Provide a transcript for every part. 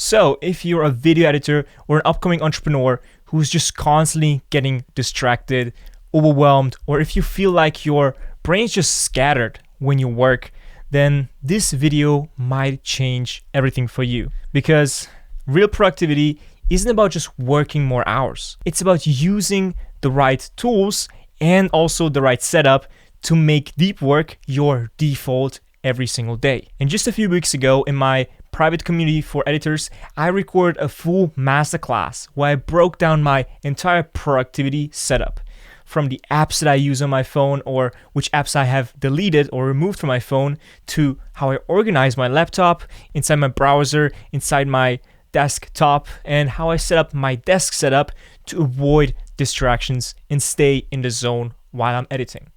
So if you're a video editor or an upcoming entrepreneur who's just constantly getting distracted, overwhelmed, or if you feel like your brain's just scattered when you work, then this video might change everything for you. Because real productivity isn't about just working more hours. It's about using the right tools and also the right setup to make deep work your default every single day. And just a few weeks ago in my private community for editors, I recorded a full masterclass where I broke down my entire productivity setup, from the apps that I use on my phone or which apps I have deleted or removed from my phone, to how I organize my laptop, inside my browser, inside my desktop, and how I set up my desk setup to avoid distractions and stay in the zone while I'm editing,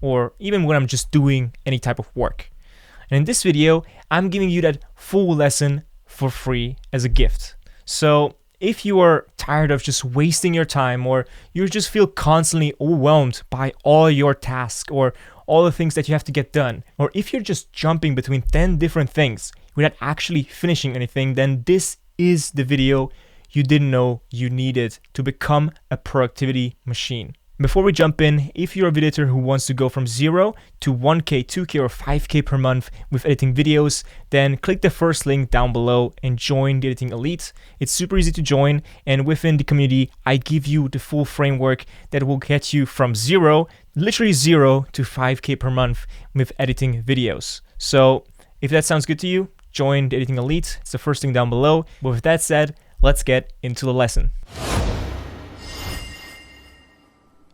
or even when I'm just doing any type of work. And in this video, I'm giving you that full lesson for free as a gift. So if you are tired of just wasting your time, or you just feel constantly overwhelmed by all your tasks or all the things that you have to get done, or if you're just jumping between 10 different things without actually finishing anything, then this is the video you didn't know you needed to become a productivity machine. Before we jump in, if you're a video editor who wants to go from 0 to 1K, 2K, or 5K per month with editing videos, then click the first link down below and join the Editing Elite. It's super easy to join, and within the community, I give you the full framework that will get you from literally 0 to 5K per month with editing videos. So if that sounds good to you, join the Editing Elite. It's the first thing down below. But with that said, let's get into the lesson.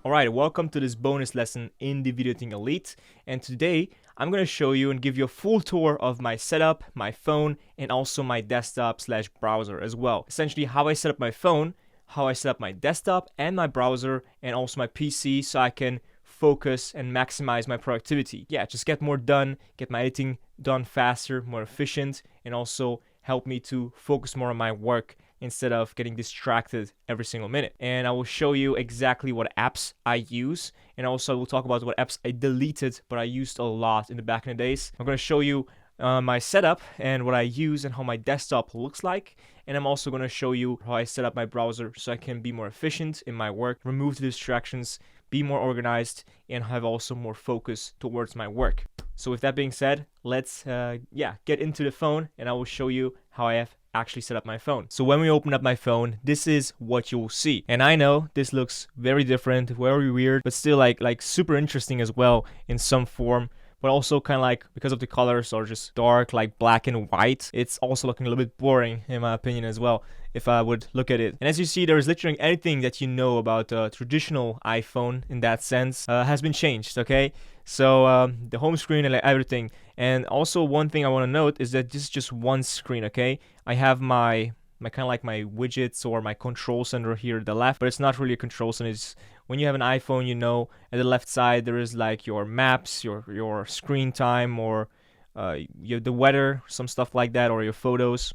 Alright, welcome to this bonus lesson in the Video Editing Elite, and today I'm going to show you and give you a full tour of my setup, my phone, and also my desktop/browser as well. Essentially how I set up my phone, how I set up my desktop and my browser, and also my PC, so I can focus and maximize my productivity. Yeah, just get more done, get my editing done faster, more efficient, and also help me to focus more on my work instead of getting distracted every single minute. And I will show you exactly what apps I use, and also we'll talk about what apps I deleted but I used a lot in the back in the days. I'm going to show you my setup and what I use and how my desktop looks like, and I'm also going to show you how I set up my browser so I can be more efficient in my work, remove the distractions, be more organized, and have also more focus towards my work. So with that being said, let's get into the phone, and I will show you how I have actually set up my phone. So when we open up my phone, this is what you will see. And I know this looks very different, very weird, but still like super interesting as well in some form. But also kind of like, because of the colors are just dark, like black and white, it's also looking a little bit boring in my opinion as well, if I would look at it. And as you see, there is literally anything that you know about a traditional iPhone in that sense has been changed, okay? So the home screen and like everything. And also one thing I want to note is that this is just one screen, okay? I have my kind of like my widgets or my control center here at the left, but it's not really a control center. It's when you have an iPhone, you know, at the left side there is like your maps, your screen time, or the weather, some stuff like that, or your photos.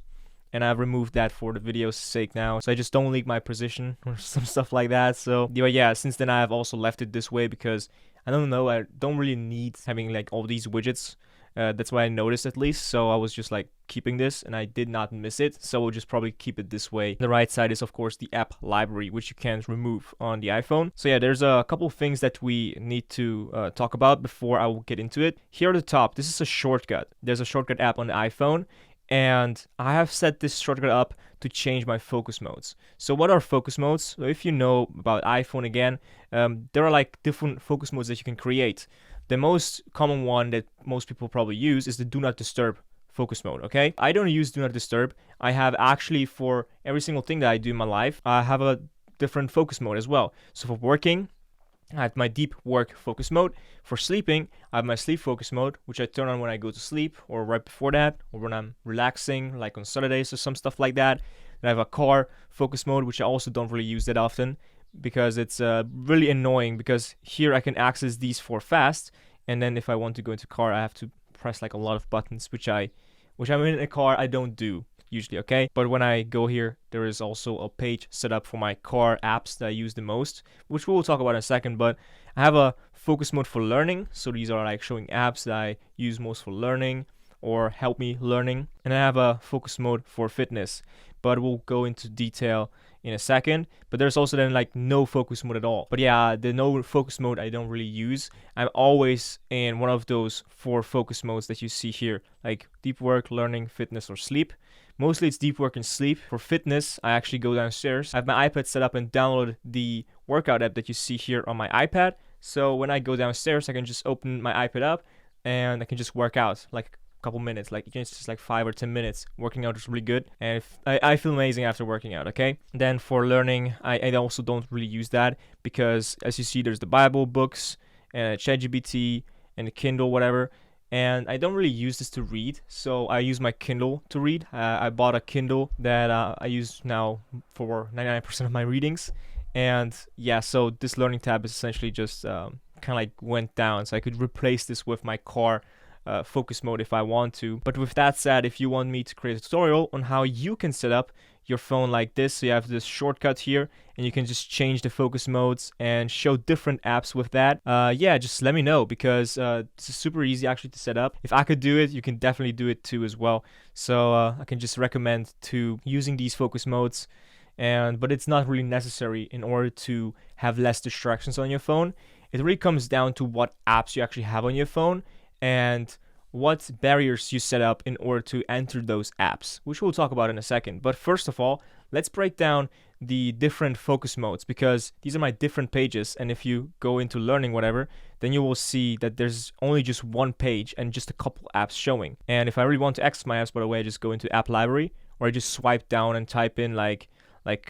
And I've removed that for the video's sake now, so I just don't leak my position or some stuff like that. So yeah, since then I've also left it this way because I don't know, I don't really need having like all these widgets. That's what I noticed at least, so I was just like keeping this and I did not miss it, so we'll just probably keep it this way. The right side is of course the app library, which you can't remove on the iPhone. So yeah, there's a couple of things that we need to talk about before I will get into it. Here at the top, this is a shortcut. There's a shortcut app on the iPhone, and I have set this shortcut up to change my focus modes. So what are focus modes? So if you know about iPhone again, there are like different focus modes that you can create. The most common one that most people probably use is the do not disturb focus mode, okay? I don't use do not disturb. I have actually, for every single thing that I do in my life, I have a different focus mode as well. So for working, I have my deep work focus mode. For sleeping, I have my sleep focus mode, which I turn on when I go to sleep or right before that, or when I'm relaxing, like on Saturdays or some stuff like that. Then I have a car focus mode, which I also don't really use that often, because it's really annoying, because here I can access these four fast, and then if I want to go into car, I have to press like a lot of buttons, which I'm in a car I don't do usually, okay? But when I go here, there is also a page set up for my car apps that I use the most, which we will talk about in a second. But I have a focus mode for learning, so these are like showing apps that I use most for learning or help me learning. And I have a focus mode for fitness, but we'll go into detail in a second. But there's also then like no focus mode at all. But yeah, the no focus mode I don't really use. I'm always in one of those 4 focus modes that you see here, like deep work, learning, fitness, or sleep. Mostly it's deep work and sleep. For fitness, I actually go downstairs. I have my iPad set up and download the workout app that you see here on my iPad. So when I go downstairs, I can just open my iPad up and I can just work out like a couple minutes, like it's just like 5 or 10 minutes. Working out is really good, and if, I feel amazing after working out. Okay, then for learning, I also don't really use that because as you see, there's the Bible, books, and ChatGPT and the Kindle, whatever. And I don't really use this to read, so I use my Kindle to read. I bought a Kindle that I use now for 99% of my readings. And yeah, so this learning tab is essentially just kind of like went down, so I could replace this with my car focus mode if I want to. But with that said, if you want me to create a tutorial on how you can set up your phone like this, so you have this shortcut here and you can just change the focus modes and show different apps with that, yeah, just let me know, because this is super easy actually to set up. If I could do it, you can definitely do it too as well. So I can just recommend to using these focus modes, but it's not really necessary in order to have less distractions on your phone. It really comes down to what apps you actually have on your phone and what barriers you set up in order to enter those apps, which we'll talk about in a second. But first of all, let's break down the different focus modes, because these are my different pages, and if you go into learning whatever, then you will see that there's only just one page and just a couple apps showing. And if I really want to access my apps, by the way, I just go into app library, or I just swipe down and type in like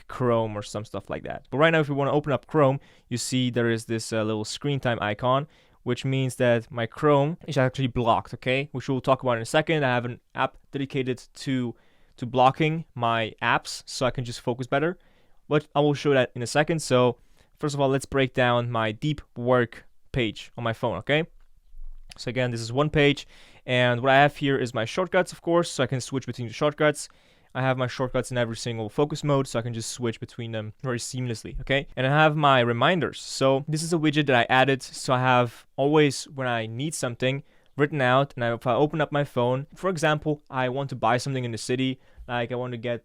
Chrome or some stuff like that. But right now, if you want to open up Chrome, you see there is this little screen time icon, which means that my Chrome is actually blocked, okay? Which we'll talk about in a second. I have an app dedicated to blocking my apps so I can just focus better. But I will show that in a second. So first of all, let's break down my deep work page on my phone, okay? So again, this is one page, and what I have here is my shortcuts, of course, so I can switch between the shortcuts. I have my shortcuts in every single focus mode, so I can just switch between them very seamlessly, okay? And I have my reminders. So this is a widget that I added, so I have always, when I need something, written out, and if I open up my phone, for example, I want to buy something in the city, like I want to get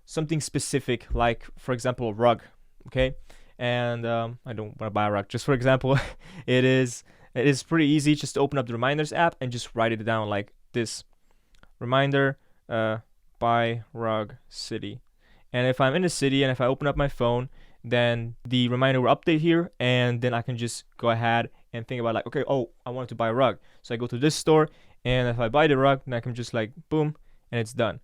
something specific, like, for example, a rug, okay? And I don't want to buy a rug, just for example, it is pretty easy just to open up the reminders app and just write it down like this. Reminder, buy rug city. And if I'm in the city and if I open up my phone, then the reminder will update here, and then I can just go ahead and think about like, okay, oh, I wanted to buy a rug. So I go to this store, and if I buy the rug, then I can just like boom, and it's done,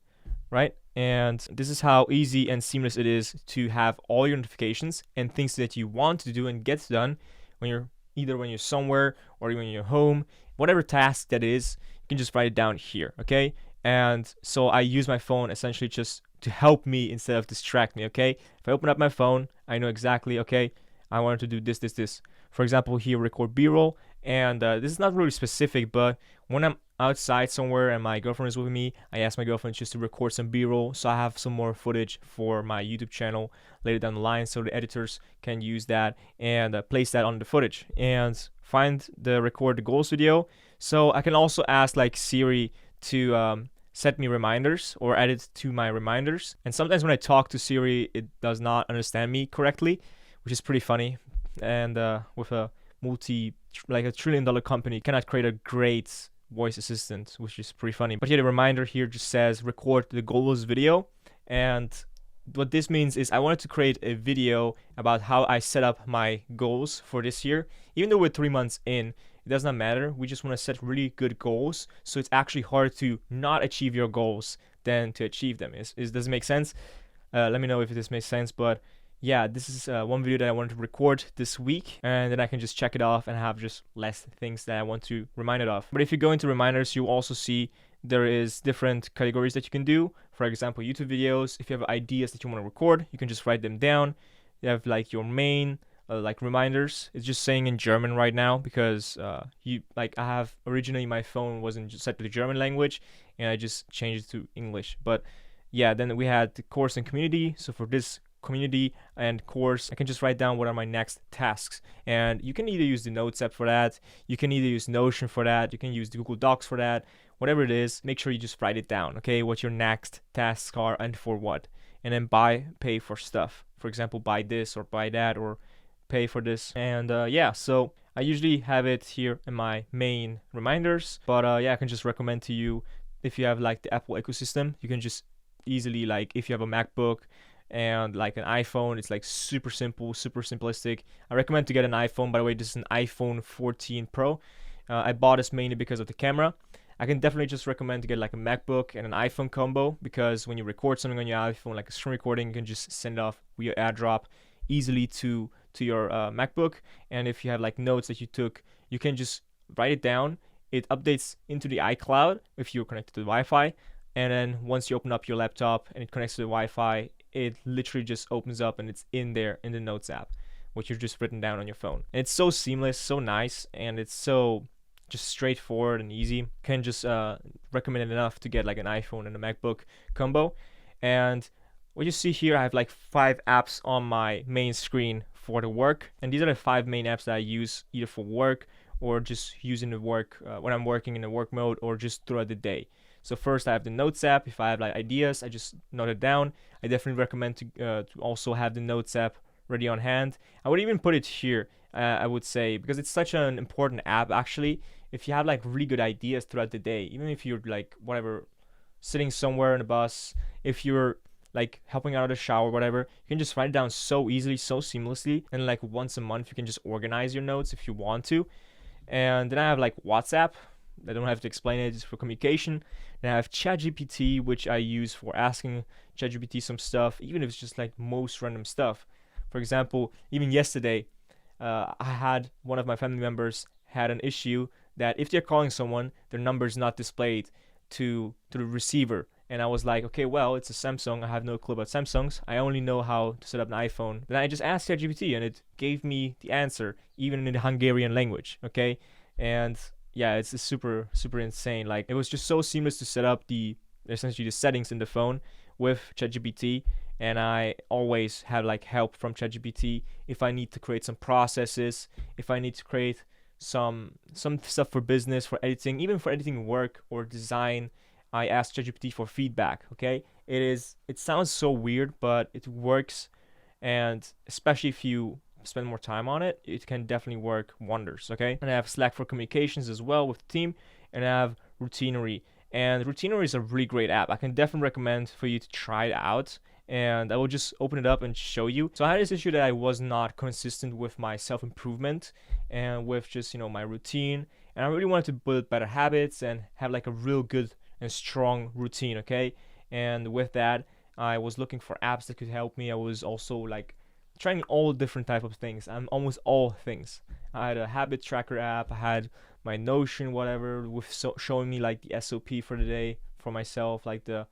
right? And this is how easy and seamless it is to have all your notifications and things that you want to do and get done when you're somewhere or when you're home, whatever task that is, you can just write it down here, okay? And so I use my phone essentially just to help me instead of distract me, okay? If I open up my phone, I know exactly, okay, I wanted to do this. For example, here, record B-roll. And this is not really specific, but when I'm outside somewhere and my girlfriend is with me, I ask my girlfriend just to record some B-roll so I have some more footage for my YouTube channel later down the line, so the editors can use that and place that on the footage. And find the record the goals video. So I can also ask like Siri to set me reminders or add it to my reminders. And sometimes when I talk to Siri, it does not understand me correctly, which is pretty funny. And with a $1 trillion company, cannot create a great voice assistant, which is pretty funny. But yeah, the reminder here just says record the goals video. And what this means is I wanted to create a video about how I set up my goals for this year. Even though we're 3 months in, it does not matter. We just want to set really good goals, so it's actually hard to not achieve your goals than to achieve them. Does it make sense? Let me know if this makes sense. But yeah, this is one video that I wanted to record this week, and then I can just check it off and have just less things that I want to remind it of. But if you go into reminders, you also see there is different categories that you can do. For example, YouTube videos. If you have ideas that you want to record, you can just write them down. You have like your main like reminders. It's just saying in German right now because I have originally my phone wasn't just set to the German language, and I just changed it to English. But yeah, then we had the course and community. So for this community and course, I can just write down what are my next tasks. And you can either use the Notes app for that, you can either use Notion for that, you can use the Google Docs for that, whatever it is. Make sure you just write it down, okay, what your next tasks are and for what. And then pay for stuff. For example, buy this or buy that, or pay for this. And yeah, so I usually have it here in my main reminders, but yeah, I can just recommend to you, if you have like the Apple ecosystem, you can just easily, like if you have a MacBook and like an iPhone, it's like super simple, super simplistic. I recommend to get an iPhone. By the way, this is an iPhone 14 Pro. I bought this mainly because of the camera. I can definitely just recommend to get like a MacBook and an iPhone combo, because when you record something on your iPhone, like a screen recording, you can just send it off via AirDrop easily to your MacBook. And if you have like notes that you took, you can just write it down. It updates into the iCloud if you're connected to the Wi-Fi. And then once you open up your laptop and it connects to the Wi-Fi, it literally just opens up and it's in there in the Notes app, which you've just written down on your phone. And it's so seamless, so nice, and it's so just straightforward and easy. Can just recommend it enough to get like an iPhone and a MacBook combo. And what you see here, I have like 5 apps on my main screen for the work, and these are the 5 main apps that I use either for work or just using the work when I'm working in the work mode, or just throughout the day. So first I have the Notes app. If I have like ideas, I just note it down. I definitely recommend to also have the Notes app ready on hand. I would even put it here, I would say, because it's such an important app actually. If you have like really good ideas throughout the day, even if you're like whatever, sitting somewhere in a bus, if you're like helping out of the shower, whatever, you can just write it down so easily, so seamlessly. And like once a month, you can just organize your notes if you want to. And then I have like WhatsApp. I don't have to explain it, just for communication. Then I have ChatGPT, which I use for asking ChatGPT some stuff, even if it's just like most random stuff. For example, even yesterday, I had one of my family members had an issue that if they're calling someone, their number is not displayed to the receiver. And I was like, okay, well, it's a Samsung. I have no clue about Samsungs. I only know how to set up an iPhone. Then I just asked ChatGPT, and it gave me the answer, even in the Hungarian language. Okay, and yeah, it's super insane. Like, it was just so seamless to set up essentially the settings in the phone with ChatGPT. And I always have like help from ChatGPT if I need to create some processes, if I need to create some stuff for business, for editing, even for editing work or design. I ask ChatGPT for feedback. Okay, it sounds so weird, but it works, and especially if you spend more time on it, it can definitely work wonders. Okay, and I have Slack for communications as well with the team, and I have Routinery. And Routinery is a really great app. I can definitely recommend for you to try it out. And I will just open it up and show you. So I had this issue that I was not consistent with my self-improvement and with just, my routine. And I really wanted to build better habits and have like a real good and strong routine, okay? And with that, I was looking for apps that could help me. I was also like trying all different type of things. I'm almost all things. I had a habit tracker app. I had my Notion, whatever, with showing me like the SOP for the day for myself, like the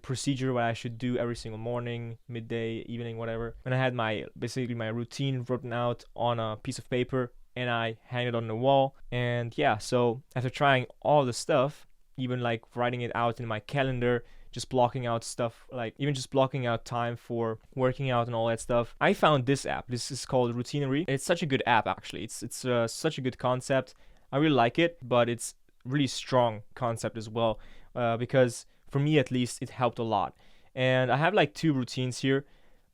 procedure, what I should do every single morning, midday, evening, whatever. And I had basically my routine written out on a piece of paper, and I hang it on the wall. And yeah, so after trying all the stuff, even like writing it out in my calendar, just blocking out stuff, like even just blocking out time for working out and all that stuff, I found this app. This is called Routinery. It's such a good app actually. It's such a good concept. I really like it, but it's really strong concept as well, because for me at least, it helped a lot. And I have like 2 routines here.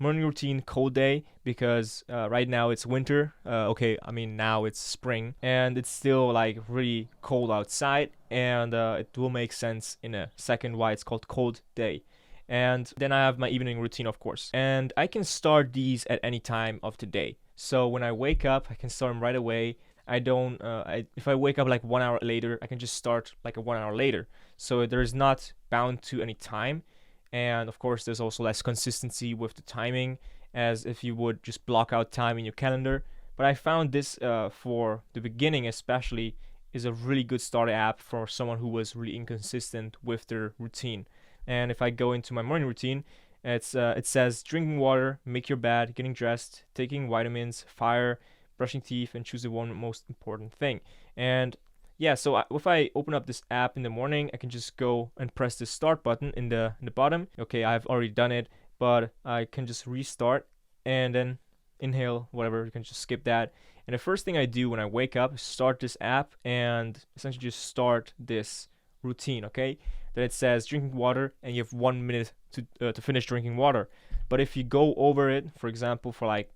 Morning routine, cold day, because right now it's winter. Now it's spring, and it's still like really cold outside, and it will make sense in a second why it's called cold day. And then I have my evening routine, of course. And I can start these at any time of the day. So when I wake up, I can start them right away. If I wake up like 1 hour later, I can just start like 1 hour later. So there's not bound to any time. And of course, there's also less consistency with the timing, as if you would just block out time in your calendar. But I found this for the beginning especially is a really good starter app for someone who was really inconsistent with their routine. And if I go into my morning routine, it says drinking water, make your bed, getting dressed, taking vitamins, fire, brushing teeth, and choose the one most important thing. And yeah, so if I open up this app in the morning, I can just go and press the start button in the bottom. Okay, I've already done it, but I can just restart and then inhale, whatever. You can just skip that. And the first thing I do when I wake up is start this app and essentially just start this routine, okay? Then it says drinking water, and you have 1 minute to finish drinking water. But if you go over it, for example, for like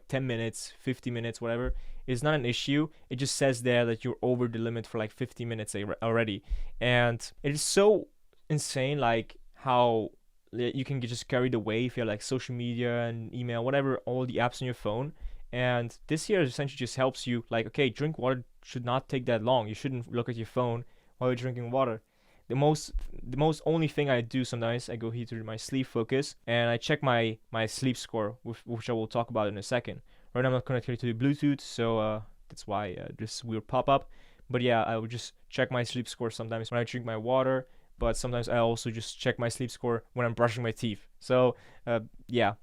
10 minutes, 50 minutes, whatever, it's not an issue. It just says there that you're over the limit for like 50 minutes already. And it is so insane, like how you can get just carried away if you have like social media and email, whatever, all the apps on your phone. And this here essentially just helps you, like, okay, drink water should not take that long. You shouldn't look at your phone while you're drinking water. The most only thing I do sometimes, I go here to my sleep focus and I check my sleep score, which I will talk about in a second. Right now I'm not connected to the Bluetooth, so that's why this weird pop up. But yeah, I would just check my sleep score sometimes when I drink my water, but sometimes I also just check my sleep score when I'm brushing my teeth. So yeah,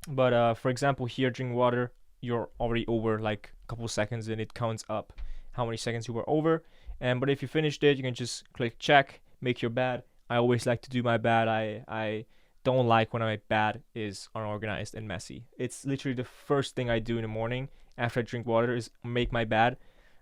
but for example, here drinking water, you're already over like a couple seconds and it counts up how many seconds you were over. And but if you finished it, you can just click check, make your bed. I always like to do my bed. I don't like when my bed is unorganized and messy. It's literally the first thing I do in the morning after I drink water is make my bed.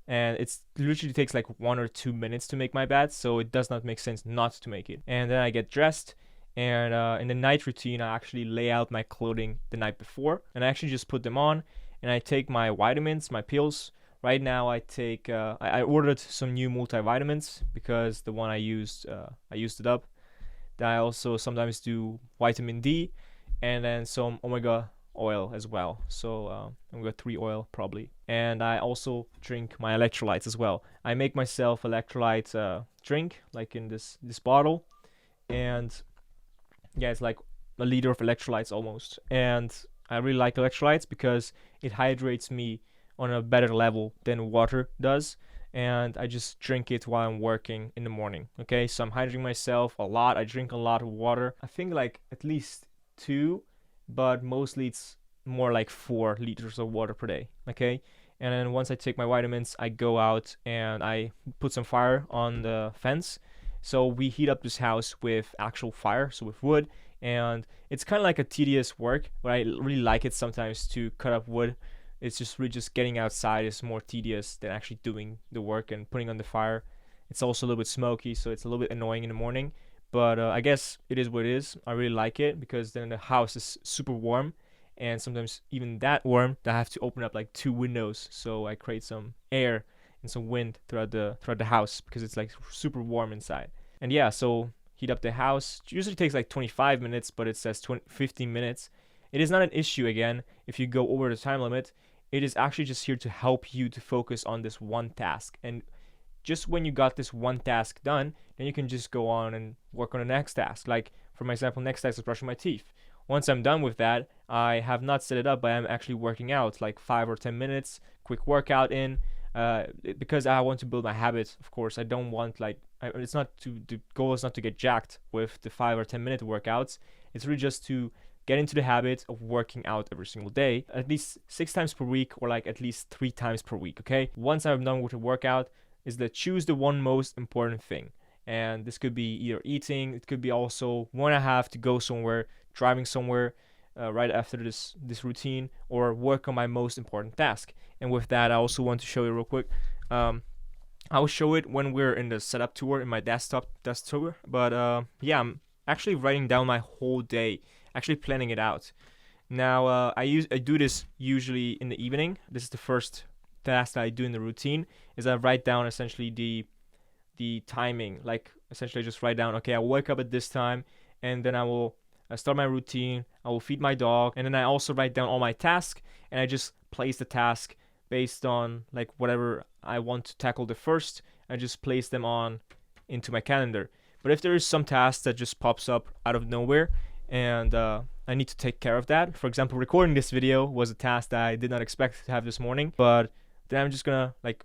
And it's literally takes like 1 or 2 minutes to make my bed, so it does not make sense not to make it. And then I get dressed, and in the night routine, I actually lay out my clothing the night before, and I actually just put them on, and I take my vitamins, my pills. Right now, I take I ordered some new multivitamins because the one I used it up. Then I also sometimes do vitamin D, and then some omega oil as well. So omega-3 oil probably. And I also drink my electrolytes as well. I make myself electrolyte drink like in this bottle, and yeah, it's like a liter of electrolytes almost. And I really like electrolytes because it hydrates me on a better level than water does, and I just drink it while I'm working in the morning. Okay, so I'm hydrating myself a lot. I drink a lot of water. I think like at least 2, but mostly it's more like 4 liters of water per day. Okay, and then once I take my vitamins, I go out and I put some fire on the fence. So we heat up this house with actual fire, so with wood, and it's kind of like a tedious work, but I really like it sometimes to cut up wood. It's just really just getting outside is more tedious than actually doing the work and putting on the fire. It's also a little bit smoky, so it's a little bit annoying in the morning. But I guess it is what it is. I really like it because then the house is super warm, and sometimes even that warm that I have to open up like 2 windows so I create some air and some wind throughout the house because it's like super warm inside. And yeah, so heat up the house. It usually takes like 25 minutes, but it says 15 minutes. It is not an issue again if you go over the time limit. It is actually just here to help you to focus on this one task. And just when you got this one task done, then you can just go on and work on the next task. Like for my example, next task is brushing my teeth. Once I'm done with that, I have not set it up, but I'm actually working out like 5 or 10 minutes, quick workout in, because I want to build my habits. Of course, I don't want it's not to, the goal is not to get jacked with the 5 or 10 minute workouts. It's really just to get into the habit of working out every single day, at least 6 times per week, or like at least 3 times per week. Okay, once I'm done with the workout, is that choose the one most important thing. And this could be either eating, it could be also when I have to go somewhere, driving somewhere right after this routine, or work on my most important task. And with that, I also want to show you real quick. I will show it when we're in the setup tour in my desktop tour. But yeah, I'm actually writing down my whole day, actually planning it out. Now I do this usually in the evening. This is the first task that I do in the routine, is I write down essentially the timing. Like essentially I just write down, okay, I will wake up at this time, and then I will start my routine, I will feed my dog, and then I also write down all my tasks, and I just place the task based on like whatever I want to tackle the first. I just place them on into my calendar. But if there is some task that just pops up out of nowhere, and I need to take care of that. For example, recording this video was a task that I did not expect to have this morning, but then I'm just gonna like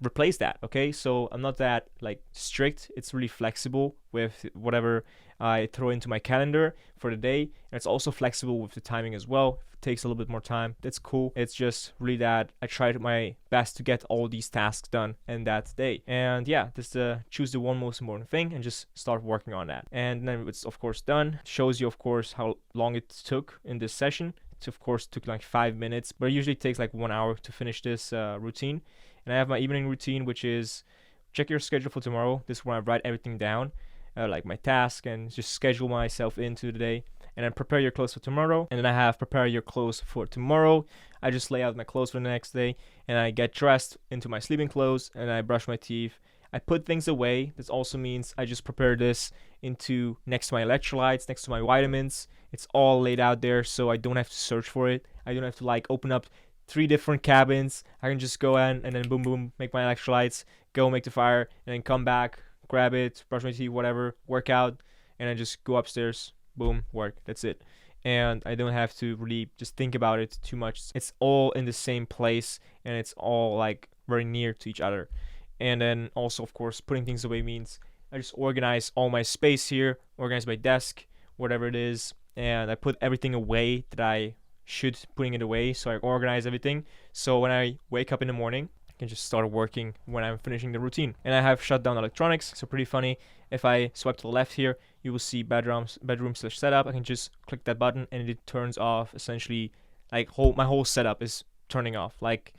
replace that. Okay, so I'm not that like strict. It's really flexible with whatever I throw into my calendar for the day, and it's also flexible with the timing as well. If it takes a little bit more time, that's cool. It's just really that I tried my best to get all these tasks done in that day. And yeah, just choose the one most important thing and just start working on that. And then it's of course done. It shows you of course how long it took in this session. It of course took like 5 minutes, but it usually takes like 1 hour to finish this routine. And I have my evening routine, which is check your schedule for tomorrow. This is where I write everything down, like my task, and just schedule myself into the day. And then prepare your clothes for tomorrow. And then I have prepare your clothes for tomorrow. I just lay out my clothes for the next day, and I get dressed into my sleeping clothes, and I brush my teeth. I put things away. This also means I just prepare this into next to my electrolytes, next to my vitamins. It's all laid out there, so I don't have to search for it. I don't have to like open up 3 different cabins. I can just go in and then boom boom make my electrolytes, go make the fire, and then come back, grab it, brush my teeth, whatever, work out, and then just go upstairs, boom, work. That's it. And I don't have to really just think about it too much. It's all in the same place, and it's all like very near to each other. And then also, of course, putting things away means I just organize all my space here, organize my desk, whatever it is, and I put everything away that I should putting it away. So I organize everything. So when I wake up in the morning, I can just start working when I'm finishing the routine. And I have shut down electronics. So pretty funny. If I swipe to the left here, you will see bedroom/setup. I can just click that button and it turns off essentially like my whole setup is turning off. Like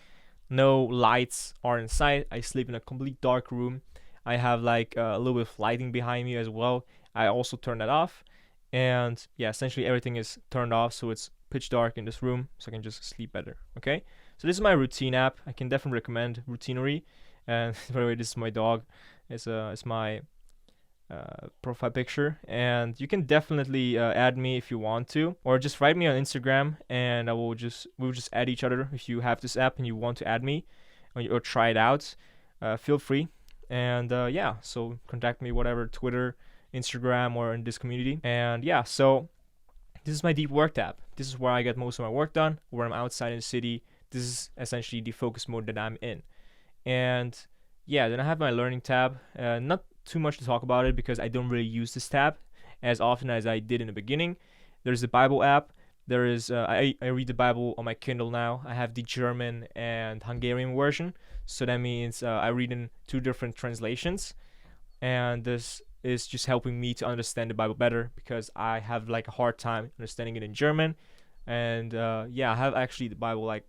no lights are inside. I sleep in a complete dark room. I have like a little bit of lighting behind me as well. I also turn that off. And yeah, essentially everything is turned off, so it's pitch dark in this room, so I can just sleep better. Okay, so this is my routine app. I can definitely recommend Routinery. And by the way, this is my dog. It's my profile picture, and you can definitely add me if you want to, or just write me on Instagram, and we'll just add each other. If you have this app and you want to add me or try it out, feel free. And yeah, so contact me, whatever, Twitter, Instagram, or in this community. And yeah, so this is my deep work tab. This is where I get most of my work done, where I'm outside in the city. This is essentially the focus mode that I'm in. And yeah, then I have my learning tab. Not too much to talk about it because I don't really use this tab as often as I did in the beginning. There's the Bible app. There is I read the Bible on my Kindle now. I have the German and Hungarian version, so that means I read in 2 different translations, and this is just helping me to understand the Bible better because I have like a hard time understanding it in German. And yeah, I have actually the Bible like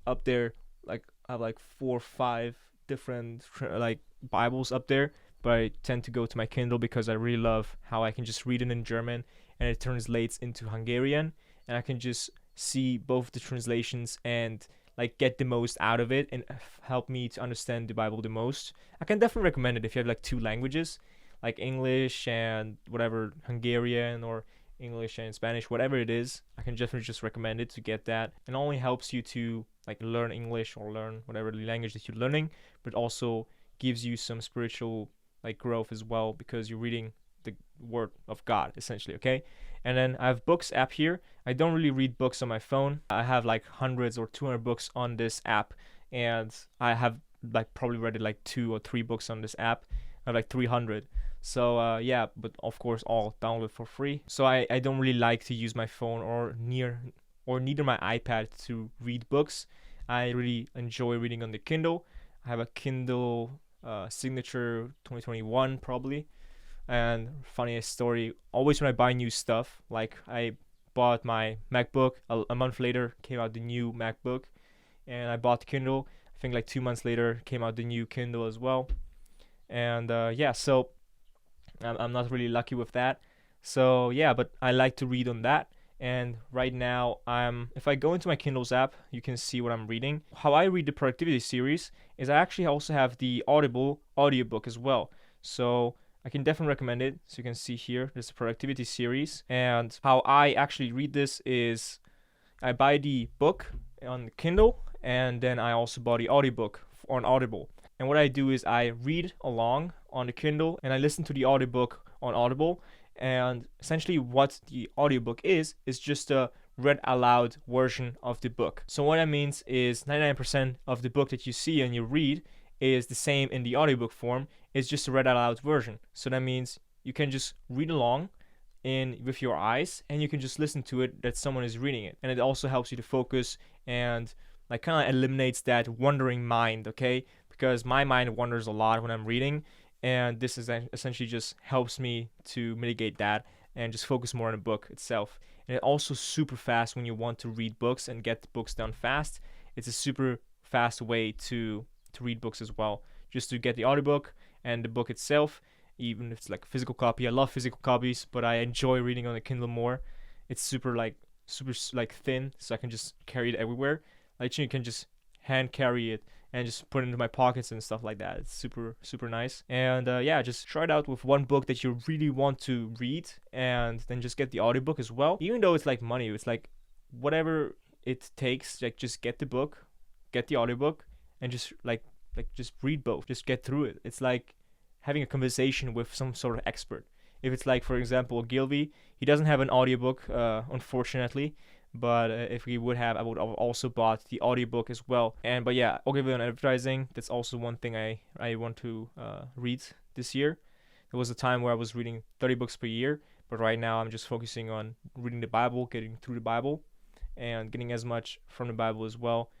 up there. Like I have like 4 or 5 different like Bibles up there, but I tend to go to my Kindle because I really love how I can just read it in German and it translates into Hungarian, and I can just see both the translations and like get the most out of it and help me to understand the Bible the most. I can definitely recommend it if you have like 2 languages, like English and whatever, Hungarian, or English and Spanish, whatever it is. I can definitely just recommend it to get that. It not only helps you to like learn English or learn whatever language that you're learning, but also gives you some spiritual like growth as well because you're reading the word of God essentially. Okay, and then I have books app here. I don't really read books on my phone. I have like hundreds or 200 books on this app, and I have like probably read like 2 or 3 books on this app. I have like 300. So yeah, but of course all download for free. So I don't really like to use my phone or neither my iPad to read books. I really enjoy reading on the Kindle. I have a Kindle Signature 2021 probably. And funniest story, always when I buy new stuff, like I bought my MacBook, a month later came out the new MacBook, and I bought the Kindle. I think like 2 months later came out the new Kindle as well. And yeah, so I'm not really lucky with that. So yeah, but I like to read on that. And right now, if I go into my Kindle's app, you can see what I'm reading. How I read the productivity series is I actually also have the Audible audiobook as well. So I can definitely recommend it. So you can see here, there's a productivity series. And how I actually read this is I buy the book on Kindle, and then I also buy the audiobook on Audible. And what I do is I read along on the Kindle and I listen to the audiobook on Audible. And essentially what the audiobook is just a read aloud version of the book. So what that means is 99% of the book that you see and you read is the same in the audiobook form. It's just a read aloud version. So that means you can just read along in with your eyes, and you can just listen to it that someone is reading it, and it also helps you to focus and like kind of eliminates that wandering mind, okay? Because my mind wanders a lot when I'm reading, and this is essentially just helps me to mitigate that and just focus more on the book itself. And it also super fast when you want to read books and get the books done fast. It's a super fast way to read books as well, just to get the audiobook and the book itself, even if it's like a physical copy. I love physical copies, but I enjoy reading on the Kindle more. It's super like thin, so I can just carry it everywhere. Like you can just hand carry it and just put it into my pockets and stuff like that. It's super nice. And yeah, just try it out with one book that you really want to read, and then just get the audiobook as well. Even though it's like money, it's like whatever it takes. Like just get the book, get the audiobook, and just just read both. Just get through it. It's like having a conversation with some sort of expert. If it's like, for example, Gilvy, he doesn't have an audiobook, unfortunately. But if he would have, I would have also bought the audiobook as well. But yeah, Ogilvy on advertising, that's also one thing I want to read this year. There was a time where I was reading 30 books per year, but right now I'm just focusing on reading the Bible, getting through the Bible, and getting as much from the Bible as well.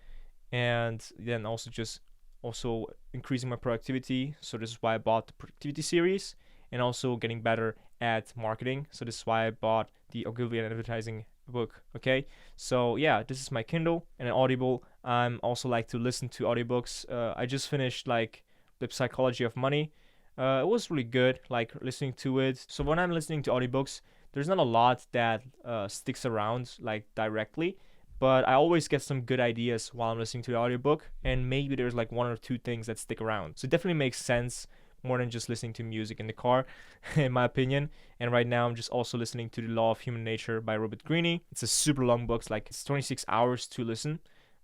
And then also increasing my productivity. So this is why I bought the productivity series, and also getting better at marketing. So this is why I bought the Ogilvy and advertising book. Okay, so yeah, this is my Kindle and an Audible. I'm also like to listen to audiobooks. I just finished like The Psychology of Money. It was really good, like listening to it. So when I'm listening to audiobooks, there's not a lot that sticks around like directly, but I always get some good ideas while I'm listening to the audiobook, and maybe there's like one or two things that stick around. So it definitely makes sense more than just listening to music in the car, in my opinion. And right now I'm just also listening to The Law of Human Nature by Robert Greene. It's a super long book, it's 26 hours to listen,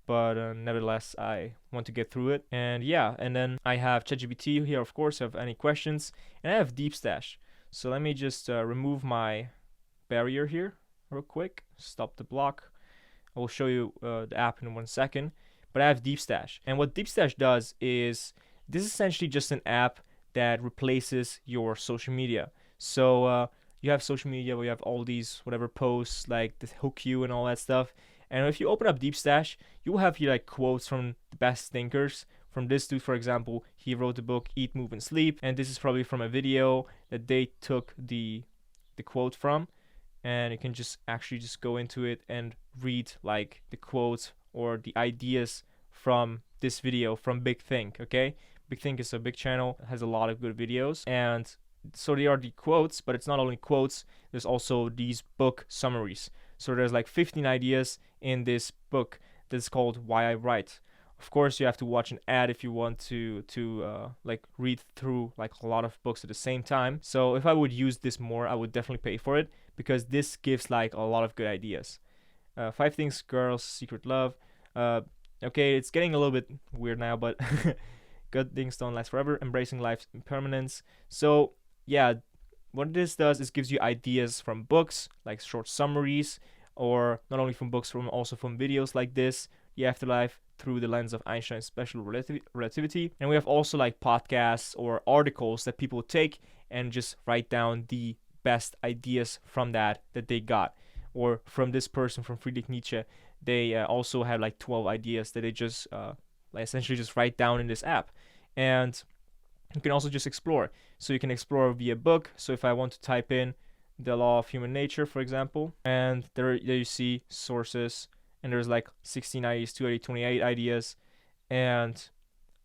but nevertheless I want to get through it. And yeah, and then I have ChatGPT here, of course, if you have any questions, and I have Deep Stash. So let me just remove my barrier here real quick, stop the block. I will show you the app in 1 second, but I have Deep Stash. And what Deep Stash does is, this is essentially just an app that replaces your social media. So you have social media where you have all these whatever posts, like the hook you and all that stuff. And if you open up Deep Stash, you will have here like quotes from the best thinkers. From this dude, for example, he wrote the book Eat, Move, and Sleep, and this is probably from a video that they took the quote from. And you can just actually just go into it and read like the quotes or the ideas from this video from Big Think. Okay, Big Think is a big channel, has a lot of good videos, and so they are the quotes, but it's not only quotes, there's also these book summaries. So there's like 15 ideas in this book that's called Why I Write. Of course, you have to watch an ad if you want to like read through like a lot of books at the same time. So if I would use this more, I would definitely pay for it, because this gives like a lot of good ideas. 5 Things Girls Secret Love. Okay, it's getting a little bit weird now, but good things don't last forever. Embracing life's impermanence. So yeah, what this does is gives you ideas from books, like short summaries, or not only from books, also from videos like this, The Afterlife through the lens of Einstein's special relativity. And we have also like podcasts or articles that people take and just write down the best ideas from that they got. Or from this person, from Friedrich Nietzsche, they also have like 12 ideas that they just like essentially just write down in this app. And you can also just explore. So you can explore via book. So if I want to type in The Law of Human Nature, for example, and there you see sources, and there's like 16 ideas, 28 ideas, and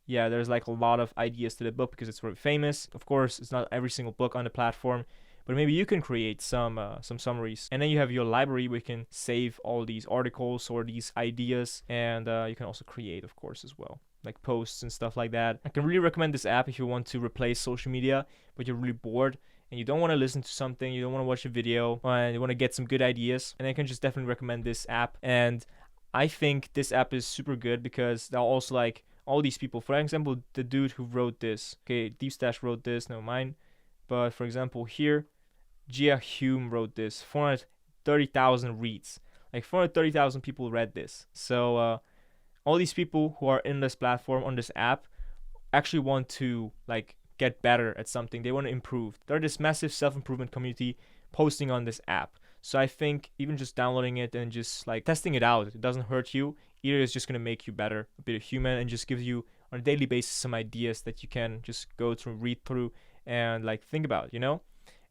yeah, there's like a lot of ideas to the book because it's very famous. Of course, it's not every single book on the platform, but maybe you can create some summaries. And then you have your library where you can save all these articles or these ideas, and you can also create, of course, as well, like posts and stuff like that. I can really recommend this app if you want to replace social media, but you're really bored and you don't want to listen to something, you don't want to watch a video, and you want to get some good ideas. And I can just definitely recommend this app. And I think this app is super good because they're also like all these people. For example, the dude who wrote this, okay, Deep Stash wrote this, never mind. But for example, here, Gia Hume wrote this, 430,000 reads. Like 430,000 people read this. So all these people who are in this platform, on this app, actually want to like get better at something. They want to improve. They're this massive self-improvement community posting on this app. So I think even just downloading it and just like testing it out, it doesn't hurt you. Either it's just gonna make you better, a bit of human, and just gives you on a daily basis some ideas that you can just go through, read through, and like think about,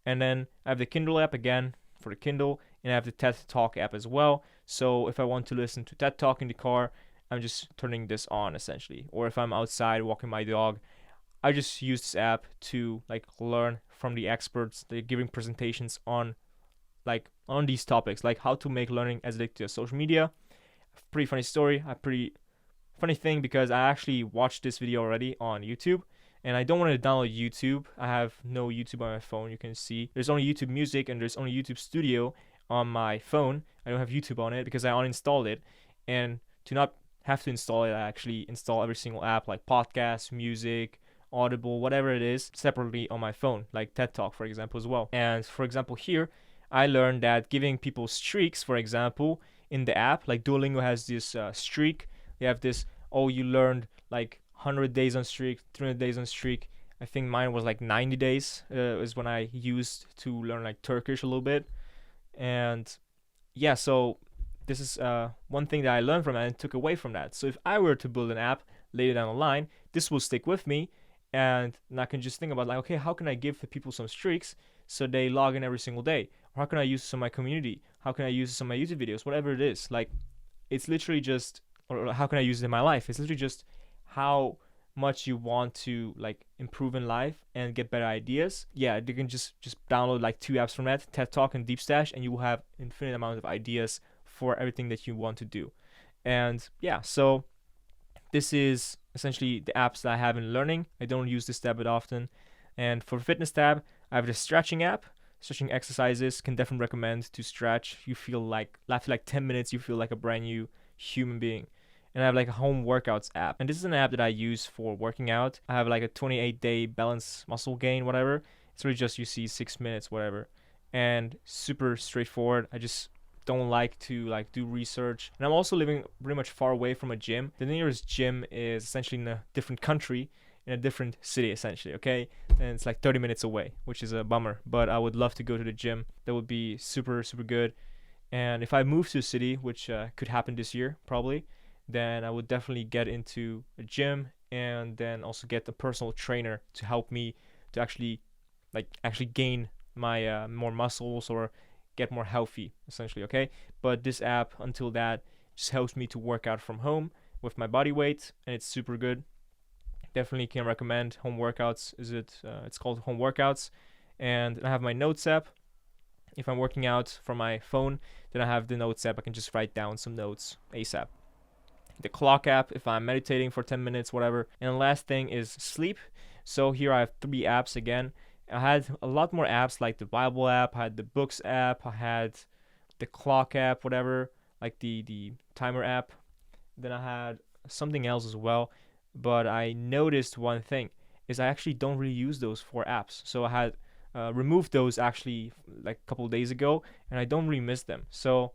And then I have the Kindle app again for the Kindle, and I have the TED Talk app as well. So if I want to listen to TED Talk in the car, I'm just turning this on essentially. Or if I'm outside walking my dog, I just use this app to like learn from the experts. They're giving presentations on these topics, like how to make learning as addictive as social media. Pretty funny story, a pretty funny thing, because I actually watched this video already on YouTube, and I don't want to download YouTube. I have no YouTube on my phone. You can see there's only YouTube Music and there's only YouTube Studio on my phone. I don't have YouTube on it because I uninstalled it. And to not have to install it, I actually install every single app like podcast, music, Audible, whatever it is, separately on my phone, like TED Talk, for example, as well. And for example, here, I learned that giving people streaks, for example, in the app, like Duolingo has this streak. They have this, you learned like 100 days on streak, 300 days on streak. I think mine was like 90 days is when I used to learn like Turkish a little bit. And yeah, so this is one thing that I learned from it and took away from that. So if I were to build an app later down the line, this will stick with me, and I can just think about like, okay, how can I give the people some streaks so they log in every single day? Or how can I use this in my community? How can I use this in my YouTube videos? Whatever it is, like it's literally just, or how can I use it in my life? It's literally just how much you want to like improve in life and get better ideas. Yeah, you can just download like 2 apps from that, TED Talk and Deep Stash, and you will have infinite amount of ideas for everything that you want to do. And yeah, so this is essentially the apps that I have in learning. I don't use this tab often. And for fitness tab, I have the stretching app. Stretching exercises, can definitely recommend to stretch. You feel like after like 10 minutes, you feel like a brand new human being. And I have like a home workouts app. And this is an app that I use for working out. I have like a 28-day balance muscle gain, whatever. It's really just, you see 6 minutes, whatever. And super straightforward. I just don't like to like do research. And I'm also living pretty much far away from a gym. The nearest gym is essentially in a different country, in a different city essentially, okay? And it's like 30 minutes away, which is a bummer, but I would love to go to the gym. That would be super good. And if I move to a city, which could happen this year probably, then I would definitely get into a gym, and then also get a personal trainer to help me to actually gain my more muscles or get more healthy essentially, okay? But this app, until that, just helps me to work out from home with my body weight, and it's super good. Definitely can recommend home workouts. It's called Home Workouts. And I have my notes app. If I'm working out from my phone, then I have the notes app. I can just write down some notes ASAP. The clock app, if I'm meditating for 10 minutes, whatever. And the last thing is sleep. So here I have 3 apps again. I had a lot more apps, like the Bible app, I had the books app, I had the clock app, whatever, like the timer app. Then I had something else as well. But I noticed one thing is I actually don't really use those 4 apps. So I had removed those actually like a couple of days ago, and I don't really miss them. So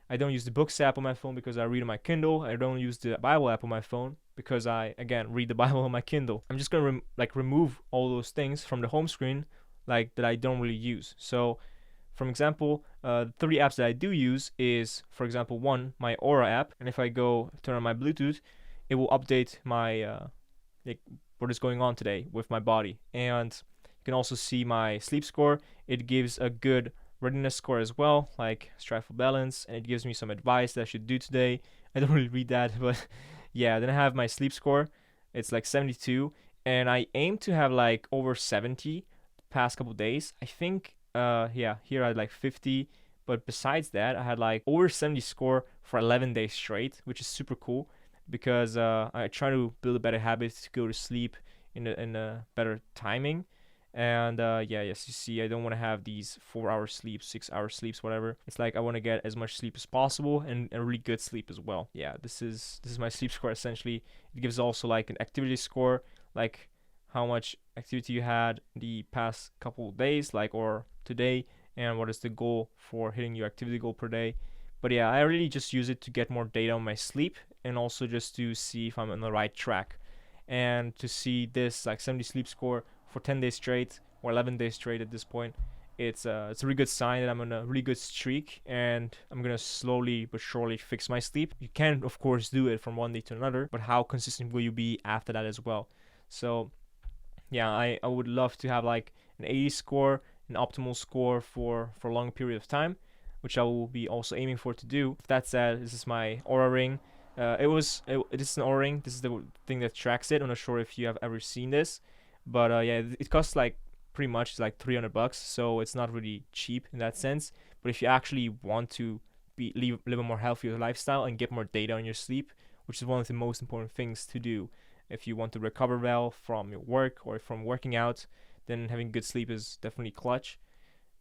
I don't use the books app on my phone because I read on my Kindle. I don't use the Bible app on my phone because I, again, read the Bible on my Kindle. I'm just gonna remove all those things from the home screen like that I don't really use. So for example, the 3 apps that I do use is, for example, one, my Aura app, and if I go turn on my Bluetooth, it will update my what is going on today with my body. And you can also see my sleep score. It gives a good readiness score as well, like strive for balance, and it gives me some advice that I should do today. I don't really read that, but yeah. Then I have my sleep score. It's like 72, and I aim to have like over 70 the past couple days. I think here I had like 50, but besides that, I had like over 70 score for 11 days straight, which is super cool, because I try to build a better habit to go to sleep in a better timing. And yes, you see, I don't want to have these 4-hour sleeps, 6-hour sleeps, whatever. It's like I want to get as much sleep as possible, and a really good sleep as well. Yeah, this is my sleep score essentially. It gives also like an activity score, like how much activity you had the past couple days, like, or today, and what is the goal for hitting your activity goal per day. But yeah, I really just use it to get more data on my sleep, and also just to see if I'm on the right track. And to see this like 70 sleep score for 10 days straight or 11 days straight at this point, it's a really good sign that I'm on a really good streak, and I'm gonna slowly but surely fix my sleep. You can of course do it from one day to another, but how consistent will you be after that as well? So yeah, I would love to have like an 80 score, an optimal score for a long period of time, which I will be also aiming for to do. With that said, this is my Aura ring. It is an Aura ring. This is the thing that tracks it. I'm not sure if you have ever seen this, but yeah, it costs like pretty much like $300, so it's not really cheap in that sense. But if you actually want to live a more healthier lifestyle and get more data on your sleep, which is one of the most important things to do, if you want to recover well from your work or from working out, then having good sleep is definitely clutch.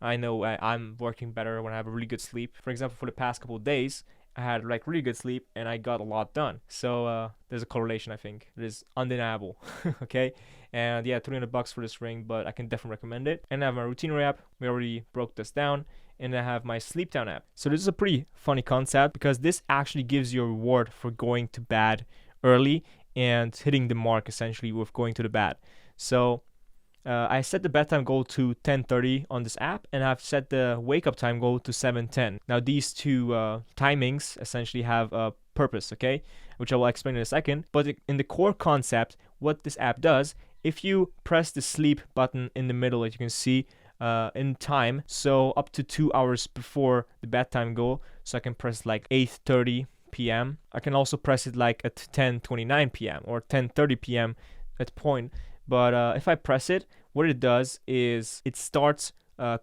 I know I'm working better when I have a really good sleep. For example, for the past couple of days, I had like really good sleep and I got a lot done. So there's a correlation, I think. It is undeniable. Okay, and yeah, $300 for this ring, but I can definitely recommend it. And I have my Routinery app. We already broke this down. And I have my Sleep Town app. So this is a pretty funny concept because this actually gives you a reward for going to bed early and hitting the mark essentially with going to the bed. So I set the bedtime goal to 10:30 on this app, and I've set the wake up time goal to 7:10. Now these two timings essentially have a purpose, okay, which I will explain in a second. But in the core concept, what this app does, if you press the sleep button in the middle, as you can see, in time, so up to 2 hours before the bedtime goal, so I can press like 8:30 p.m. I can also press it like at 10:29 p.m. or 10:30 p.m. at point. But if I press it, what it does is it starts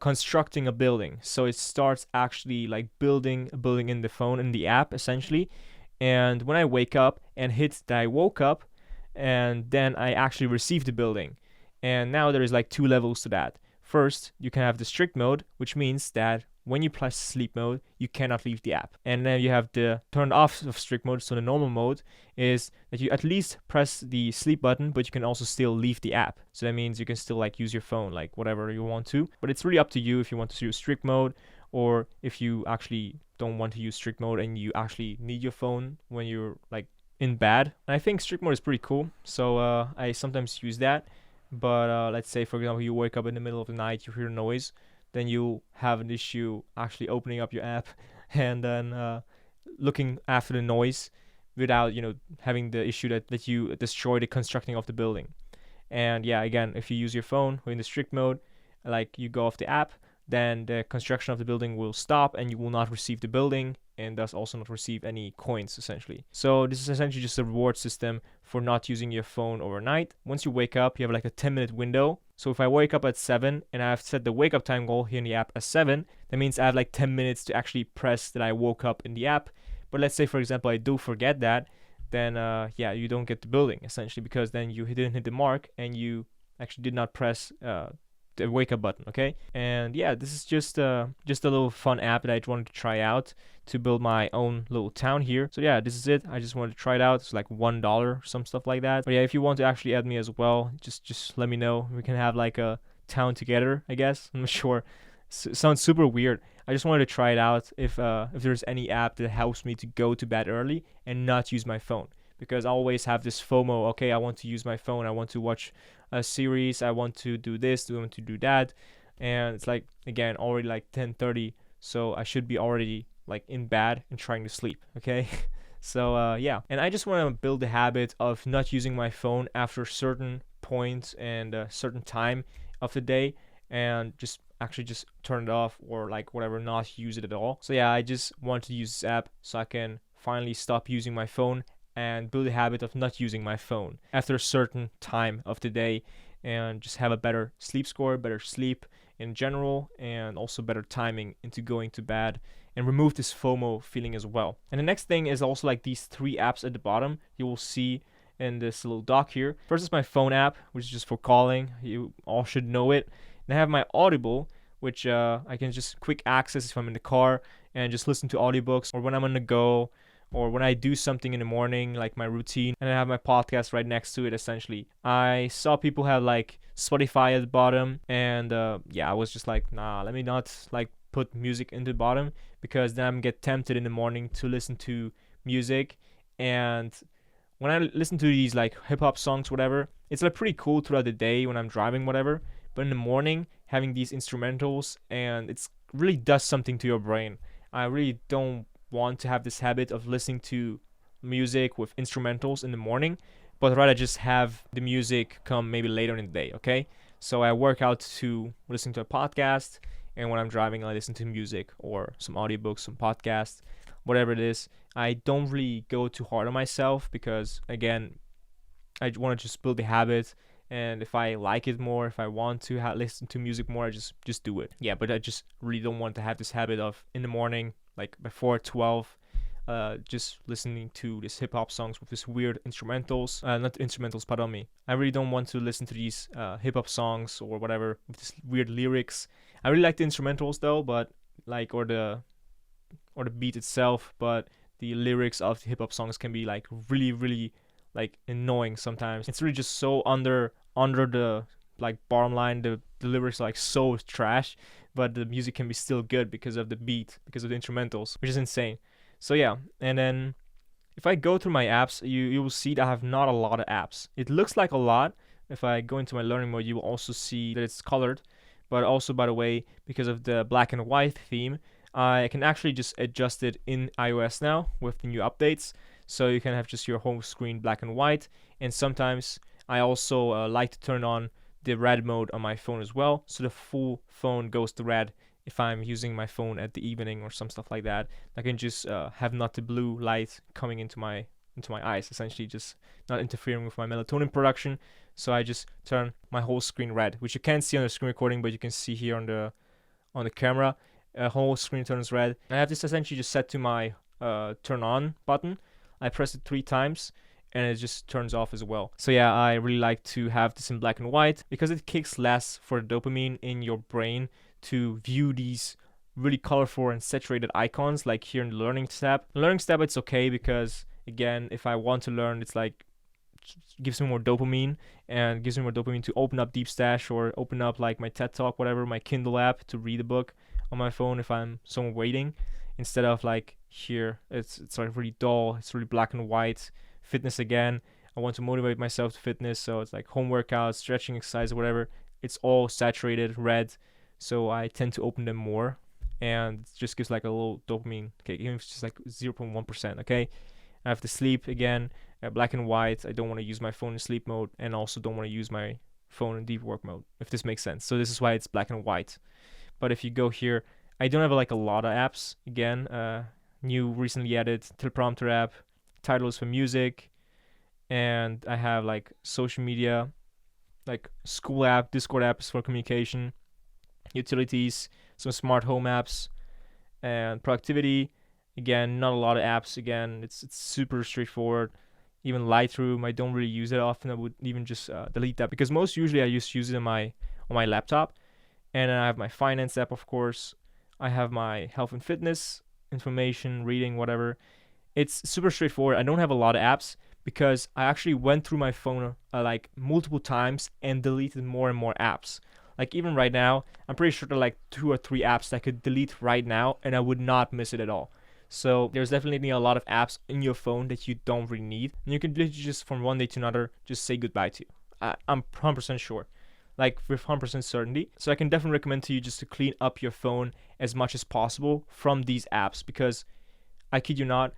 constructing a building. So it starts actually like building a building in the phone, in the app essentially. And when I wake up and hit that I woke up, and then I actually receive the building. And now there is like two levels to that. First, you can have the strict mode, which means that when you press sleep mode, you cannot leave the app. And then you have the turned off of strict mode. So the normal mode is that you at least press the sleep button, but you can also still leave the app. So that means you can still like use your phone, like whatever you want to. But it's really up to you if you want to use strict mode, or if you actually don't want to use strict mode and you actually need your phone when you're like in bed. And I think strict mode is pretty cool. So I sometimes use that. But let's say, for example, you wake up in the middle of the night, you hear noise, then you have an issue actually opening up your app and then looking after the noise without, having the issue that you destroy the constructing of the building. And yeah, again, if you use your phone or in the strict mode, like you go off the app, then the construction of the building will stop and you will not receive the building and thus also not receive any coins essentially. So this is essentially just a reward system for not using your phone overnight. Once you wake up, you have like a 10-minute window. So if I wake up at 7 and I have set the wake up time goal here in the app as 7, that means I have like 10 minutes to actually press that I woke up in the app. But let's say, for example, I do forget that, then yeah, you don't get the building essentially, because then you didn't hit the mark and you actually did not press the wake up button. Okay, and yeah, this is just a little fun app that I wanted to try out to build my own little town here. So yeah, this is it. I just wanted to try it out. It's like $1, some stuff like that. But yeah, if you want to actually add me as well, just let me know. We can have like a town together, I guess. I'm not sure. Sounds super weird. I just wanted to try it out if there's any app that helps me to go to bed early and not use my phone, because I always have this FOMO. Okay, I want to use my phone. I want to watch a series. I want to do this. I want to do that. And it's like, again, already like 10:30. So I should be already like in bed and trying to sleep. Okay. So yeah. And I just want to build the habit of not using my phone after certain points and a certain time of the day, and just turn it off or like whatever, not use it at all. So yeah, I just want to use this app so I can finally stop using my phone and build a habit of not using my phone after a certain time of the day, and just have a better sleep score, better sleep in general, and also better timing into going to bed, and remove this FOMO feeling as well. And the next thing is also like these 3 apps at the bottom you will see in this little dock here. First is my phone app, which is just for calling. You all should know it. And I have my Audible, which I can just quick access if I'm in the car and just listen to audiobooks, or when I'm on the go, or when I do something in the morning, like my routine, and I have my podcast right next to it essentially. I saw people have like Spotify at the bottom, and yeah, I was just like, nah, let me not like put music into the bottom, because then I'm get tempted in the morning to listen to music, and when I listen to these like hip hop songs, whatever, it's like pretty cool throughout the day when I'm driving, whatever. But in the morning, having these instrumentals, and it's really does something to your brain. I really don't want to have this habit of listening to music with instrumentals in the morning, but rather just have the music come maybe later in the day, okay? So I work out to listen to a podcast, and when I'm driving, I listen to music or some audiobooks, some podcasts, whatever it is. I don't really go too hard on myself because, again, I want to just build the habit. And if I like it more, if I want to listen to music more, I just do it. Yeah, but I just really don't want to have this habit of in the morning, like before 12, just listening to these hip hop songs with this weird instrumentals, not instrumentals, pardon me. I really don't want to listen to these hip hop songs or whatever with this weird lyrics. I really like the instrumentals though, but like or the beat itself, but the lyrics of the hip hop songs can be like really like annoying sometimes. It's really just so under the like bottom line. The lyrics are like so trash, but the music can be still good because of the beat, because of the instrumentals, which is insane. So yeah, and then if I go through my apps, you will see that I have not a lot of apps. It looks like a lot. If I go into my learning mode, you will also see that it's colored, but also, by the way, because of the black and white theme, I can actually just adjust it in iOS now with the new updates. So you can have just your home screen black and white. And sometimes I also like to turn on the red mode on my phone as well. So the full phone goes to red if I'm using my phone at the evening or some stuff like that. I can just have not the blue light coming into my eyes, essentially just not interfering with my melatonin production. So I just turn my whole screen red, which you can't see on the screen recording, but you can see here on the camera. Whole screen turns red. I have this essentially just set to my turn on button. I press it 3 times and it just turns off as well. So yeah, I really like to have this in black and white because it kicks less for dopamine in your brain to view these really colorful and saturated icons like here in the learning tab. The learning tab, it's okay because, again, if I want to learn, it's like gives me more dopamine and gives me more dopamine to open up Deep Stash or open up like my TED Talk, whatever, my Kindle app to read a book on my phone if I'm someone waiting, instead of like here it's like really dull, it's really black and white. Fitness, again, I want to motivate myself to fitness, so it's like home workouts, stretching exercise, whatever, it's all saturated red, so I tend to open them more, and it just gives like a little dopamine kick, even if it's just like 0.1%. okay, I have to sleep, again, black and white. I don't want to use my phone in sleep mode, and also don't want to use my phone in deep work mode, if this makes sense. So this is why it's black and white. But if you go here, I don't have like a lot of apps. Again, new recently added teleprompter app, titles for music, and I have like social media, like school app, Discord apps for communication, utilities, some smart home apps, and productivity. Again, not a lot of apps. Again, it's super straightforward. Even Lightroom, I don't really use it often. I would even just delete that because most usually I just use it on my laptop. And then I have my finance app, of course. I have my health and fitness information, reading, whatever. It's super straightforward. I don't have a lot of apps because I actually went through my phone like multiple times and deleted more and more apps. Like even right now, I'm pretty sure there are like 2 or 3 apps that I could delete right now and I would not miss it at all. So there's definitely a lot of apps in your phone that you don't really need. And you can literally just from one day to another just say goodbye to. I'm 100% sure. Like with 100% certainty. So I can definitely recommend to you just to clean up your phone as much as possible from these apps, because I kid you not,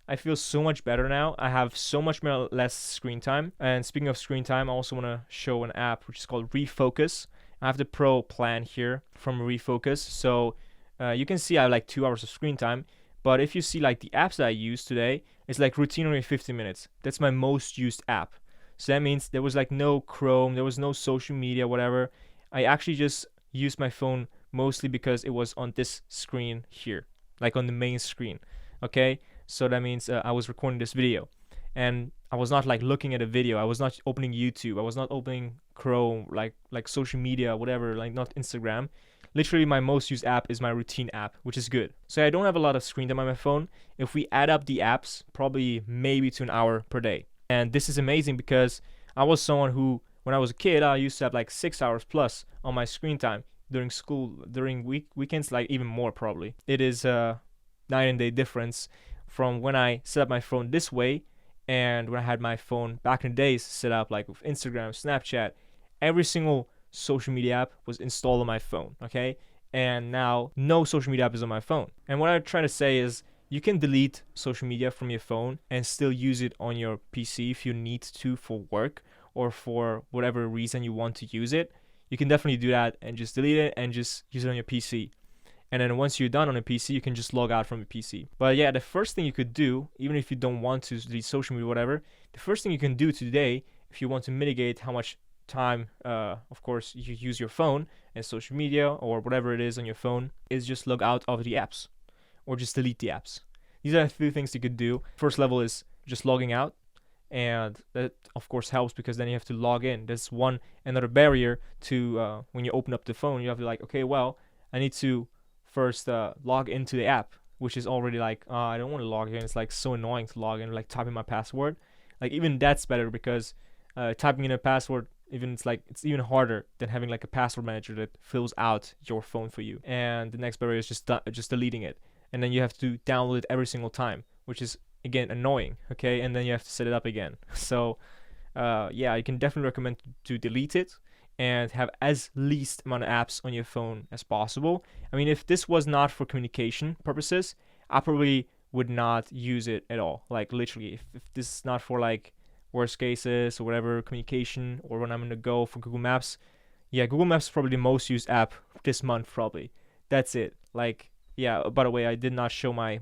I feel so much better now. I have so much less screen time. And speaking of screen time, I also want to show an app which is called Refocus. I have the pro plan here from Refocus. So you can see I have like 2 hours of screen time. But if you see like the apps that I use today, it's like Routinery 50 minutes. That's my most used app. So that means there was like no Chrome, there was no social media, whatever. I actually just used my phone mostly because it was on this screen here, like on the main screen. Okay, so that means I was recording this video, and I was not like looking at a video. I was not opening YouTube. I was not opening Chrome, like social media, whatever, like not Instagram. Literally, my most used app is my routine app, which is good. So I don't have a lot of screen time on my phone. If we add up the apps, probably maybe to an hour per day. And this is amazing because I was someone who, when I was a kid, I used to have like 6 hours plus on my screen time during school, during weekends, like even more probably. It is a night and day difference from when I set up my phone this way And when I had my phone back in the days set up like with Instagram, Snapchat, every single social media app was installed on my phone, okay? And now no social media app is on my phone. And what I'm trying to say is you can delete social media from your phone and still use it on your PC if you need to for work or for whatever reason you want to use it. You can definitely do that and just delete it and just use it on your PC. And then once you're done on a PC, you can just log out from the PC. But yeah, the first thing you could do, even if you don't want to delete social media or whatever, the first thing you can do today, if you want to mitigate how much time, of course, you use your phone and social media or whatever it is on your phone, is just log out of the apps or just delete the apps. These are the few things you could do. First level is just logging out. And that of course helps because then you have to log in. There's another barrier to when you open up the phone. You have to like, okay, well, I need to first log into the app, which is already like, I don't want to log in. It's like so annoying to log in, like typing my password. Like even that's better because typing in a password, even it's even harder than having like a password manager that fills out your phone for you. And the next barrier is just deleting it, and then you have to download it every single time, which is again annoying. Okay, and then you have to set it up again. So yeah, I can definitely recommend to delete it and have as least amount of apps on your phone as possible. I mean, if this was not for communication purposes, I probably would not use it at all. Like literally, if this is not for like worst cases or whatever communication, or when I'm gonna go for Google Maps, yeah, Google Maps is probably the most used app this month probably. That's it. Like yeah, by the way, I did not show my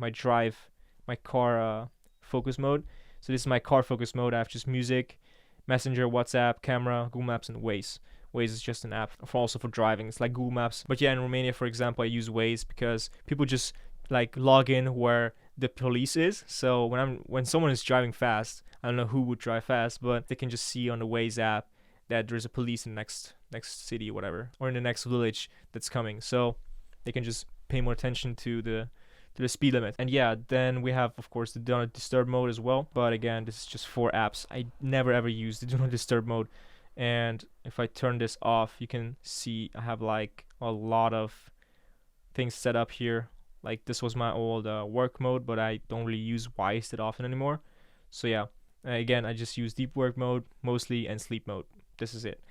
car focus mode. So this is my car focus mode. I have just music, Messenger, WhatsApp, camera, Google Maps, and Waze. Waze is just an app also for driving. It's like Google Maps. But yeah, in Romania, for example, I use Waze because people just like log in where the police is. So when someone is driving fast, I don't know who would drive fast, but they can just see on the Waze app that there's a police in the next city or whatever, or in the next village that's coming. So they can just pay more attention to the speed limit. And yeah, then we have of course the do not disturb mode as well. But again, this is just for apps. I never ever use the do not disturb mode. And if I turn this off, you can see I have like a lot of things set up here. Like this was my old work mode, but I don't really use Wise that often anymore. So yeah, again, I just use deep work mode mostly and sleep mode. This is it.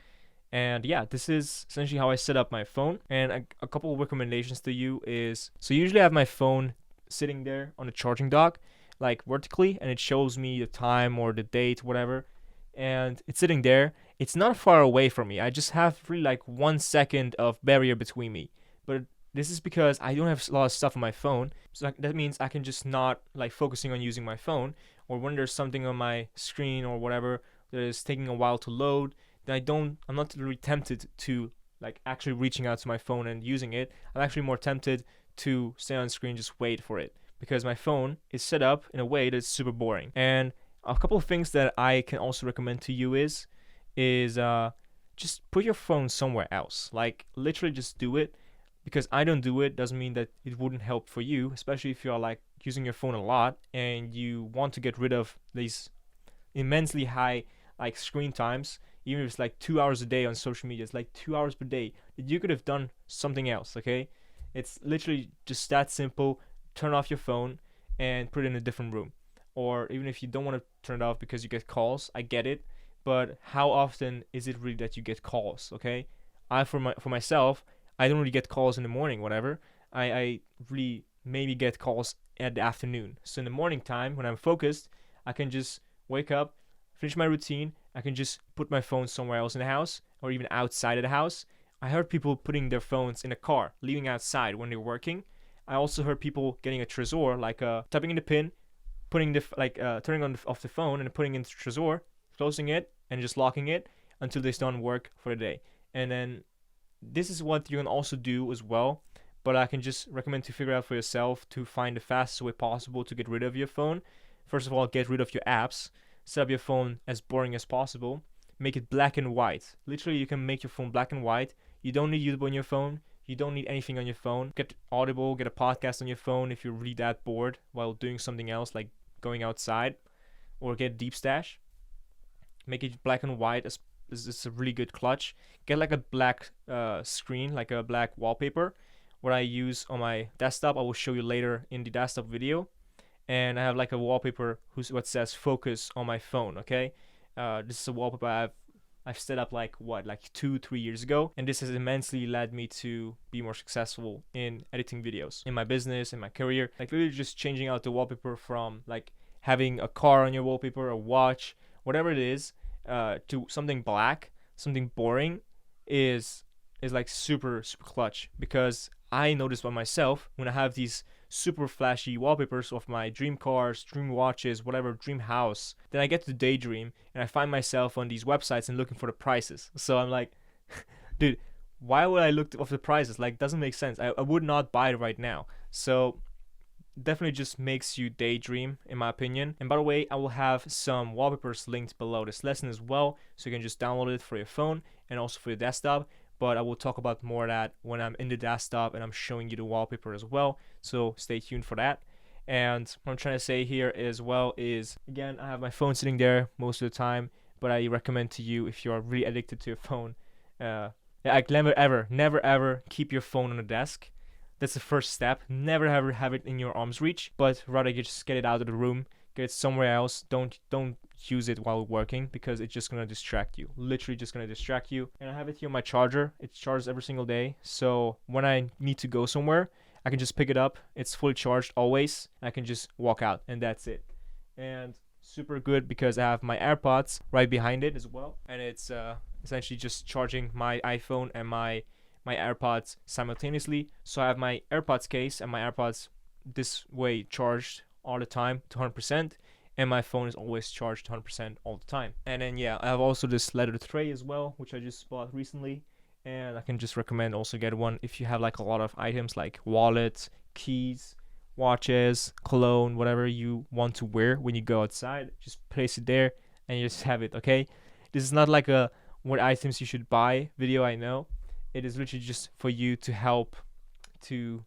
And yeah, this is essentially how I set up my phone. And a couple of recommendations to you is, so usually I have my phone sitting there on a charging dock, like vertically, and it shows me the time or the date, whatever. And it's sitting there. It's not far away from me. I just have really like 1 second of barrier between me. But this is because I don't have a lot of stuff on my phone. So that means I can just not like focusing on using my phone. Or when there's something on my screen or whatever that is taking a while to load, then I'm not really tempted to like actually reaching out to my phone and using it. I'm actually more tempted to stay on screen, just wait for it, because my phone is set up in a way that's super boring. And a couple of things that I can also recommend to you is just put your phone somewhere else. Like literally just do it. Because I don't do it doesn't mean that it wouldn't help for you, especially if you're like using your phone a lot and you want to get rid of these immensely high like screen times. Even if it's like 2 hours a day on social media, it's like 2 hours per day that you could have done something else. Okay, it's literally just that simple. Turn off your phone and put it in a different room. Or even if you don't want to turn it off because you get calls, I get it, but how often is it really that you get calls? Okay, for myself, I don't really get calls in the morning, whatever. I really maybe get calls at the afternoon. So in the morning time, when I'm focused, I can just wake up, finish my routine. I can just put my phone somewhere else in the house or even outside of the house. I heard people putting their phones in a car, leaving outside when they're working. I also heard people getting a Trezor, like typing in the pin, putting turning off the phone and putting in the Trezor, closing it and just locking it until they're done work for the day. And then this is what you can also do as well, but I can just recommend to figure out for yourself to find the fastest way possible to get rid of your phone. First of all, get rid of your apps. Set up your phone as boring as possible. Make it black and white. Literally, you can make your phone black and white. You don't need YouTube on your phone. You don't need anything on your phone. Get Audible, get a podcast on your phone if you're really that bored while doing something else like going outside, or get Deep Stash. Make it black and white. It's a really good clutch. Get like a black screen, like a black wallpaper, what I use on my desktop. I will show you later in the desktop video. and I have like a wallpaper who's what says focus on my phone. Okay, this is a wallpaper I've set up like 2-3 years ago, and this has immensely led me to be more successful in editing videos, in my business, in my career. Like literally just changing out the wallpaper from like having a car on your wallpaper, a watch, whatever it is, to something black, something boring, is like super clutch, because I notice by myself when I have these super flashy wallpapers of my dream cars, dream watches, whatever, dream house, then I get to daydream and I find myself on these websites and looking for the prices. So I'm like, dude, why would I look of the prices? Like, doesn't make sense. I would not buy it right now. So definitely just makes you daydream, in my opinion. And by the way, I will have some wallpapers linked below this lesson as well, so you can just download it for your phone and also for your desktop. But I will talk about more of that when I'm in the desktop and I'm showing you the wallpaper as well, so stay tuned for that. And what I'm trying to say here as well is, again, I have my phone sitting there most of the time, but I recommend to you, if you're really addicted to your phone, like never ever keep your phone on the desk. That's the first step. Never ever have it in your arm's reach, but rather just get it out of the room, get it somewhere else. Don't use it while working, because it's just gonna distract you. Literally just gonna distract you. And I have it here on my charger. It charges every single day, so when I need to go somewhere, I can just pick it up. It's fully charged always. I can just walk out, and that's it. And super good because I have my AirPods right behind it as well, and it's essentially just charging my iPhone and my AirPods simultaneously. So I have my AirPods case and my AirPods this way charged all the time to 100%, and my phone is always charged 100% all the time. And then yeah, I have also this leather tray as well, which I just bought recently, and I can just recommend also get one if you have like a lot of items like wallets, keys, watches, cologne, whatever you want to wear when you go outside. Just place it there and you just have it. Okay, this is not like a what items you should buy video, I know. It is literally just for you to help to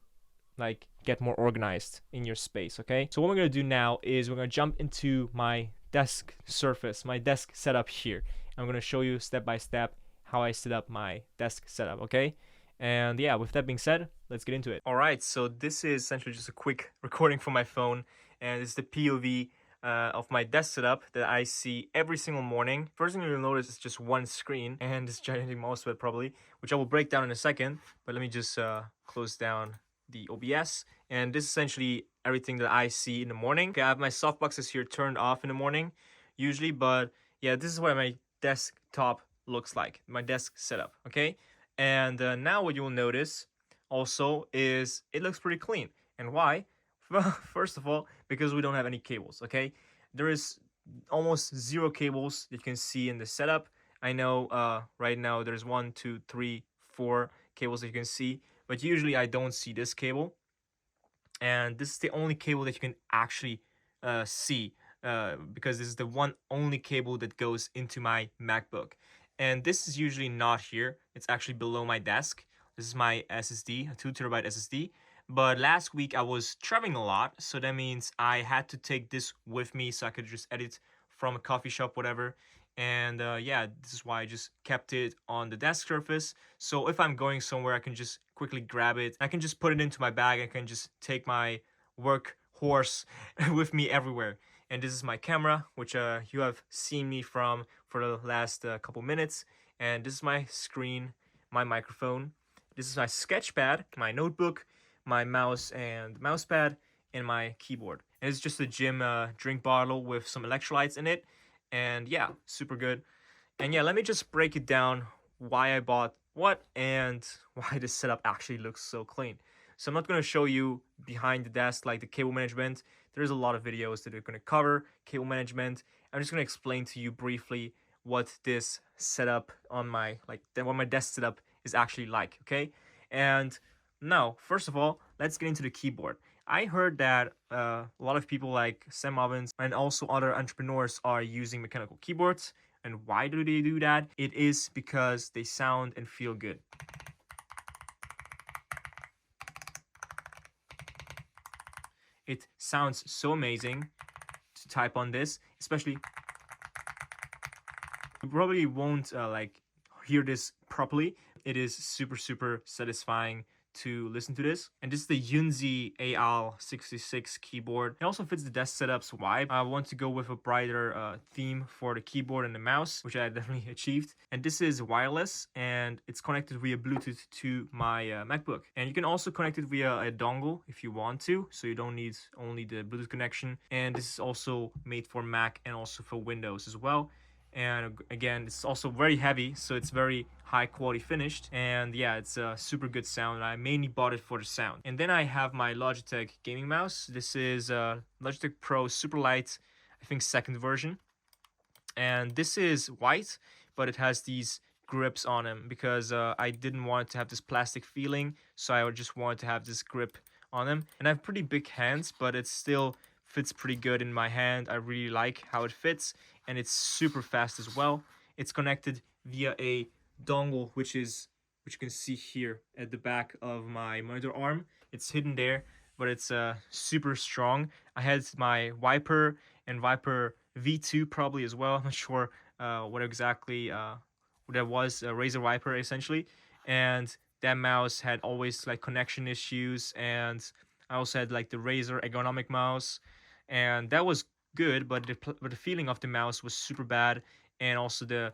like get more organized in your space. Okay, so what we're gonna do now is we're gonna jump into my desk surface, my desk setup here. I'm gonna show you step by step how I set up my desk setup. Okay, and yeah, with that being said, let's get into it. All right, so this is essentially just a quick recording from my phone, and it's the POV of my desk setup that I see every single morning. First thing you'll notice is just one screen and this gigantic mouse pad probably, which I will break down in a second. But let me just close down the OBS. And this is essentially everything that I see in the morning. Okay, I have my softboxes here turned off in the morning usually, but yeah, this is what my desktop looks like, my desk setup. Okay, and now what you will notice also is it looks pretty clean. And why? Well, first of all, because we don't have any cables. Okay, there is almost zero cables that you can see in the setup. I know right now there's 1, 2, 3, 4 cables that you can see, but usually I don't see this cable, and this is the only cable that you can actually see, because this is the one only cable that goes into my MacBook. And this is usually not here. It's actually below my desk. This is my SSD, a 2 TB SSD. But last week I was traveling a lot, so that means I had to take this with me so I could just edit from a coffee shop, whatever. And yeah, this is why I just kept it on the desk surface. So if I'm going somewhere, I can just quickly grab it. I can just put it into my bag. I can just take my work horse with me everywhere. And this is my camera, which you have seen me from for the last couple minutes. And this is my screen, my microphone. This is my sketch pad, my notebook, my mouse and mouse pad, and my keyboard. And it's just a gym drink bottle with some electrolytes in it. And yeah, super good. And yeah, let me just break it down why I bought what and why this setup actually looks so clean. So I'm not going to show you behind the desk like the cable management. There's a lot of videos that are going to cover cable management. I'm just going to explain to you briefly what this setup on my what my desk setup is actually like. Okay, and now first of all, let's get into the keyboard. I heard that a lot of people like Sam Ovens and also other entrepreneurs are using mechanical keyboards. And why do they do that? It is because they sound and feel good. It sounds so amazing to type on this, especially you probably won't like hear this properly. It is super satisfying to listen to this. And this is the Yunzi AL66 keyboard. It also fits the desk setup's vibe. I want to go with a brighter theme for the keyboard and the mouse, which I definitely achieved. And this is wireless, and it's connected via Bluetooth to my MacBook. And you can also connect it via a dongle if you want to, so you don't need only the Bluetooth connection. And this is also made for Mac and also for Windows as well. And again, it's also very heavy, so it's very high quality finished. And yeah, it's a super good sound. I mainly bought it for the sound. And then I have my Logitech gaming mouse. This is Logitech Pro Superlight, I think second version. And this is white, but it has these grips on them because I didn't want it to have this plastic feeling, so I just wanted to have this grip on them. And I have pretty big hands, but it still fits pretty good in my hand. I really like how it fits, and it's super fast as well. It's connected via a dongle, which you can see here at the back of my monitor arm. It's hidden there, but it's super strong. I had my Viper and Viper V2 probably as well. I'm not sure what exactly what that was, a Razer Viper essentially. And that mouse had always like connection issues, and I also had like the Razer ergonomic mouse, and that was good, but the feeling of the mouse was super bad, and also the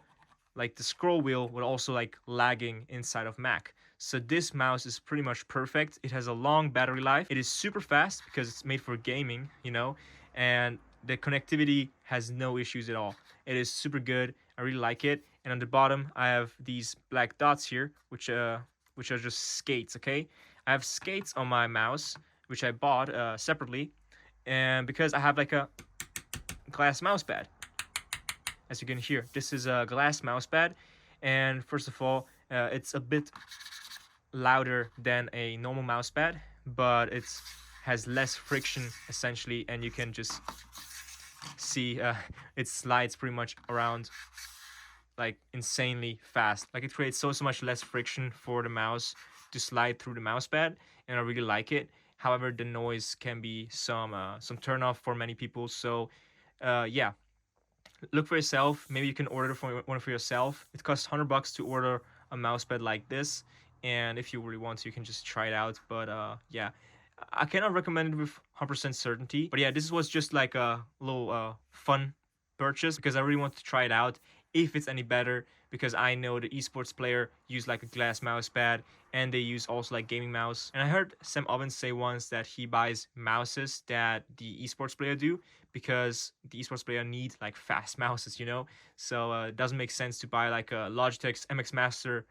scroll wheel was also like lagging inside of Mac. So this mouse is pretty much perfect. It has a long battery life. It is super fast because it's made for gaming, you know, and the connectivity has no issues at all. It is super good. I really like it. And on the bottom, I have these black dots here, which are just skates. Okay, I have skates on my mouse, which I bought separately, and because I have like a glass mouse pad. As you can hear, this is a glass mouse pad, and first of all, it's a bit louder than a normal mouse pad, but it has less friction essentially, and you can just see it slides pretty much around like insanely fast. Like it creates so much less friction for the mouse to slide through the mouse pad, and I really like it. However, the noise can be some turn off for many people. So yeah, look for yourself. Maybe you can order one for yourself. It costs $100 to order a mousepad like this, and if you really want to, you can just try it out. But yeah, I cannot recommend it with 100% certainty. But yeah, this was just like a little fun purchase because I really want to try it out if it's any better, because I know the esports player use like a glass mouse pad, and they use also like gaming mouse. And I heard Sam Ovens say once that he buys mouses that the esports player do because the esports player need like fast mouses, you know. So it doesn't make sense to buy like a Logitech MX Master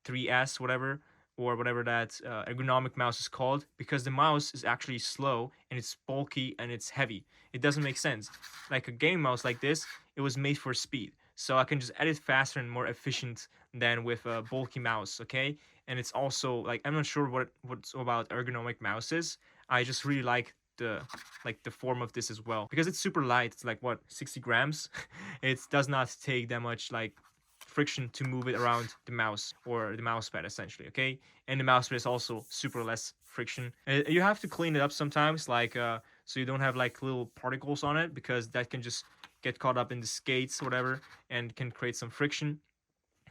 3S whatever, or whatever that ergonomic mouse is called, because the mouse is actually slow and it's bulky and it's heavy. It doesn't make sense. Like a game mouse like this, it was made for speed, so I can just edit faster and more efficient than with a bulky mouse, okay? And it's also like, I'm not sure what's about ergonomic mouses. I just really like the form of this as well, because it's super light. It's like what, 60 grams. It does not take that much like friction to move it around the mouse or the mouse pad essentially, okay? And the mouse pad is also super less friction. You have to clean it up sometimes, like so you don't have like little particles on it, because that can just get caught up in the skates or whatever and can create some friction.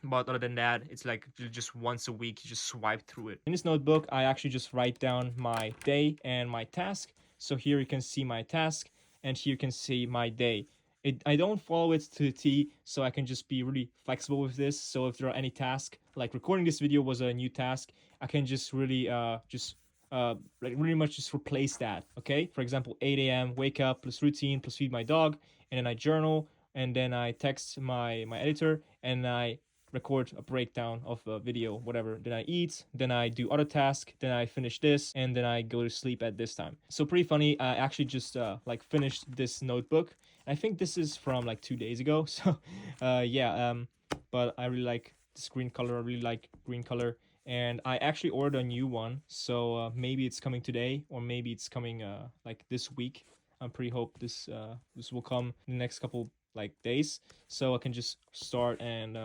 But other than that, it's like just once a week you just swipe through it. In this notebook, I actually just write down my day and my task. So here you can see my task, and here you can see my day. I don't follow it to the T, so I can just be really flexible with this. So if there are any tasks, like recording this video was a new task, I can just really like really much just replace that, okay? For example, 8 a.m. wake up plus routine plus feed my dog, and then I journal, and then I text my editor, and I record a breakdown of a video, whatever. Then I eat, then I do other tasks, then I finish this, and then I go to sleep at this time. So pretty funny. I actually just like finished this notebook. I think this is from like 2 days ago. So yeah, but I really like this green color. I really like green color. And I actually ordered a new one. So maybe it's coming today, or maybe it's coming like this week. I'm pretty hope this this will come in the next couple like days, so I can just start and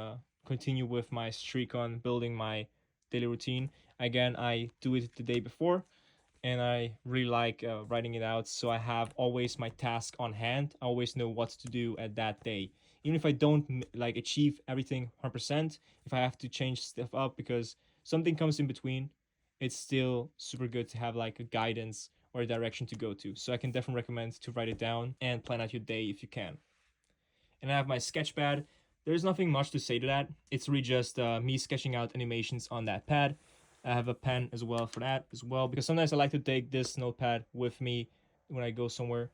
continue with my streak on building my daily routine. Again, I do it the day before, and I really like writing it out, so I have always my task on hand. I always know what to do at that day. Even if I don't like achieve everything 100%, if I have to change stuff up because something comes in between, it's still super good to have like a guidance or a direction to go to. So I can definitely recommend to write it down and plan out your day if you can. And I have my sketch pad. There's nothing much to say to that. It's really just me sketching out animations on that pad. I have a pen as well for that as well, because sometimes I like to take this notepad with me when I go somewhere.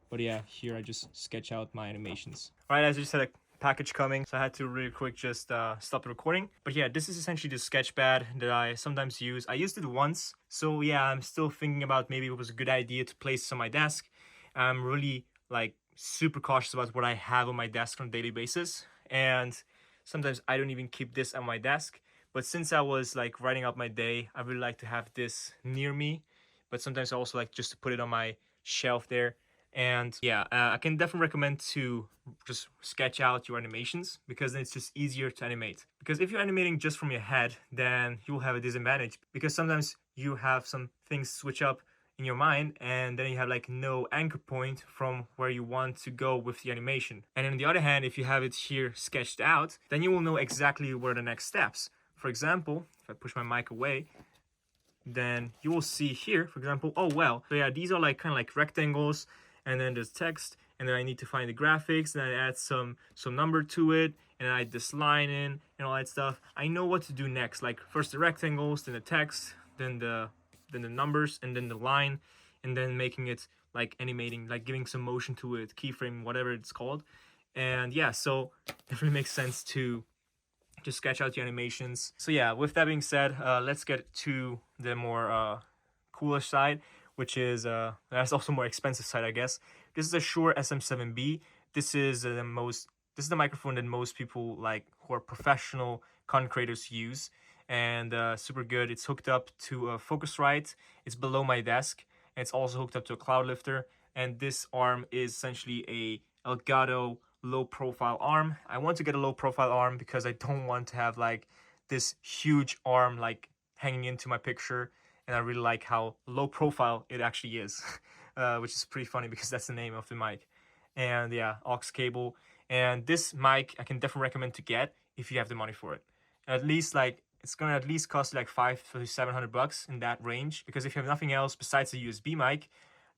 But yeah, here I just sketch out my animations. All right, as I just had a package coming, so I had to really quick just stop the recording. But yeah, this is essentially the sketch pad that I sometimes use. I used it once, so yeah, I'm still thinking about maybe it was a good idea to place this on my desk. I'm really like super cautious about what I have on my desk on a daily basis, and sometimes I don't even keep this on my desk. But since I was like writing out my day, I really like to have this near me, but sometimes I also like just to put it on my shelf there. And yeah, I can definitely recommend to just sketch out your animations, because then it's just easier to animate. Because if you're animating just from your head, then you will have a disadvantage, because sometimes you have some things switch up in your mind, and then you have like no anchor point from where you want to go with the animation. And on the other hand, if you have it here sketched out, then you will know exactly where the next steps. For example, if I push my mic away, then you will see here, for example, oh well, so yeah, these are like kind of like rectangles, and then there's text, and then I need to find the graphics, and I add some number to it, and I add this line in and all that stuff. I know what to do next, like first the rectangles, then the text, then the numbers, and then the line, and then making it like animating, like giving some motion to it, keyframe, whatever it's called. And yeah, so it definitely makes sense to just sketch out your animations. So yeah, with that being said, let's get to the more cooler side, which is that's also more expensive side, I guess. This is a Shure SM7B. This is the microphone that most people like who are professional content creators use, and super good. It's hooked up to a Focusrite. It's below my desk, and it's also hooked up to a cloud lifter. And this arm is essentially a Elgato low profile arm. I want to get a low profile arm because I don't want to have like this huge arm like hanging into my picture, and I really like how low profile it actually is, which is pretty funny because that's the name of the mic. And yeah, aux cable. And this mic I can definitely recommend to get if you have the money for it. At least like it's gonna at least cost you like $500 to $700 in that range, because if you have nothing else besides the USB mic,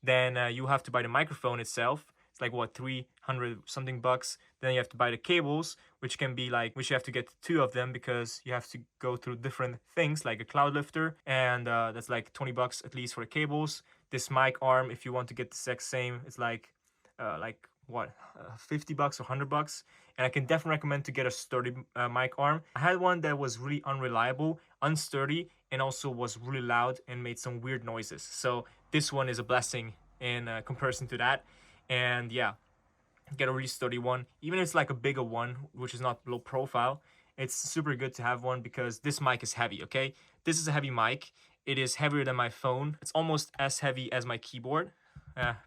then you have to buy the microphone itself. It's like what, 300 something bucks. Then you have to buy the cables, which can be like, which you have to get two of them, because you have to go through different things like a cloud lifter, and that's like 20 bucks at least for the cables. This mic arm, if you want to get the exact same, it's like what, 50 bucks or 100 bucks. And I can definitely recommend to get a sturdy mic arm. I had one that was really unreliable, unsturdy, and also was really loud and made some weird noises. So this one is a blessing in comparison to that. And yeah, get a really sturdy one. Even if it's like a bigger one, which is not low profile, it's super good to have one, because this mic is heavy, okay? This is a heavy mic. It is heavier than my phone. It's almost as heavy as my keyboard.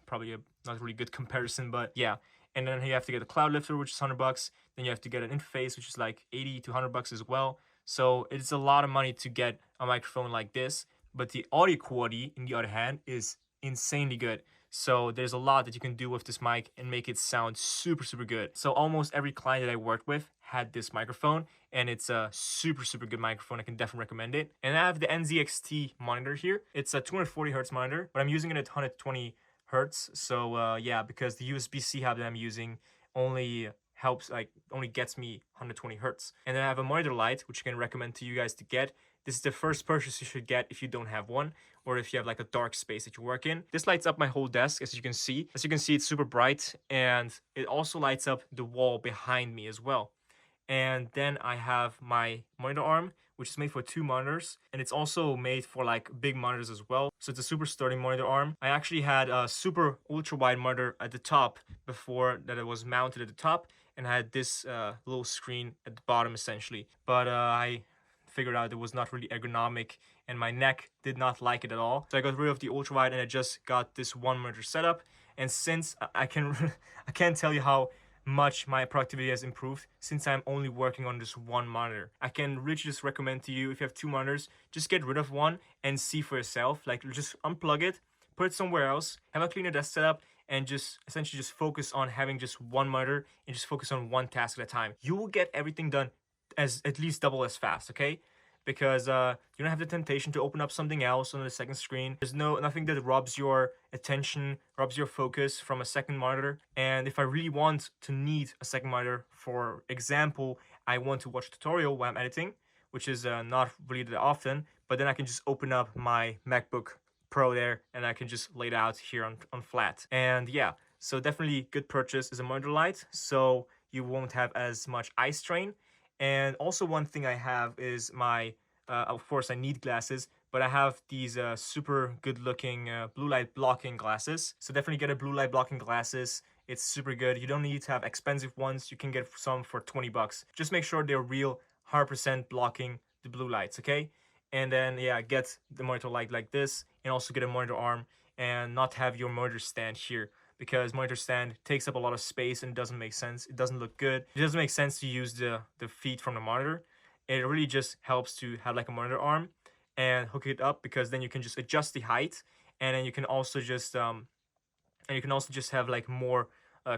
Probably a not really good comparison, but yeah. And then you have to get a cloud lifter, which is 100 bucks. Then you have to get an interface, which is like 80 to 100 bucks as well. So it's a lot of money to get a microphone like this. But the audio quality, in the other hand, is insanely good. So there's a lot that you can do with this mic and make it sound super, super good. So almost every client that I worked with had this microphone, and it's a super, super good microphone. I can definitely recommend it. And I have the NZXT monitor here. It's a 240 hertz monitor, but I'm using it at 120 hertz. So yeah, because the USB-C hub that I'm using only gets me 120 hertz. And then I have a monitor light, which I can recommend to you guys to get. This is the first purchase you should get if you don't have one, or if you have like a dark space that you work in. This lights up my whole desk, as you can see. As you can see, it's super bright, and it also lights up the wall behind me as well. And then I have my monitor arm, which is made for 2 monitors, and it's also made for like big monitors as well. So it's a super sturdy monitor arm. I actually had a super ultra wide monitor at the top before that it was mounted at the top, and I had this little screen at the bottom essentially. But I figured out it was not really ergonomic, and my neck did not like it at all. So I got rid of the ultra wide, and I just got this one monitor setup. And since I can't tell you how much my productivity has improved since I'm only working on this one monitor. I can really just recommend to you, if you have 2 monitors, just get rid of one and see for yourself. Like, just unplug it, put it somewhere else, have a cleaner desk setup, and just essentially just focus on having just one monitor and just focus on one task at a time. You will get everything done as at least double as fast, okay? because you don't have the temptation to open up something else on the second screen. There's nothing that robs your attention, robs your focus from a second monitor. And if I really want to need a second monitor, for example, I want to watch a tutorial while I'm editing, which is not really that often, but then I can just open up my MacBook Pro there and I can just lay it out here on flat. And yeah, so definitely good purchase is a monitor light, so you won't have as much eye strain. And also one thing I have is my, of course I need glasses, but I have these super good looking blue light blocking glasses. So definitely get a blue light blocking glasses. It's super good. You don't need to have expensive ones. You can get some for 20 bucks. Just make sure they're real 100% blocking the blue lights, okay? And then yeah, get the monitor light like this, and also get a monitor arm, and not have your monitor stand here, because monitor stand takes up a lot of space and it doesn't make sense. It doesn't look good. It doesn't make sense to use the feet from the monitor. It really just helps to have like a monitor arm and hook it up, because then you can just adjust the height, and then you can also just have like more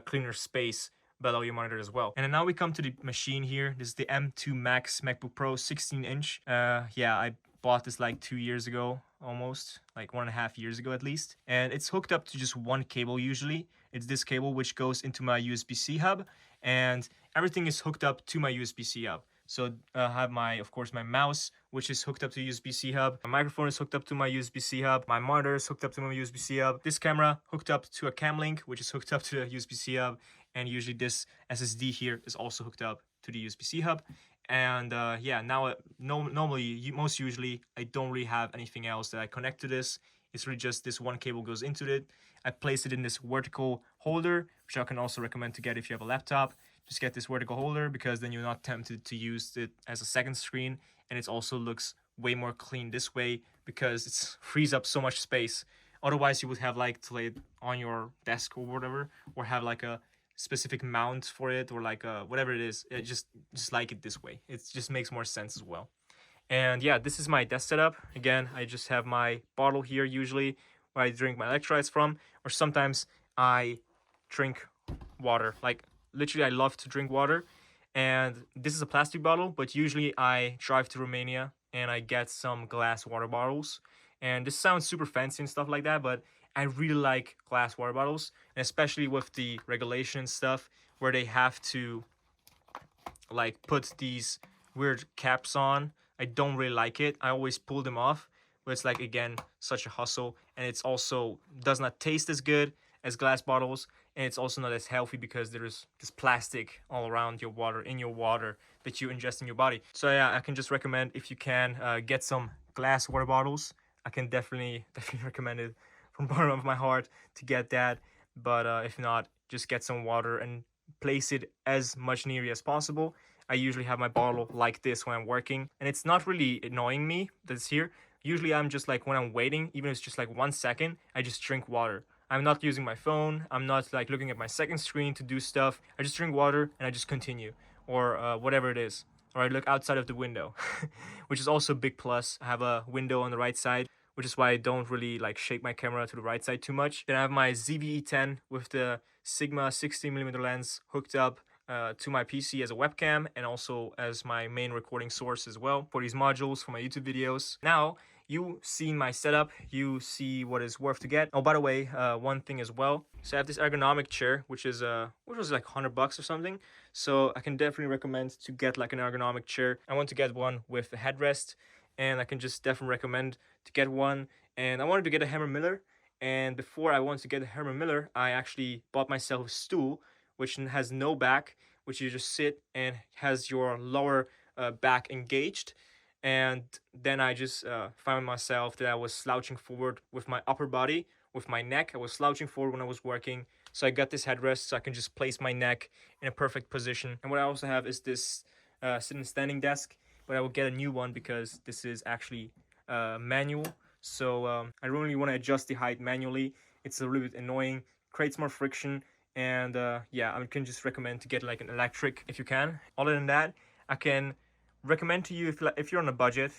cleaner space below your monitor as well. And then now we come to the machine here. This is the M2 Max MacBook Pro 16-inch. Yeah, I bought this like 2 years ago, almost, like 1.5 years ago at least. And it's hooked up to just one cable usually. It's this cable which goes into my USB-C hub, and everything is hooked up to my USB-C hub. So I have of course, my mouse, which is hooked up to USB-C hub. My microphone is hooked up to my USB-C hub. My monitor is hooked up to my USB-C hub. This camera hooked up to a cam link, which is hooked up to the USB-C hub. And usually this SSD here is also hooked up to the USB-C hub. And yeah, now normally, most usually, I don't really have anything else that I connect to this. It's really just this one cable goes into it. I place it in this vertical holder, which I can also recommend to get if you have a laptop. Just get this vertical holder, because then you're not tempted to use it as a second screen, and it also looks way more clean this way, because it frees up so much space. Otherwise, you would have like to lay it on your desk or whatever, or have like a specific mount for it, or like whatever it is. It just like it this way. It just makes more sense as well. And yeah, this is my desk setup. Again, I just have my bottle here usually where I drink my electrolytes from, or sometimes I drink water. Like literally, I love to drink water. And this is a plastic bottle, but usually I drive to Romania and I get some glass water bottles. And this sounds super fancy and stuff like that, but I really like glass water bottles, and especially with the regulation stuff where they have to like put these weird caps on. I don't really like it. I always pull them off, but it's like, again, such a hustle, and it's also does not taste as good as glass bottles, and it's also not as healthy because there's this plastic all around your water, in your water, that you ingest in your body. So yeah, I can just recommend, if you can get some glass water bottles, I can definitely recommend it from the bottom of my heart to get that. But if not, just get some water and place it as much near you as possible. I usually have my bottle like this when I'm working, and it's not really annoying me that it's here. Usually I'm just like, when I'm waiting, even if it's just like 1 second, I just drink water. I'm not using my phone. I'm not like looking at my second screen to do stuff. I just drink water and I just continue, or whatever it is. Or I look outside of the window, which is also a big plus. I have a window on the right side, which is why I don't really like shake my camera to the right side too much. Then I have my ZV-E10 with the Sigma 16mm lens hooked up to my PC as a webcam, and also as my main recording source as well for these modules for my YouTube videos. Now, you see my setup, you see what is worth to get. Oh, by the way, one thing as well. So I have this ergonomic chair, which was like 100 bucks or something. So I can definitely recommend to get like an ergonomic chair. I want to get one with a headrest, and I can just definitely recommend to get one. And I wanted to get a Hammer Miller, and before I wanted to get a Hammer Miller, I actually bought myself a stool which has no back, which you just sit and has your lower back engaged. And then I just found myself that I was slouching forward with my upper body, with my neck. I was slouching forward when I was working. So I got this headrest so I can just place my neck in a perfect position. And what I also have is this sit and standing desk, but I will get a new one because this is actually manual. So I don't really want to adjust the height manually. It's a little bit annoying, creates more friction. And yeah, I can just recommend to get like an electric if you can. Other than that, I can recommend to you, if you're on a budget,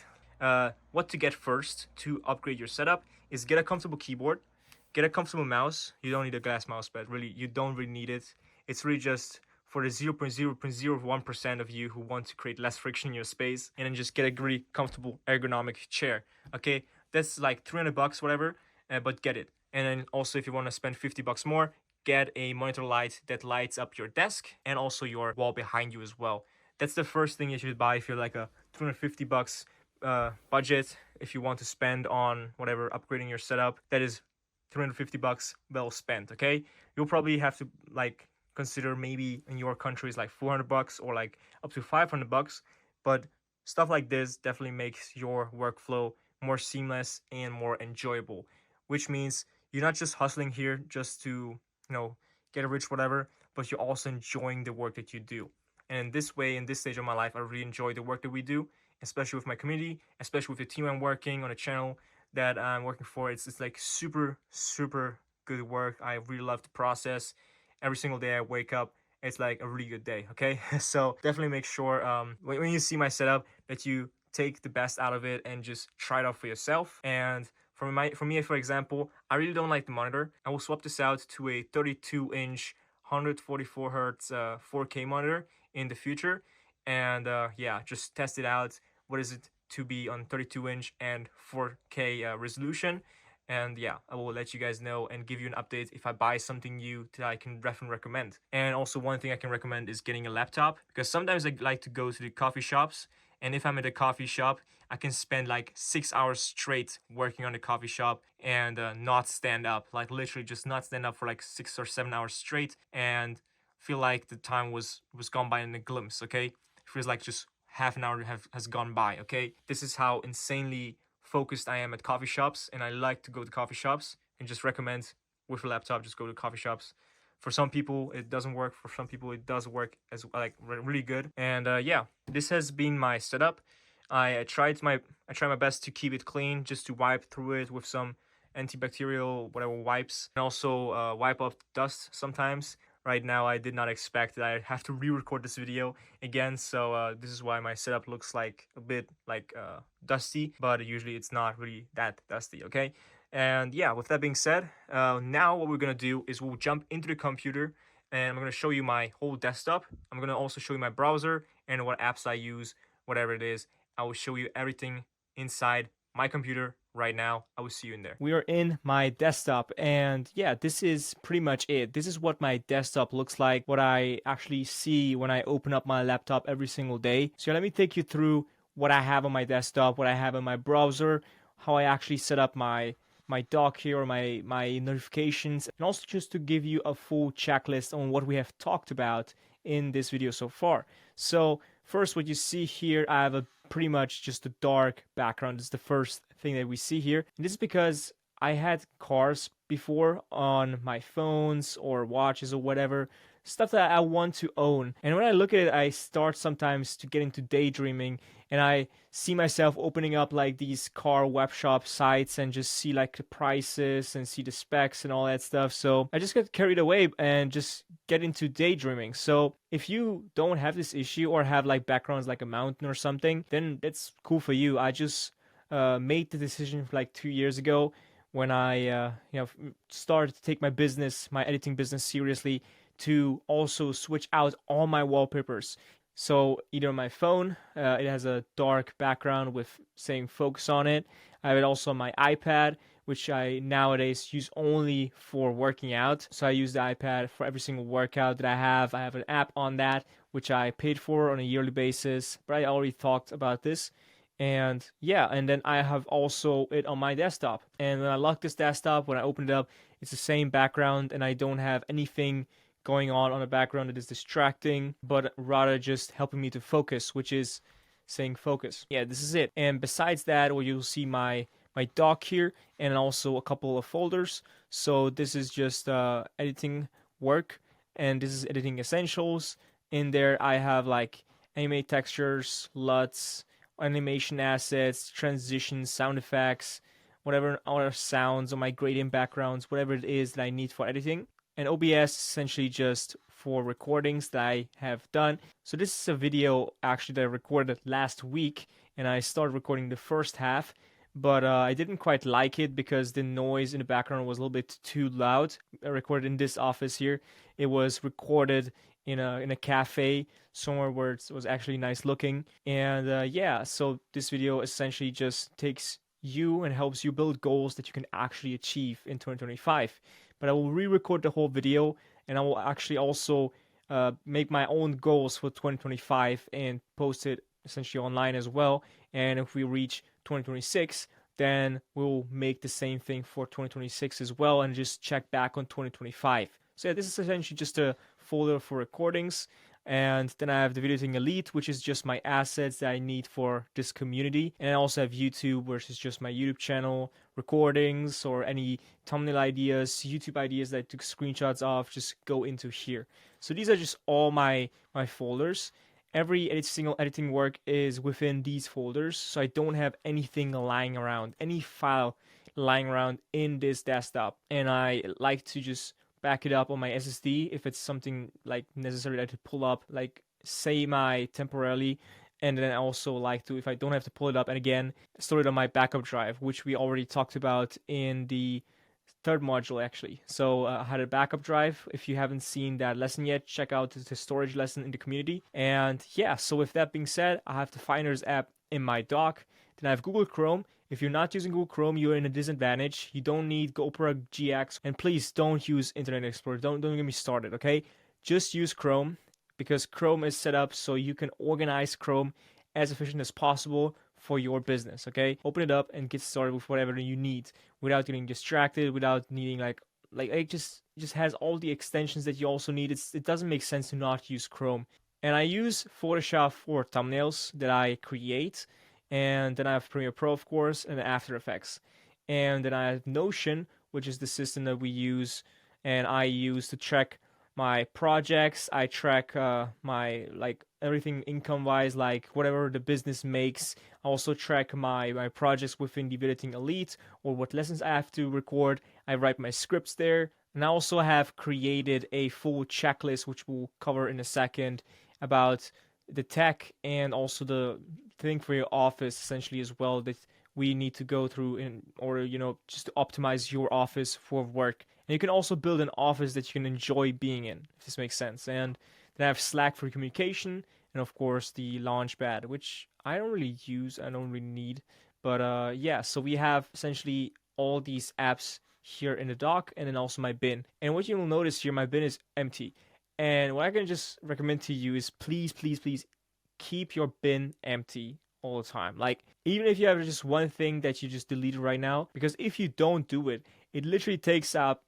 what to get first to upgrade your setup is get a comfortable keyboard, get a comfortable mouse. You don't need a glass mouse pad, really. You don't really need it. It's really just for the 0.0.01% of you who want to create less friction in your space and then just get a really comfortable ergonomic chair. Okay, that's like $300, whatever, but get it. And then also, if you want to spend $50 more, get a monitor light that lights up your desk and also your wall behind you as well. That's the first thing you should buy if you're like a $250 budget. If you want to spend on whatever upgrading your setup, that is $350 well spent. Okay, you'll probably have to like consider maybe in your country is like $400 or like up to $500, but stuff like this definitely makes your workflow more seamless and more enjoyable, which means you're not just hustling here just to get a rich whatever, but you're also enjoying the work that you do. And this way, in this stage of my life, I really enjoy the work that we do, especially with my community, especially with the team I'm working on, a channel that I'm working for. It's like super good work. I really love the process. Every single day I wake up, it's like a really good day. Okay, so definitely make sure when you see my setup that you take the best out of it and just try it out for yourself. And for me, for example, I really don't like the monitor. I will swap this out to a 32-inch 144 hertz 4K monitor in the future, and yeah, just test it out. What is it to be on 32-inch and 4K resolution? And yeah, I will let you guys know and give you an update if I buy something new that I can definitely recommend. And also, one thing I can recommend is getting a laptop, because sometimes I like to go to the coffee shops, and if I'm at a coffee shop, I can spend like 6 hours straight working on the coffee shop and not stand up, like literally just not stand up for like 6 or 7 hours straight, and feel like the time was gone by in a glimpse. Okay, it feels like just half an hour has gone by. Okay, this is how insanely focused I am at coffee shops, and I like to go to coffee shops and just recommend with a laptop, just go to coffee shops. For some people it doesn't work, for some people it does work as like really good. And yeah, this has been my setup. I tried my best to keep it clean, just to wipe through it with some antibacterial whatever wipes, and also wipe off dust sometimes. Right now, I did not expect that I have to re-record this video again, so this is why my setup looks like a bit like dusty, but usually it's not really that dusty. Okay, and yeah, with that being said, now what we're gonna do is we'll jump into the computer, and I'm gonna show you my whole desktop. I'm gonna also show you my browser and what apps I use, whatever it is. I will show you everything inside my computer right now. I will see you in there. We are in my desktop, and yeah, this is pretty much it. This is what my desktop looks like, what I actually see when I open up my laptop every single day. So let me take you through what I have on my desktop, what I have on my browser, how I actually set up my dock here, or my notifications, and also just to give you a full checklist on what we have talked about in this video so far. So first, what you see here, I have a pretty much just a dark background. This is the first thing that we see here, and this is because I had cars before on my phones or watches or whatever, stuff that I want to own. And when I look at it, I start sometimes to get into daydreaming, and I see myself opening up like these car web shop sites and just see like the prices and see the specs and all that stuff. So I just get carried away and just get into daydreaming. So if you don't have this issue or have like backgrounds like a mountain or something, then it's cool for you. I just made the decision like 2 years ago when I started to take my editing business seriously, to also switch out all my wallpapers. So either on my phone, it has a dark background with saying focus on it. I have it also on my iPad, which I nowadays use only for working out. So I use the iPad for every single workout that I have. I have an app on that, which I paid for on a yearly basis, but I already talked about this. And yeah, and then I have also it on my desktop. And when I lock this desktop, when I open it up, it's the same background, and I don't have anything going on the background that is distracting, but rather just helping me to focus, which is saying focus. Yeah, this is it. And besides that, well, you'll see my dock here, and also a couple of folders. So this is just editing work, and this is editing essentials. In there I have like animate textures, LUTs, animation assets, transitions, sound effects, whatever other sounds, or my gradient backgrounds, whatever it is that I need for editing. And OBS essentially just for recordings that I have done. So this is a video actually that I recorded last week, and I started recording the first half, but I didn't quite like it because the noise in the background was a little bit too loud. I recorded in this office here. It was recorded in a cafe somewhere where it was actually nice looking. And yeah, so this video essentially just takes you and helps you build goals that you can actually achieve in 2025. But I will re-record the whole video, and I will actually also make my own goals for 2025 and post it essentially online as well. And if we reach 2026, then we'll make the same thing for 2026 as well and just check back on 2025. So yeah, this is essentially just a folder for recordings. And then I have the Video Editing Elite, which is just my assets that I need for this community. And I also have YouTube, which is just my YouTube channel, recordings, or any thumbnail ideas, YouTube ideas that I took screenshots of, just go into here. So these are just all my folders. Every single editing work is within these folders, so I don't have anything lying around, any file lying around in this desktop. And I like to just back it up on my SSD if it's something like necessary that I to pull up, like say my temporarily. And then I also like to, if I don't have to pull it up, and again, store it on my backup drive, which we already talked about in the third module actually. So I had a backup drive. If you haven't seen that lesson yet, check out the storage lesson in the community. And yeah, so with that being said, I have the Finders app in my dock. Then I have Google Chrome. If you're not using Google Chrome, you're in a disadvantage. You don't need Opera GX, and please don't use Internet Explorer. Don't get me started, okay? Just use Chrome, because Chrome is set up so you can organize Chrome as efficient as possible for your business, okay? Open it up and get started with whatever you need without getting distracted, without needing like it just has all the extensions that you also need. It doesn't make sense to not use Chrome. And I use Photoshop for thumbnails that I create, and then I have Premiere Pro, of course, and After Effects. And then I have Notion, which is the system that we use and I use to track my projects. I track my like everything income wise, like whatever the business makes. I also track my projects within the Video Editing Elite, or what lessons I have to record. I write my scripts there. And I also have created a full checklist, which we'll cover in a second, about the tech and also the thing for your office essentially as well, that we need to go through in order, just to optimize your office for work. And you can also build an office that you can enjoy being in, if this makes sense. And then I have Slack for communication, and of course the Launchpad, which I don't really use, I don't really need. But yeah, so we have essentially all these apps here in the dock, and then also my bin. And what you will notice here, my bin is empty. And what I can just recommend to you is please, please, please keep your bin empty all the time. Like, even if you have just one thing that you just deleted right now, because if you don't do it, it literally takes up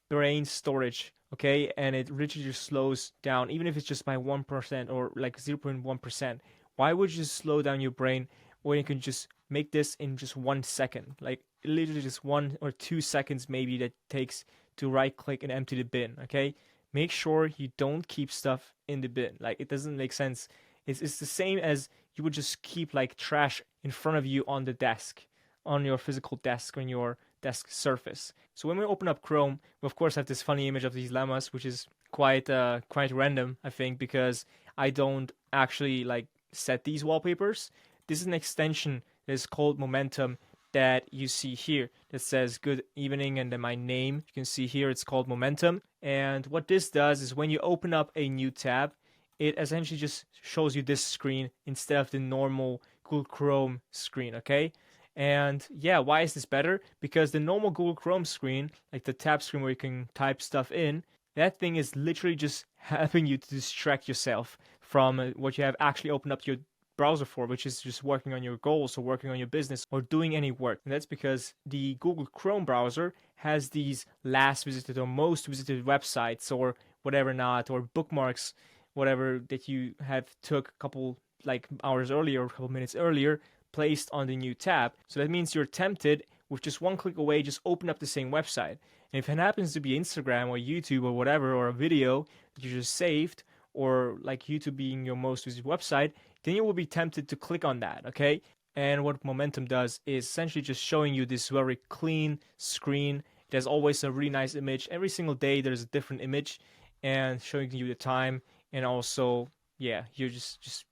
brain storage, okay? And it literally just slows down, even if it's just by 1% or like 0.1%. Why would you just slow down your brain when you can just make this in just 1 second? Like, literally just 1 or 2 seconds maybe that takes to right click and empty the bin, okay? Make sure you don't keep stuff in the bin. Like, it doesn't make sense. It's the same as you would just keep like trash in front of you on the desk, on your physical desk, on your desk surface. So when we open up Chrome, we of course have this funny image of these llamas, which is quite random, I think, because I don't actually like set these wallpapers. This is an extension that is called Momentum that you see here that says good evening and then my name. You can see here it's called Momentum. And what this does is when you open up a new tab, it essentially just shows you this screen instead of the normal Google Chrome screen, okay? And yeah, why is this better? Because the normal Google Chrome screen, like the tab screen where you can type stuff in, that thing is literally just helping you to distract yourself from what you have actually opened up your browser for, which is just working on your goals or working on your business or doing any work. And that's because the Google Chrome browser has these last visited or most visited websites or whatever not, or bookmarks, whatever that you have took a couple like hours earlier or a couple minutes earlier, placed on the new tab. So that means you're tempted with just one click away, just open up the same website. And if it happens to be Instagram or YouTube or whatever, or a video that you just saved, or like YouTube being your most visited website, then you will be tempted to click on that, okay? And what Momentum does is essentially just showing you this very clean screen. It has always a really nice image. Every single day there's a different image, and showing you the time, and also, yeah, you're just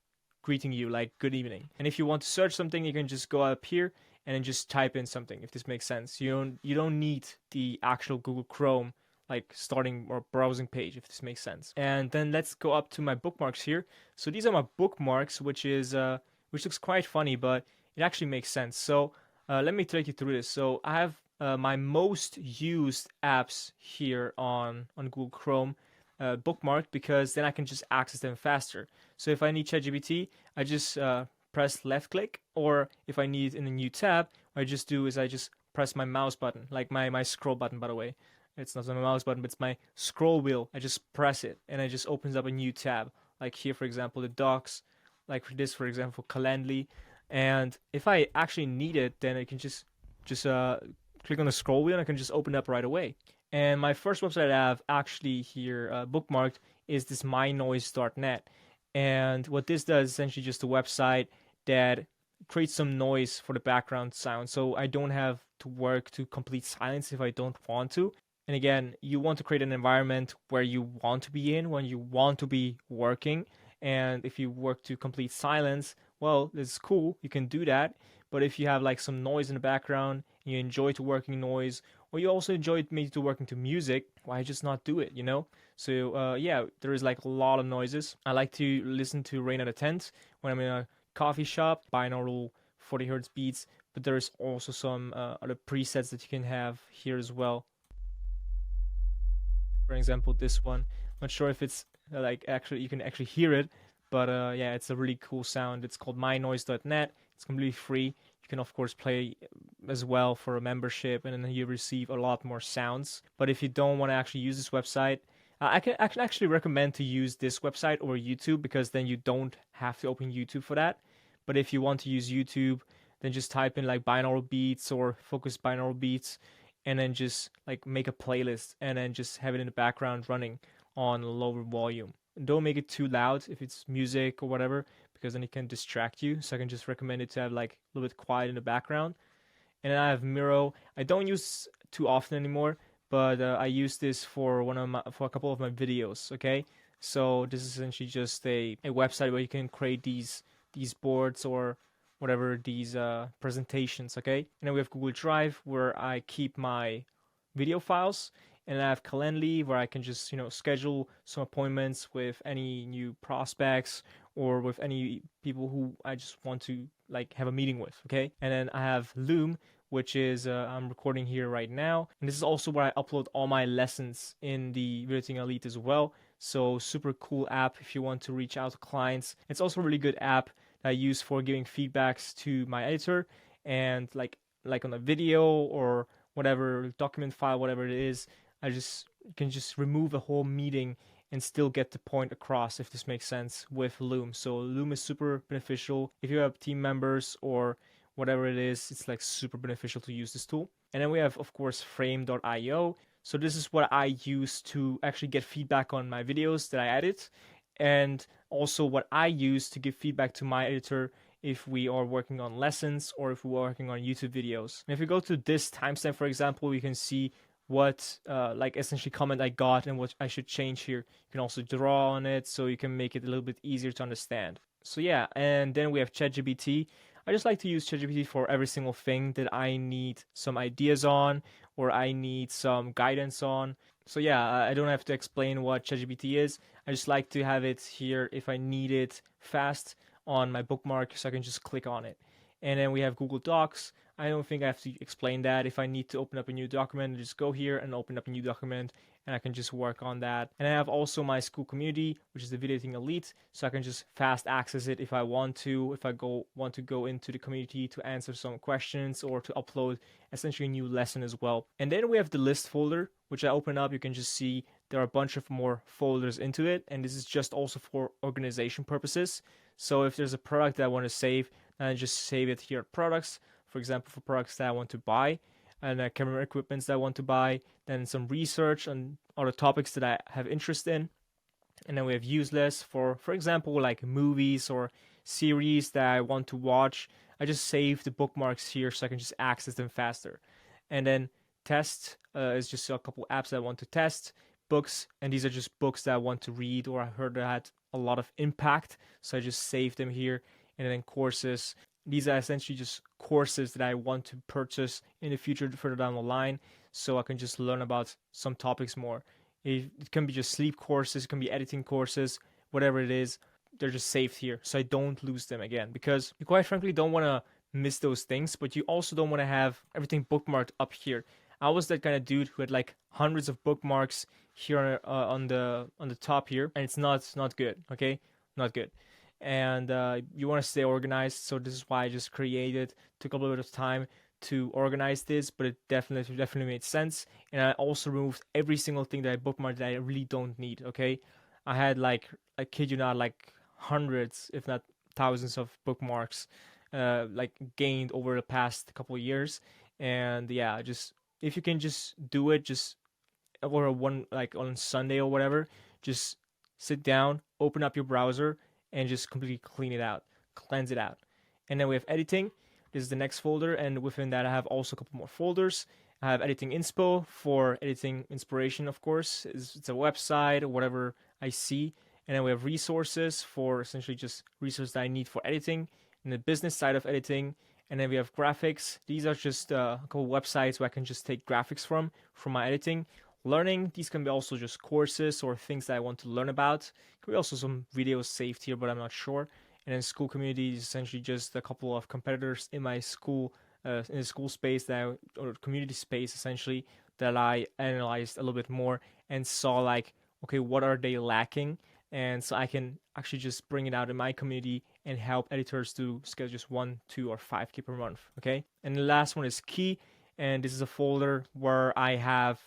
greeting you like good evening. And if you want to search something, you can just go up here and then just type in something, if this makes sense. You don't need the actual Google Chrome like starting or browsing page, if this makes sense. And then let's go up to my bookmarks here. So these are my bookmarks, which looks quite funny, but it actually makes sense. So let me take you through this. So I have my most used apps here on Google Chrome bookmarked, because then I can just access them faster. So if I need ChatGPT, I just press left click, or if I need in a new tab, what I just do is I just press my mouse button, like my scroll button, by the way. It's not my mouse button, but it's my scroll wheel. I just press it, and it just opens up a new tab. Like here, for example, the docs. Like for this, for example, Calendly. And if I actually need it, then I can just click on the scroll wheel, and I can just open it up right away. And my first website I have actually here bookmarked is this mynoise.net. And what this does is essentially just a website that creates some noise for the background sound. So I don't have to work to complete silence if I don't want to. And again, you want to create an environment where you want to be in when you want to be working. And if you work to complete silence, well, it's cool. You can do that. But if you have like some noise in the background, and you enjoy to working noise, or you also enjoy maybe to working to music, why just not do it, you know? So yeah, there is like a lot of noises. I like to listen to Rain at a Tent when I'm in a coffee shop, binaural 40 hertz beats, but there's also some other presets that you can have here as well. For example, this one. I'm not sure if it's like actually you can actually hear it, but yeah, it's a really cool sound. It's called mynoise.net. It's completely free. You can of course play as well for a membership, and then you receive a lot more sounds. But if you don't want to actually use this website, I can actually recommend to use this website over YouTube, because then you don't have to open YouTube for that. But if you want to use YouTube, then just type in like binaural beats or focused binaural beats, and then just like make a playlist, and then just have it in the background running on a lower volume. Don't make it too loud if it's music or whatever, because then it can distract you. So I can just recommend it to have like a little bit quiet in the background. And then I have Miro. I don't use too often anymore, but I use this for for a couple of my videos. Okay, so this is essentially just a website where you can create these boards or whatever, these presentations. Okay, and then we have Google Drive, where I keep my video files. And I have Calendly, where I can just schedule some appointments with any new prospects, or with any people who I just want to like have a meeting with. Okay, and then I have Loom, which is I'm recording here right now, and this is also where I upload all my lessons in the Videoting Elite as well. So super cool app if you want to reach out to clients. It's also a really good app that I use for giving feedbacks to my editor, and like on a video or whatever document file, whatever it is. I just can just remove a whole meeting and still get the point across, if this makes sense, with Loom. So Loom is super beneficial if you have team members or whatever it is. It's like super beneficial to use this tool. And then we have, of course, frame.io. So this is what I use to actually get feedback on my videos that I edit, and also what I use to give feedback to my editor if we are working on lessons or if we're working on YouTube videos. And if we go to this timestamp, for example, we can see what like essentially comment I got and what I should change here. You can also draw on it, so you can make it a little bit easier to understand. So yeah, and then we have ChatGPT. I just like to use ChatGPT for every single thing that I need some ideas on, or I need some guidance on. So yeah, I don't have to explain what ChatGPT is. I just like to have it here if I need it fast on my bookmark, so I can just click on it. And then we have Google Docs. I don't think I have to explain that. If I need to open up a new document, I just go here and open up a new document, and I can just work on that. And I have also my school community, which is the Videoting Elite, so I can just fast access it if I want to. If I want to go into the community to answer some questions or to upload essentially a new lesson as well. And then we have the list folder, which I open up. You can just see there are a bunch of more folders into it, and this is just also for organization purposes. So if there's a product that I want to save, then I just save it here at products. For example, for products that I want to buy, and camera equipments that I want to buy, then some research on other topics that I have interest in. And then we have useless for example, like movies or series that I want to watch. I just save the bookmarks here so I can just access them faster. And then test is just a couple apps that I want to test. Books, and these are just books that I want to read or I heard that had a lot of impact, so I just save them here. And then courses, These are essentially just courses that I want to purchase in the future further down the line, so I can just learn about some topics more. It can be just sleep courses, it can be editing courses, whatever it is. They're just saved here, so I don't lose them again, because you quite frankly don't want to miss those things, but you also don't want to have everything bookmarked up here. I was that kind of dude who had like hundreds of bookmarks here on the top here, and it's not good. Okay, not good. And you want to stay organized, so this is why I just created. Took a little bit of time to organize this, but it definitely made sense. And I also removed every single thing that I bookmarked that I really don't need. Okay, I had like, I kid you not, like hundreds, if not thousands, of bookmarks, like gained over the past couple of years. And yeah, just if you can just do it, just or one like on Sunday or whatever, just sit down, open up your browser, and just completely clean it out, cleanse it out. And then we have editing. This is the next folder, and within that I have also a couple more folders. I have editing inspo for editing inspiration, of course. It's a website or whatever I see. And then we have resources for essentially just resources that I need for editing, and the business side of editing. And then we have graphics. These are just a couple websites where I can just take graphics from my editing. Learning, these can be also just courses or things that I want to learn about. Could be also some videos saved here, but I'm not sure. And then school community is essentially just a couple of competitors in my school, in the school space or community space essentially, that I analyzed a little bit more and saw like, okay, what are they lacking? And so I can actually just bring it out in my community and help editors to schedule just 1, 2, or 5K per month. Okay. And the last one is key. And this is a folder where I have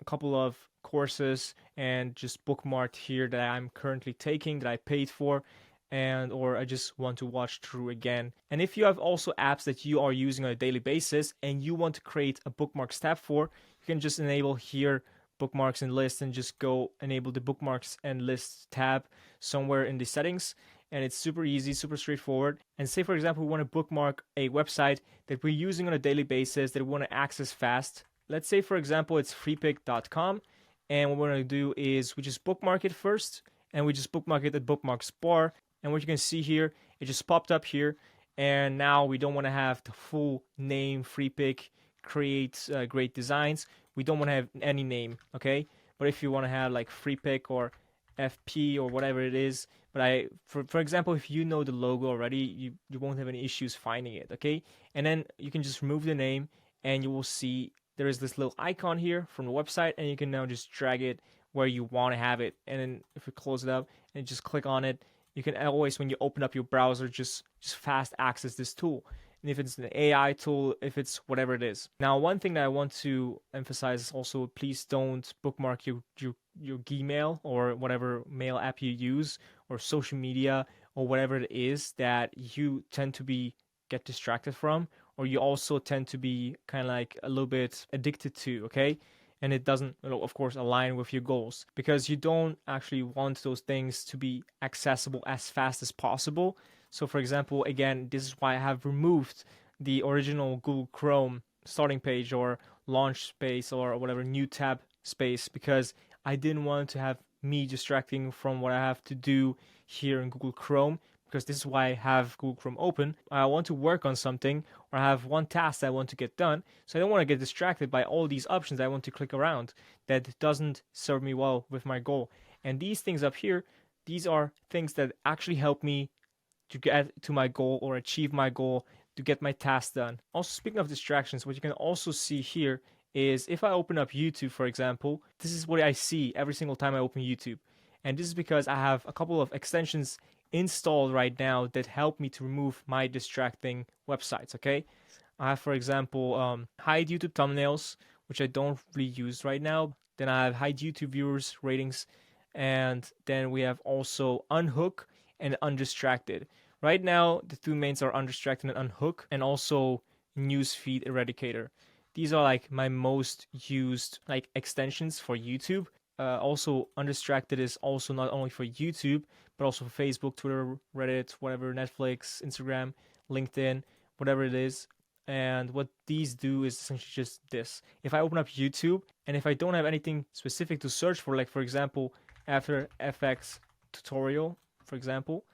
a couple of courses and just bookmarked here that I'm currently taking, that I paid for, and or I just want to watch through again. And if you have also apps that you are using on a daily basis and you want to create a bookmarks tab for, you can just enable here bookmarks and lists and just go enable the bookmarks and lists tab somewhere in the settings. And it's super easy, super straightforward. And say, for example, we want to bookmark a website that we're using on a daily basis that we want to access fast. Let's say, for example, it's freepick.com. And what we're going to do is we just bookmark it first, and we just bookmark it at bookmarks bar. And what you can see here, it just popped up here. And now we don't want to have the full name, freepick, create great designs. We don't want to have any name, okay? But if you want to have like freepick or FP or whatever it is, but for example, if you know the logo already, you won't have any issues finding it, okay? And then you can just remove the name, and you will see there is this little icon here from the website, and you can now just drag it where you want to have it. And then if you close it up and just click on it, you can always, when you open up your browser, just fast access this tool. And if it's an AI tool, if it's whatever it is. Now, one thing that I want to emphasize is also, please don't bookmark your Gmail or whatever mail app you use, or social media, or whatever it is that you tend to get distracted from, or you also tend to be kind of like a little bit addicted to, okay? And it doesn't, of course, align with your goals, because you don't actually want those things to be accessible as fast as possible. So for example, again, this is why I have removed the original Google Chrome starting page or launch space or whatever new tab space, because I didn't want to have me distracting from what I have to do here in Google Chrome, because this is why I have Google Chrome open. I want to work on something, or I have one task that I want to get done, so I don't want to get distracted by all these options I want to click around that doesn't serve me well with my goal. And these things up here, these are things that actually help me to get to my goal or achieve my goal, to get my task done. Also, speaking of distractions, what you can also see here is if I open up YouTube, for example, this is what I see every single time I open YouTube. And this is because I have a couple of extensions installed right now that help me to remove my distracting websites, okay? I have, for example, hide YouTube thumbnails, which I don't really use right now. Then I have hide YouTube viewers ratings, and then we have also unhook and undistracted. Right now, the two mains are undistracted and unhook, and also newsfeed eradicator. These are like my most used like extensions for YouTube. Also, undistracted is also not only for YouTube, but also for Facebook, Twitter, Reddit, whatever, Netflix, Instagram, LinkedIn, whatever it is. And what these do is essentially just this. If I open up YouTube, and if I don't have anything specific to search for, like for example, After Effects tutorial, for example,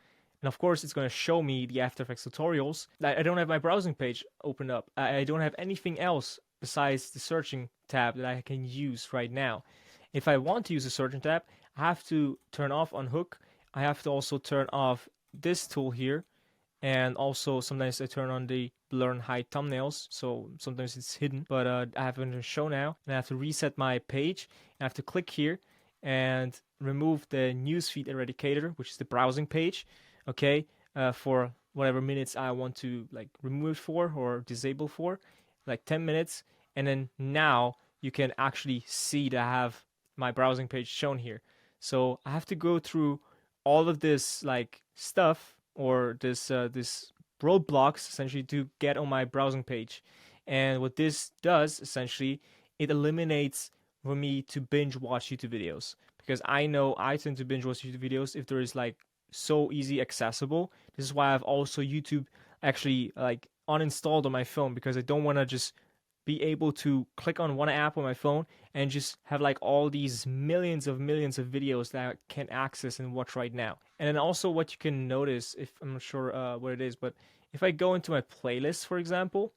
And of course, it's going to show me the After Effects tutorials. I don't have my browsing page opened up. I don't have anything else besides the searching tab that I can use right now. If I want to use the searching tab, I have to turn off Unhook. I have to also turn off this tool here. And also sometimes I turn on the blur and hide thumbnails, so sometimes it's hidden, but I have it to show now. And I have to reset my page. I have to click here and remove the newsfeed eradicator, which is the browsing page, okay, for whatever minutes I want to like remove it for or disable for, like 10 minutes. And then now you can actually see that I have my browsing page shown here. So I have to go through all of this like stuff or this roadblocks essentially to get on my browsing page. And what this does essentially, it eliminates for me to binge watch YouTube videos, because I know I tend to binge watch YouTube videos if there is like so easy accessible. This is why I've also YouTube actually like uninstalled on my phone, because I don't want to just be able to click on one app on my phone and just have like all these millions of videos that I can access and watch right now. And then also what you can notice, if I'm not sure what it is, but if I go into my playlist, for example,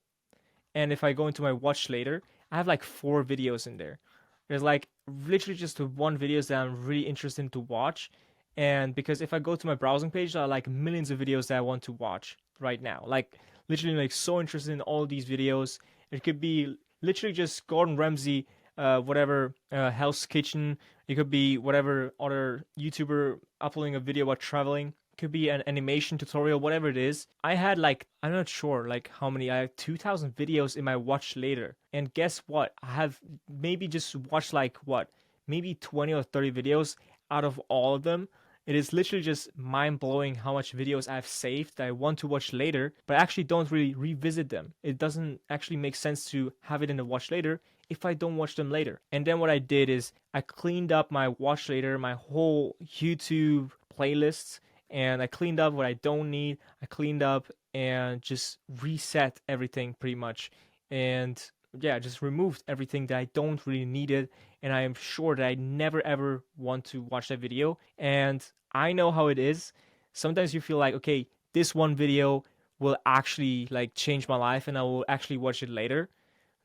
and if I go into my watch later, I have like 4 videos in there. There's like literally just one videos that I'm really interested in to watch. And because if I go to my browsing page, there are like millions of videos that I want to watch right now. Like literally like so interested in all these videos. It could be literally just Gordon Ramsay, whatever, Hell's Kitchen. It could be whatever other YouTuber uploading a video about traveling. It could be an animation tutorial, whatever it is. I had like, I'm not sure like how many, I have 2,000 videos in my watch later. And guess what? I have maybe just watched like what? Maybe 20 or 30 videos out of all of them. It is literally just mind-blowing how much videos I've saved that I want to watch later, but I actually don't really revisit them. It doesn't actually make sense to have it in the watch later if I don't watch them later. And then what I did is I cleaned up my watch later, my whole YouTube playlists, and I cleaned up what I don't need. I cleaned up and just reset everything pretty much. And yeah, just removed everything that I don't really need it, and I am sure that I never ever want to watch that video. And I know how it is. Sometimes you feel like, okay, this one video will actually like change my life and I will actually watch it later.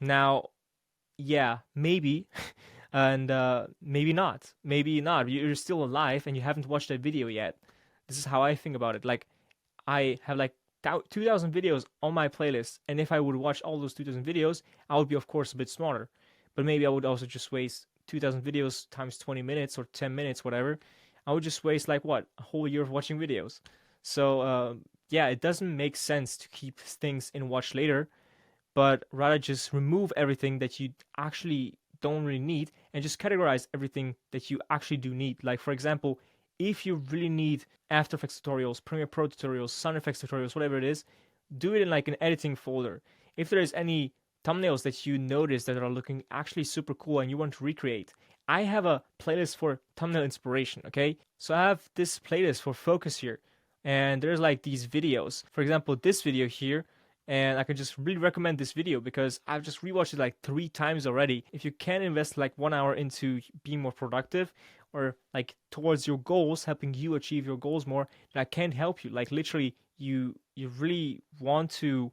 Now, yeah, maybe, and maybe not. Maybe not. You're still alive and you haven't watched that video yet. This is how I think about it. Like, I have like 2,000 videos on my playlist, and if I would watch all those 2,000 videos, I would be, of course, a bit smarter. But maybe I would also just waste 2,000 videos times 20 minutes or 10 minutes, whatever. I would just waste like what, a whole year of watching videos. So yeah, it doesn't make sense to keep things in watch later, but rather just remove everything that you actually don't really need and just categorize everything that you actually do need. Like, for example, if you really need After Effects tutorials, Premiere Pro tutorials, sound effects tutorials, whatever it is, do it in like an editing folder. If there is any thumbnails that you notice that are looking actually super cool and you want to recreate, I have a playlist for thumbnail inspiration, okay? So I have this playlist for focus here, and there's like these videos. For example, this video here, and I can just really recommend this video because I've just rewatched it like 3 times already. If you can invest like 1 hour into being more productive or like towards your goals, helping you achieve your goals more, then I can help you. Like literally, you really want to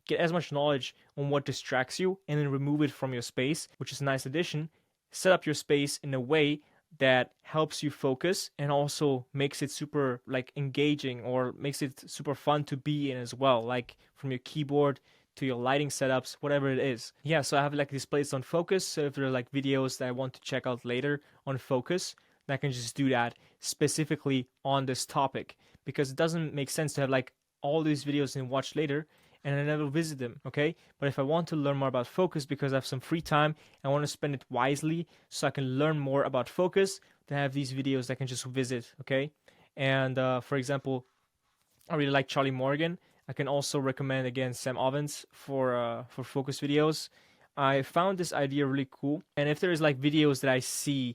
get as much knowledge on what distracts you and then remove it from your space, which is a nice addition. Set up your space in a way that helps you focus and also makes it super like engaging or makes it super fun to be in as well, like from your keyboard to your lighting setups, whatever it is. Yeah, so I have like this place on focus, so if there are like videos that I want to check out later on focus, then I can just do that specifically on this topic, because it doesn't make sense to have like all these videos and watch later and I never visit them, okay? But if I want to learn more about focus because I have some free time, I want to spend it wisely so I can learn more about focus, then I have these videos that I can just visit, okay? And for example, I really like Charlie Morgan. I can also recommend again Sam Ovens for focus videos. I found this idea really cool, and if there is like videos that I see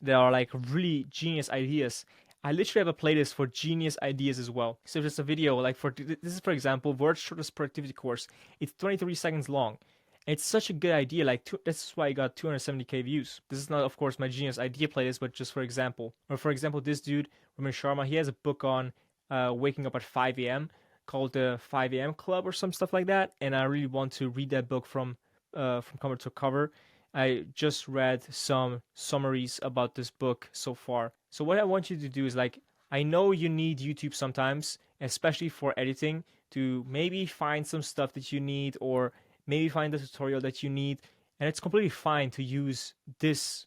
that are like really genius ideas, I literally have a playlist for genius ideas as well. So if there's a video like this is for example World's Shortest Productivity Course. It's 23 seconds long. It's such a good idea. Like that's why I got 270k views. This is not, of course, my genius idea playlist, but just for example. Or for example, this dude Ramesh Sharma, he has a book on waking up at 5 a.m. called the 5 a.m. Club or some stuff like that, and I really want to read that book from cover to cover. I just read some summaries about this book so far. So what I want you to do is like, I know you need YouTube sometimes, especially for editing, to maybe find some stuff that you need or maybe find the tutorial that you need, and it's completely fine to use this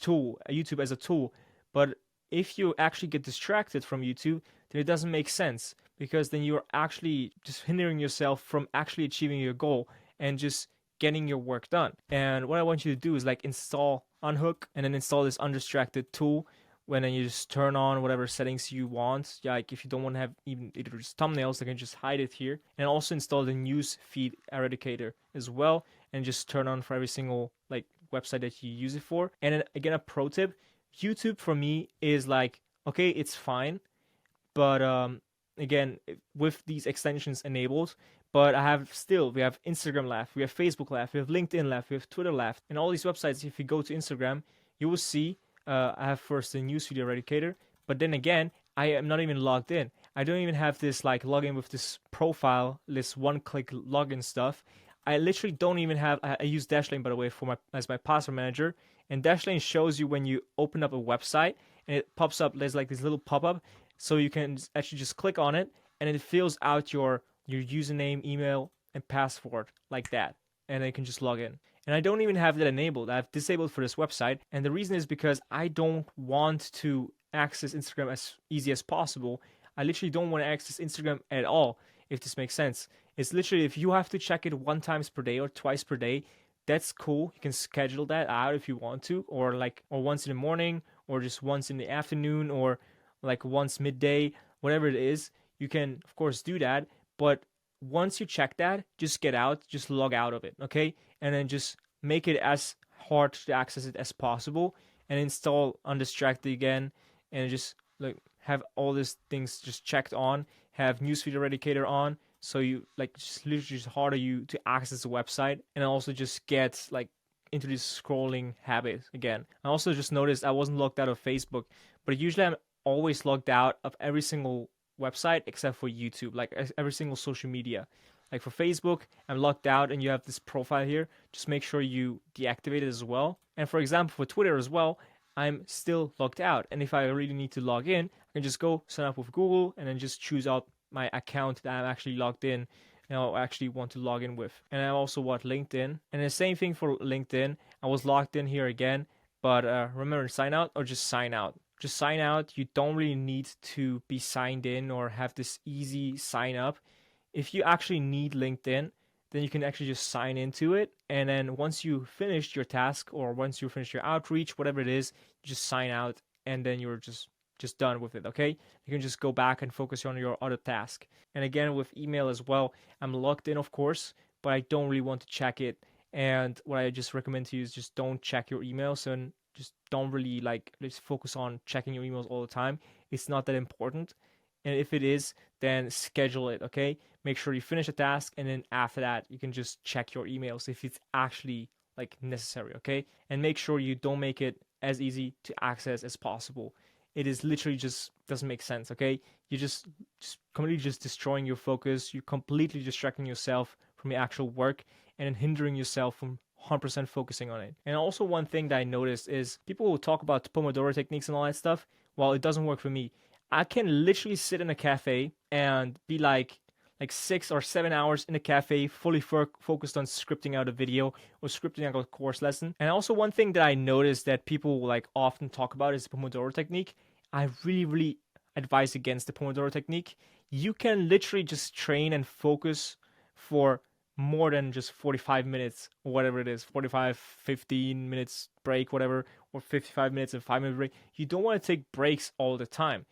tool, YouTube, as a tool. But if you actually get distracted from YouTube, then it doesn't make sense, because then you're actually just hindering yourself from actually achieving your goal and just getting your work done. And what I want you to do is like install Unhook and then install this undistracted tool. When then you just turn on whatever settings you want. Like if you don't want to have even either just thumbnails, you can just hide it here. And also install the news feed eradicator as well, and just turn on for every single like website that you use it for. And then again, a pro tip: YouTube for me is like, okay, it's fine, but again, with these extensions enabled, but we have Instagram left, we have Facebook left, we have LinkedIn left, we have Twitter left, and all these websites. If you go to Instagram, you will see I have first the newsfeed eradicator, but then again, I am not even logged in. I don't even have this like login with this profile, this one-click login stuff. I literally don't even have. I use Dashlane, by the way, for as my password manager, and Dashlane shows you when you open up a website, and it pops up. There's like this little pop-up, so you can actually just click on it, and it fills out your username, email, and password like that, and then you can just log in. And I don't even have that enabled. I've disabled for this website, and the reason is because I don't want to access Instagram as easy as possible. I literally don't want to access Instagram at all, if this makes sense. It's literally, if you have to check it one times per day or twice per day, that's cool. You can schedule that out if you want to, or once in the morning, or just once in the afternoon, or like once midday, whatever it is. You can of course do that, but once you check that, just get out, just log out of it, okay? And then just make it as hard to access it as possible, and install Undistracted again, and just like have all these things just checked on, have newsfeed eradicator on, so you like just literally just harder you to access the website, and also just get like into this scrolling habit again. I also just noticed I wasn't logged out of Facebook, but usually I'm always logged out of every single website except for YouTube, like every single social media. Like for Facebook, I'm logged out, and you have this profile here. Just make sure you deactivate it as well. And for example, for Twitter as well, I'm still logged out. And if I really need to log in, I can just go sign up with Google and then just choose out my account that I'm actually logged in and I actually want to log in with. And I also want LinkedIn. And the same thing for LinkedIn. I was logged in here again, but remember, sign out or just sign out. Just sign out. You don't really need to be signed in or have this easy sign up. If you actually need LinkedIn, then you can actually just sign into it. And then once you finish your task or once you finish your outreach, whatever it is, you just sign out, and then you're just done with it, okay? You can just go back and focus on your other task. And again, with email as well, I'm logged in, of course, but I don't really want to check it. And what I just recommend to you is just don't check your emails, and just don't really just focus on checking your emails all the time. It's not that important. And if it is, then schedule it, okay? Make sure you finish a task, and then after that, you can just check your emails if it's actually like necessary, okay? And make sure you don't make it as easy to access as possible. It is literally just doesn't make sense, okay? You're just completely just destroying your focus. You're completely distracting yourself from your actual work, and then hindering yourself from 100% focusing on it. And also one thing that I noticed is people will talk about Pomodoro techniques and all that stuff. Well, it doesn't work for me. I can literally sit in a cafe and be like 6 or 7 hours in a cafe, fully focused on scripting out a video or scripting out a course lesson. And also one thing that I noticed that people like often talk about is the Pomodoro technique. I really advise against the Pomodoro technique. You can literally just train and focus for more than just 45 minutes or whatever it is, 45, 15 minutes break, whatever, or 55 minutes and 5-minute break. You don't want to take breaks all the time.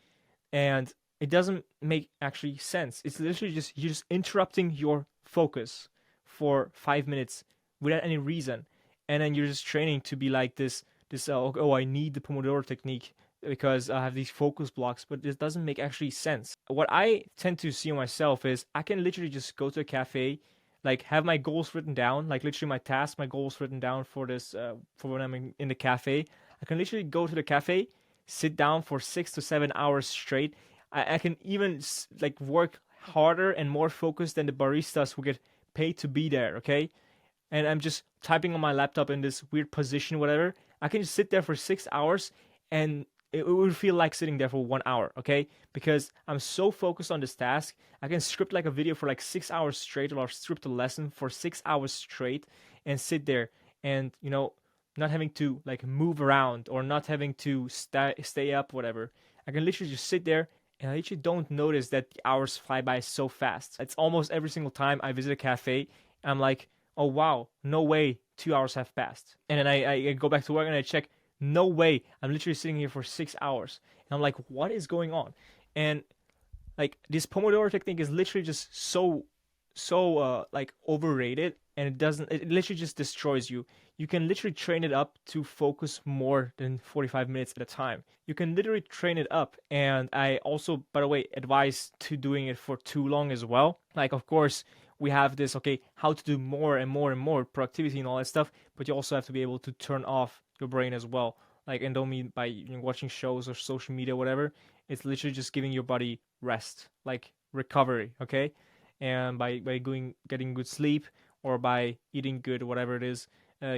And it doesn't make actually sense. It's literally just, you're just interrupting your focus for 5 minutes without any reason. And then you're just training to be like this, I need the Pomodoro technique because I have these focus blocks, but this doesn't make actually sense. What I tend to see myself is I can literally just go to a cafe, like have my goals written down, like literally my tasks, my goals written down for this, for when I'm in the cafe. I can literally go to the cafe, sit down for 6 to 7 hours straight. I can even like work harder and more focused than the baristas who get paid to be there. Okay, and I'm just typing on my laptop in this weird position, whatever. I can just sit there for 6 hours, and it would feel like sitting there for 1 hour, okay? Because I'm so focused on this task. I can script like a video for like 6 hours straight, or script a lesson for 6 hours straight, and sit there and, not having to like move around or not having to stay up, whatever. I can literally just sit there, and I literally don't notice that the hours fly by so fast. It's almost every single time I visit a cafe, I'm like, oh wow, no way 2 hours have passed. And then I go back to work and I check, no way, I'm literally sitting here for 6 hours. And I'm like, what is going on? And like this Pomodoro technique is literally just so like overrated, and it literally just destroys you. You can literally train it up to focus more than 45 minutes at a time. You can literally train it up, and I also, by the way, advise to doing it for too long as well. Like, of course, we have this, okay, how to do more and more and more productivity and all that stuff, but you also have to be able to turn off your brain as well. Like, and don't mean by watching shows or social media, whatever. It's literally just giving your body rest, like recovery, okay? And by getting good sleep, or by eating good, whatever it is,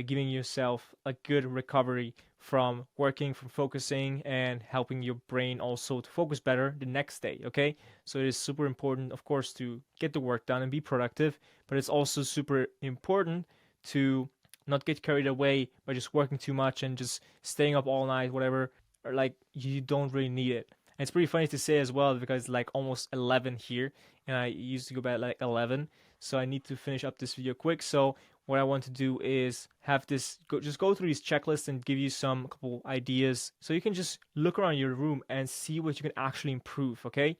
giving yourself a good recovery from working, from focusing, and helping your brain also to focus better the next day, okay? So it is super important, of course, to get the work done and be productive, but it's also super important to not get carried away by just working too much and just staying up all night, whatever, or like you don't really need it. And it's pretty funny to say as well, because it's like almost 11 here, and I used to go back like 11, so I need to finish up this video quick. So what I want to do is have this just go through these checklists and give you some couple ideas, so you can just look around your room and see what you can actually improve, okay?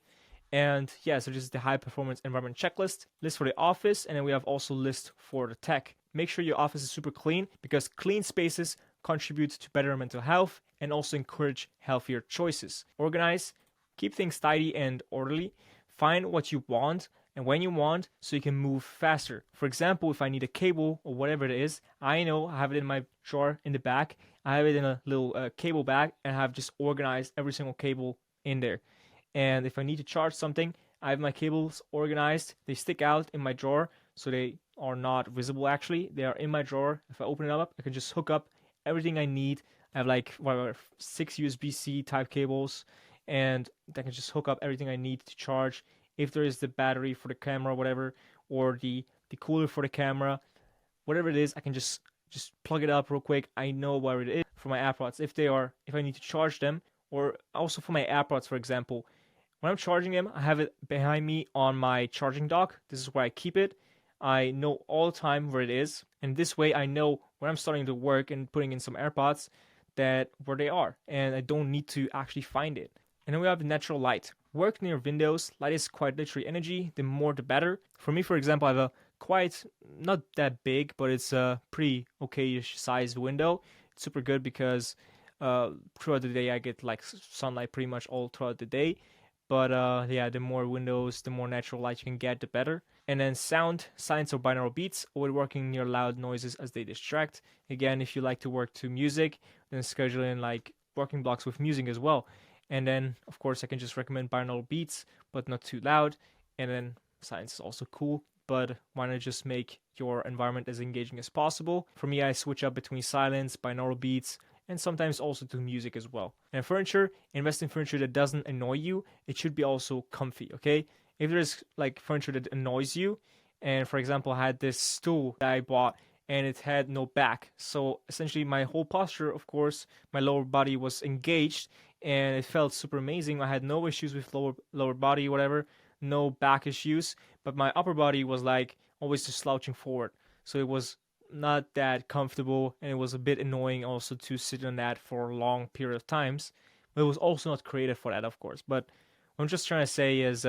And yeah, so this is the high performance environment checklist, list for the office, and then we have also list for the tech. Make sure your office is super clean, because clean spaces contribute to better mental health and also encourage healthier choices. Organize, keep things tidy and orderly. Find what you want and when you want, so you can move faster. For example, if I need a cable or whatever it is, I know I have it in my drawer in the back. I have it in a little cable bag, and I have just organized every single cable in there. And if I need to charge something, I have my cables organized. They stick out in my drawer, so they are not visible actually. They are in my drawer. If I open it up, I can just hook up everything I need. I have like whatever, 6 USB-C type cables, and I can just hook up everything I need to charge. If there is the battery for the camera, whatever, or the cooler for the camera, whatever it is, I can just plug it up real quick. I know where it is for my AirPods. If I need to charge them, or also for my AirPods, for example, when I'm charging them, I have it behind me on my charging dock. This is where I keep it. I know all the time where it is, and this way I know when I'm starting to work and putting in some AirPods that where they are, and I don't need to actually find it. And then we have natural light. Work near windows. Light is quite literally energy. The more the better. For me, for example, I have a quite, not that big, but it's a pretty okay-ish sized window. It's super good because throughout the day I get like sunlight pretty much all throughout the day. But yeah, the more windows, the more natural light you can get, the better. And then sound, silence or binaural beats, avoid working near loud noises as they distract. Again, if you like to work to music, then schedule in like working blocks with music as well. And then, of course, I can just recommend binaural beats, but not too loud. And then silence is also cool, but why not just make your environment as engaging as possible? For me, I switch up between silence, binaural beats, and sometimes also to music as well. And furniture, invest in furniture that doesn't annoy you. It should be also comfy, okay? If there's like furniture that annoys you, and for example, I had this stool that I bought and it had no back. So essentially my whole posture, of course, my lower body was engaged, and it felt super amazing. I had no issues with lower body, whatever, no back issues, but my upper body was like always just slouching forward. So it was not that comfortable, and it was a bit annoying also to sit on that for a long period of times. But it was also not created for that, of course. But what I'm just trying to say is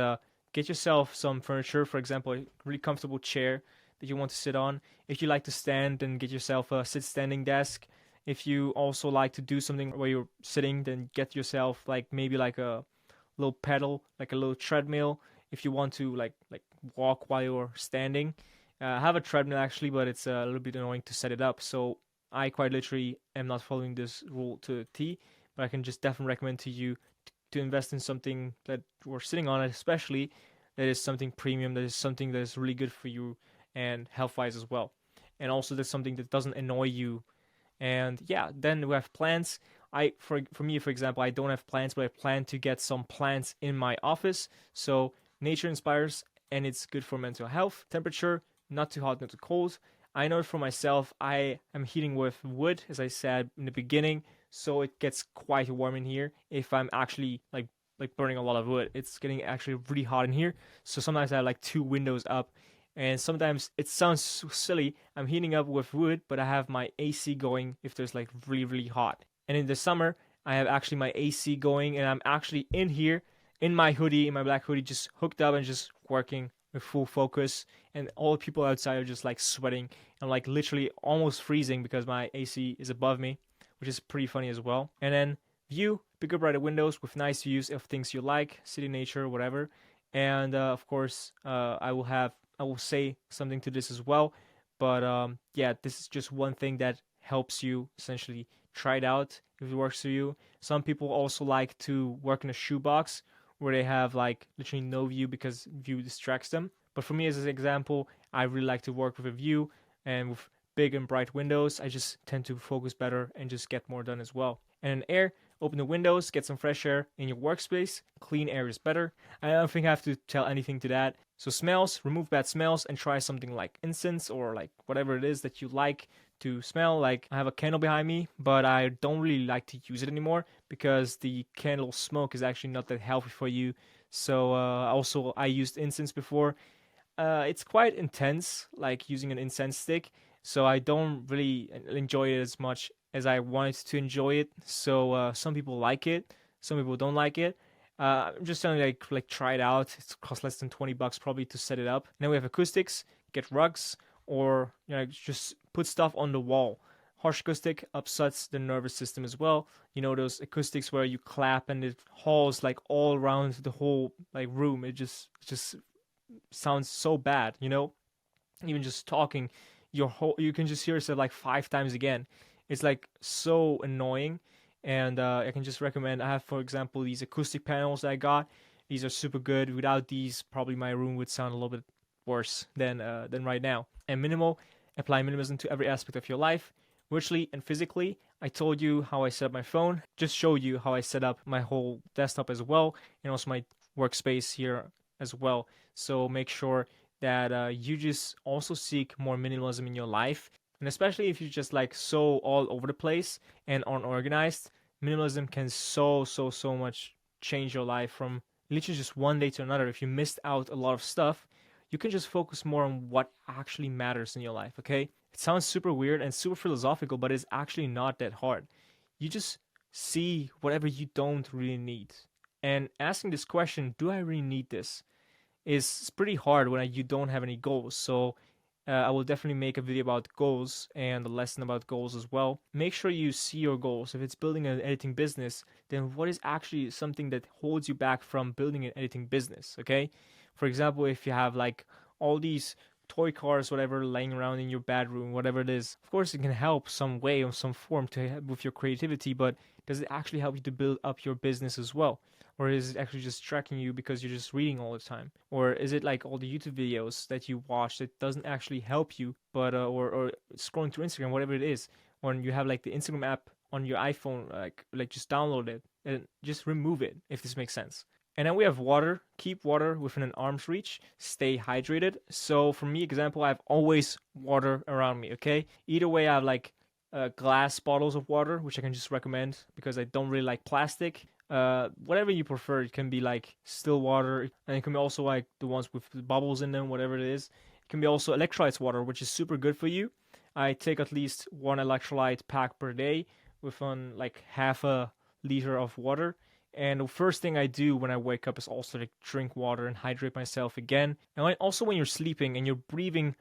get yourself some furniture, for example, a really comfortable chair that you want to sit on. If you like to stand, then get yourself a sit-standing desk. If you also like to do something where you're sitting, then get yourself like maybe like a little pedal, like a little treadmill. If you want to like walk while you're standing. I have a treadmill actually, but it's a little bit annoying to set it up. So I quite literally am not following this rule to a T, but I can just definitely recommend to you to invest in something that we're sitting on, especially that is something premium, that is something that is really good for you and health wise as well. And also that's something that doesn't annoy you. And yeah, then we have plants. For me, for example, I don't have plants, but I plan to get some plants in my office. So nature inspires, and it's good for mental health. Temperature, not too hot, not too cold. I know for myself, I am heating with wood, as I said in the beginning, so it gets quite warm in here. If I'm actually like burning a lot of wood, it's getting actually really hot in here. So sometimes I have like two windows up, and sometimes it sounds so silly. I'm heating up with wood, but I have my AC going if there's like really, really hot. And in the summer, I have actually my AC going, and I'm actually in here in my hoodie, in my black hoodie, just hooked up and just working with full focus. And all the people outside are just like sweating and like literally almost freezing because my AC is above me, which is pretty funny as well. And then view, bigger, brighter windows with nice views of things you like, city, nature, whatever. And of course, I will say something to this as well. But yeah, this is just one thing that helps you essentially try it out if it works for you. Some people also like to work in a shoebox where they have like literally no view because view distracts them. But for me, as an example, I really like to work with a view and with big and bright windows. I just tend to focus better and just get more done as well. And in air, open the windows, get some fresh air in your workspace. Clean air is better. I don't think I have to tell anything to that. So smells, remove bad smells and try something like incense or like whatever it is that you like to smell. Like I have a candle behind me, but I don't really like to use it anymore because the candle smoke is actually not that healthy for you. So also I used incense before. It's quite intense, like using an incense stick. So I don't really enjoy it as much as I wanted to enjoy it. So some people like it, some people don't like it. I'm just telling you, like try it out. It costs less than $20 probably to set it up. And then we have acoustics, get rugs, or just put stuff on the wall. Harsh acoustic upsets the nervous system as well. You know those acoustics where you clap and it halls like all around the whole like room. It just sounds so bad. Even just talking, you can just hear yourself like 5 times again. It's like so annoying. And I can just recommend. I have, for example, these acoustic panels that I got. These are super good. Without these, probably my room would sound a little bit worse than right now. And minimal, apply minimalism to every aspect of your life, virtually and physically. I told you how I set up my phone. Just showed you how I set up my whole desktop as well, and also my workspace here as well. So make sure that you just also seek more minimalism in your life. And especially if you're just like so all over the place and unorganized, minimalism can so much change your life from literally just one day to another. If you missed out a lot of stuff, you can just focus more on what actually matters in your life, okay? It sounds super weird and super philosophical, but it's actually not that hard. You just see whatever you don't really need. And asking this question, do I really need this? Is pretty hard when you don't have any goals. So I will definitely make a video about goals and a lesson about goals as well. Make sure you see your goals. If it's building an editing business, then what is actually something that holds you back from building an editing business, okay? For example, if you have like all these toy cars, whatever, laying around in your bedroom, whatever it is, of course it can help some way or some form to help with your creativity, but does it actually help you to build up your business as well? Or is it actually just tracking you because you're just reading all the time? Or is it like all the YouTube videos that you watch that doesn't actually help you, but or scrolling through Instagram, whatever it is, or you have like the Instagram app on your iPhone, like just download it and just remove it if this makes sense. And then we have water. Keep water within an arm's reach. Stay hydrated. So for me, example, I have always water around me, okay? Either way, I have like glass bottles of water, which I can just recommend because I don't really like plastic. Whatever you prefer. It can be like still water, and it can be also like the ones with bubbles in them, whatever it is. It can be also electrolytes water, which is super good for you. I take at least one electrolyte pack per day with like half a liter of water. And the first thing I do when I wake up is also to drink water and hydrate myself again. And also when you're sleeping and you're breathing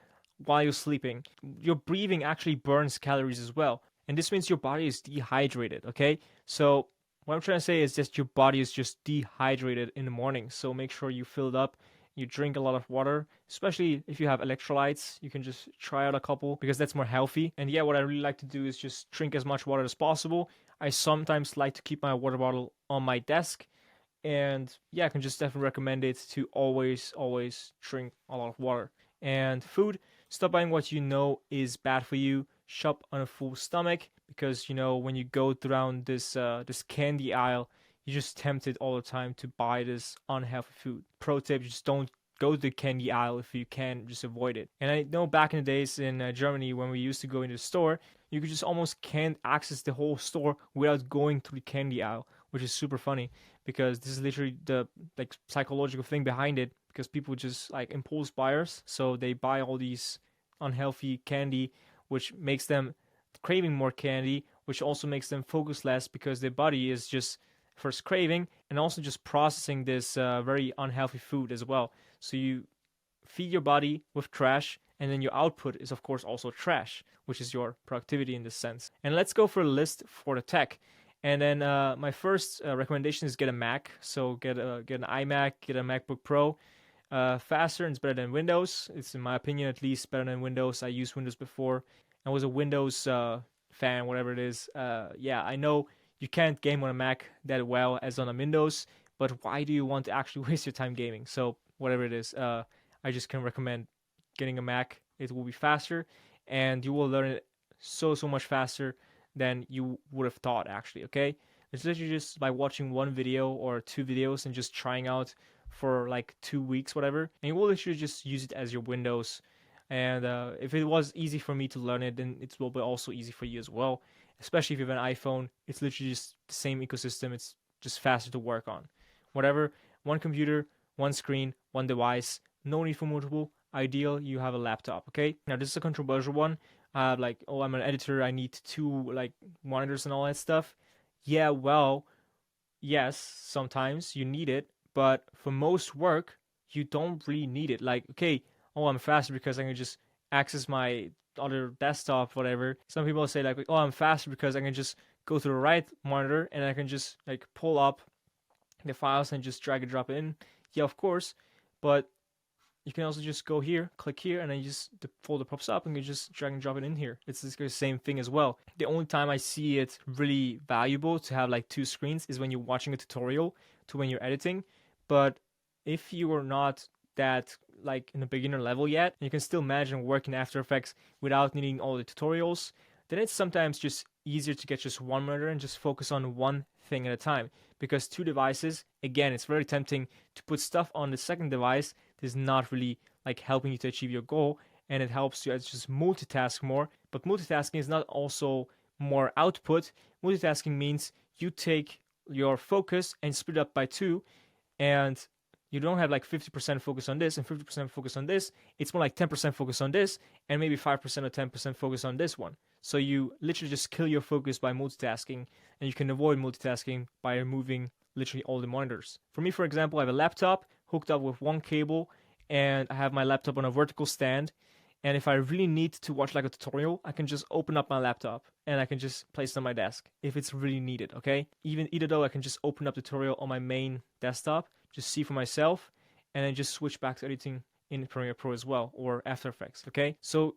while you're sleeping, your breathing actually burns calories as well. And this means your body is dehydrated, okay? So what I'm trying to say is that your body is just dehydrated in the morning. So make sure you fill it up. You drink a lot of water, especially if you have electrolytes. You can just try out a couple because that's more healthy. And yeah, what I really like to do is just drink as much water as possible. I sometimes like to keep my water bottle on my desk And yeah, I can just definitely recommend it to always drink a lot of water. And food, stop buying what you know is bad for you. Shop on a full stomach, because when you go down this candy aisle, you're just tempted all the time to buy this unhealthy food. Pro tip: just don't go to the candy aisle if you can, just avoid it. And I know back in the days in Germany, when we used to go into the store, you could just almost can't access the whole store without going through the candy aisle, which is super funny, because this is literally the like psychological thing behind it, because people just like impulse buyers, so they buy all these unhealthy candy, which makes them craving more candy, which also makes them focus less, because their body is just first craving and also just processing this very unhealthy food as well. So you feed your body with trash, and then your output is of course also trash, which is your productivity in this sense. And let's go for a list for the tech. And then my first recommendation is get a Mac. So get an iMac, get a MacBook Pro. Faster and it's better than Windows. It's, in my opinion, at least better than Windows. I used Windows before. I was a Windows fan, whatever it is. Yeah, I know you can't game on a Mac that well as on a Windows, but why do you want to actually waste your time gaming? So whatever it is, I just can recommend getting a Mac. It will be faster, and you will learn it so much faster than you would have thought, actually. Okay, it's literally just by watching one video or two videos and just trying out for like 2 weeks, whatever, and you will literally just use it as your Windows. And if it was easy for me to learn it, then it will be also easy for you as well. Especially if you have an iPhone, it's literally just the same ecosystem. It's just faster to work on. Whatever, one computer, one screen, one device, no need for multiple. Ideal, you have a laptop. Okay, now this is a controversial one. Like, oh, I'm an editor, I need two like monitors and all that stuff. Yeah, well, yes, sometimes you need it, but for most work, you don't really need it. Like, okay, oh, I'm faster because I can just access my other desktop, whatever. Some people say like, oh, I'm faster because I can just go to the right monitor and I can just like pull up the files and just drag and drop it in. Yeah, of course, but you can also just go here, click here, and then the folder pops up and you just drag and drop it in here. It's the same thing as well. The only time I see it really valuable to have like two screens is when you're watching a tutorial to when you're editing. But if you are not that like in the beginner level yet, and you can still manage and work in After Effects without needing all the tutorials, then it's sometimes just easier to get just one monitor and just focus on one thing at a time. Because two devices, again, it's very tempting to put stuff on the second device that is not really like helping you to achieve your goal, and it helps you as just multitask more. But multitasking is not also more output. Multitasking means you take your focus and split it up by two, and you don't have like 50% focus on this and 50% focus on this. It's more like 10% focus on this and maybe 5% or 10% focus on this one. So you literally just kill your focus by multitasking, and you can avoid multitasking by removing literally all the monitors. For me, for example, I have a laptop hooked up with one cable, and I have my laptop on a vertical stand. And if I really need to watch like a tutorial, I can just open up my laptop and I can just place it on my desk if it's really needed, okay? Either though, I can just open up the tutorial on my main desktop, just see for myself, and then just switch back to editing in Premiere Pro as well, or After Effects, okay? So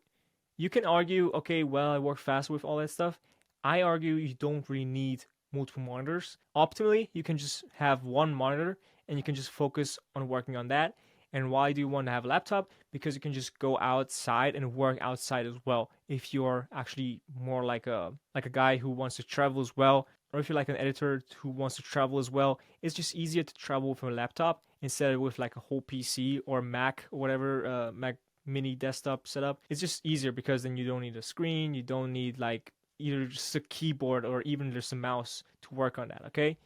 you can argue, okay, well, I work fast with all that stuff. I argue you don't really need multiple monitors. Optimally, you can just have one monitor and you can just focus on working on that. And why do you want to have a laptop? Because you can just go outside and work outside as well. If you're actually more like a guy who wants to travel as well, or if you're like an editor who wants to travel as well, it's just easier to travel from a laptop instead of with like a whole PC or Mac or whatever, Mac mini desktop setup. It's just easier because then you don't need a screen, you don't need like either just a keyboard or even just a mouse to work on that, okay?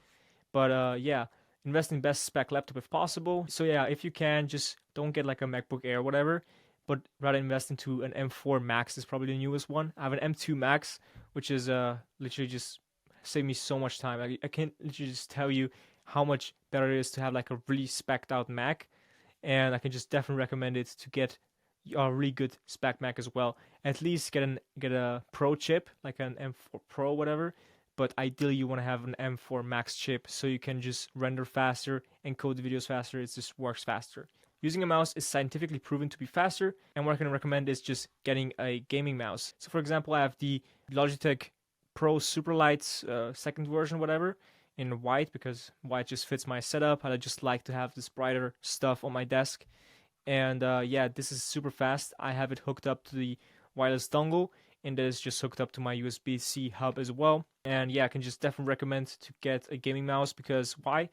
But yeah, invest in best spec laptop if possible. So yeah, if you can, just don't get like a MacBook Air or whatever, but rather invest into an M4 Max. Is probably the newest one. I have an M2 Max, which is literally just saved me so much time. I can't literally just tell you how much better it is to have like a really spec'd out Mac, and I can just definitely recommend it to get a really good spec Mac as well. At least get a Pro chip, like an M4 Pro, whatever. But ideally, you want to have an M4 Max chip so you can just render faster and code the videos faster. It just works faster. Using a mouse is scientifically proven to be faster, and what I can recommend is just getting a gaming mouse. So for example, I have the Logitech Pro Superlights second version, whatever. in white because white just fits my setup. I just like to have this brighter stuff on my desk. And yeah, this is super fast. I have it hooked up to the wireless dongle, and that is just hooked up to my USB-C hub as well. And yeah, I can just definitely recommend to get a gaming mouse because why?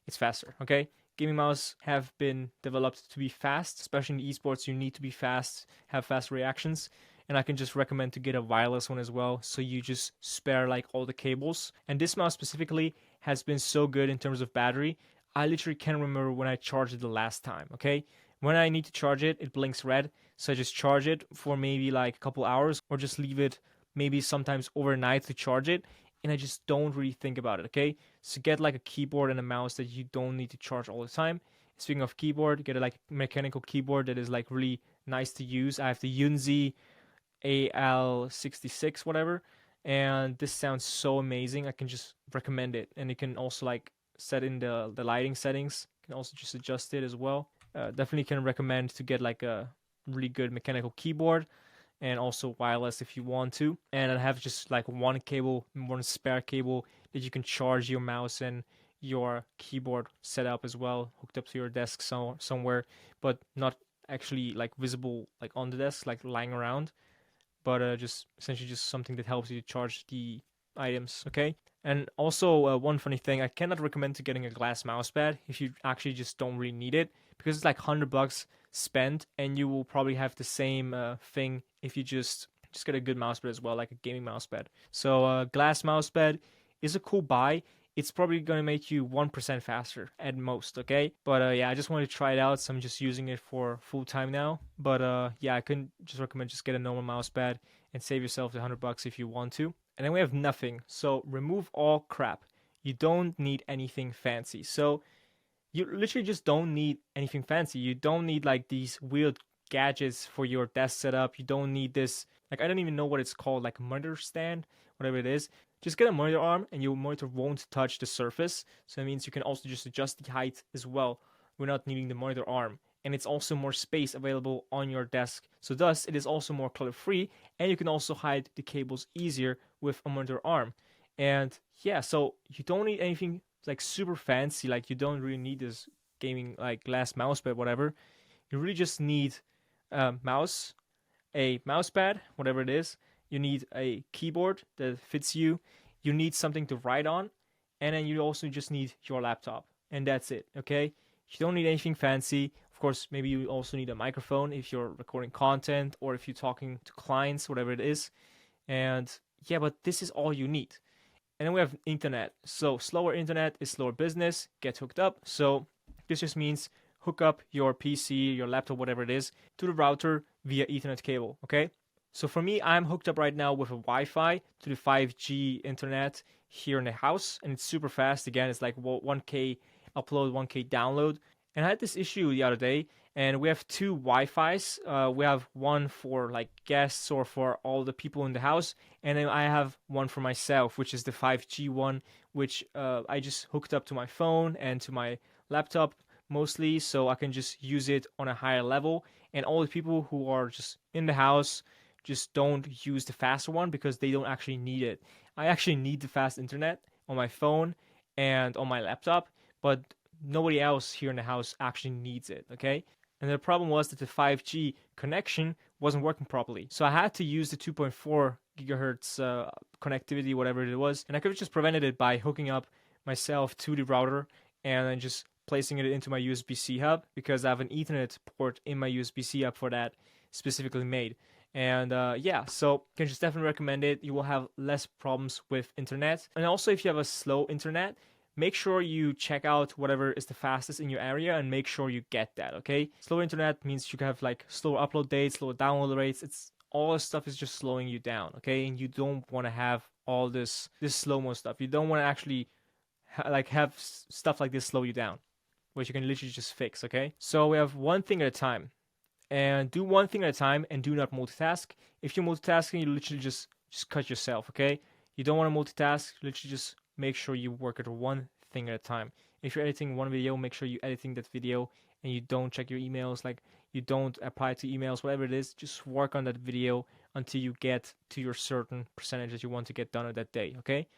It's faster, okay? Gaming mouse have been developed to be fast, especially in esports. You need to be fast, have fast reactions, and I can just recommend to get a wireless one as well, so you just spare like all the cables. And this mouse specifically has been so good in terms of battery. I literally can't remember when I charged it the last time, okay? When I need to charge it, it blinks red, so I just charge it for maybe like a couple hours or just leave it maybe sometimes overnight to charge it, and I just don't really think about it, okay? So get like a keyboard and a mouse that you don't need to charge all the time. Speaking of keyboard, get a like mechanical keyboard that is like really nice to use. I have the Yunzi AL66 whatever, and this sounds so amazing. I can just recommend it, and you can also like set in the lighting settings. You can also just adjust it as well. Definitely can recommend to get like a really good mechanical keyboard and also wireless if you want to. And I have just like one cable, one spare cable that you can charge your mouse and your keyboard set up as well, hooked up to your desk somewhere, but not actually like visible like on the desk, like lying around, but just essentially just something that helps you charge the items, okay? And also, one funny thing, I cannot recommend to getting a glass mouse pad if you actually just don't really need it, because it's like $100 spent, and you will probably have the same thing if you just get a good mouse pad as well, like a gaming mouse pad. So, glass mouse pad is a cool buy. It's probably going to make you 1% faster at most, okay? But yeah, I just wanted to try it out, so I'm just using it for full time now. But yeah, I couldn't just recommend just get a normal mouse pad and save yourself the $100 if you want to. And then we have nothing. So remove all crap. You don't need anything fancy. So you literally just don't need anything fancy. You don't need like these weird gadgets for your desk setup. You don't need this, like, I don't even know what it's called, like monitor stand, whatever it is. Just get a monitor arm and your monitor won't touch the surface. So that means you can also just adjust the height as well without needing the monitor arm. And it's also more space available on your desk. So thus, it is also more clutter-free, and you can also hide the cables easier with a monitor arm. And yeah, so you don't need anything like super fancy, like you don't really need this gaming like glass mouse pad, whatever. You really just need a mouse, a mouse pad, whatever it is. You need a keyboard that fits you. You need something to write on, and then you also just need your laptop, and that's it, okay? You don't need anything fancy. Of course, maybe you also need a microphone if you're recording content or if you're talking to clients, whatever it is. And yeah, but this is all you need. And then we have internet. So slower internet is slower business. Get hooked up. So this just means hook up your PC, your laptop, whatever it is, to the router via Ethernet cable, okay? So for me, I'm hooked up right now with a Wi-Fi to the 5G internet here in the house, and it's super fast. Again, it's like 1K upload, 1K download. And I had this issue the other day, and we have two Wi-Fis. We have one for like guests or for all the people in the house, and then I have one for myself, which is the 5G one, which I just hooked up to my phone and to my laptop mostly, so I can just use it on a higher level. And all the people who are just in the house just don't use the faster one because they don't actually need it. I actually need the fast internet on my phone and on my laptop, but nobody else here in the house actually needs it, okay? And the problem was that the 5G connection wasn't working properly. So I had to use the 2.4 gigahertz connectivity, whatever it was, and I could have just prevented it by hooking up myself to the router and then just placing it into my USB-C hub, because I have an Ethernet port in my USB-C hub for that specifically made. And yeah, so I can just definitely recommend it. You will have less problems with internet. And also, if you have a slow internet, make sure you check out whatever is the fastest in your area and make sure you get that, okay? Slower internet means you can have like slower upload dates, slower download rates. It's all this stuff is just slowing you down, okay? And you don't want to have all this slow-mo stuff. You don't want to actually have stuff like this slow you down, which you can literally just fix, okay? So we have one thing at a time. And do one thing at a time and do not multitask. If you're multitasking, you literally just cut yourself, okay? You don't want to multitask. Literally just make sure you work at one thing at a time. If you're editing one video, make sure you're editing that video and you don't check your emails, like you don't apply to emails, whatever it is. Just work on that video until you get to your certain percentage that you want to get done on that day, okay?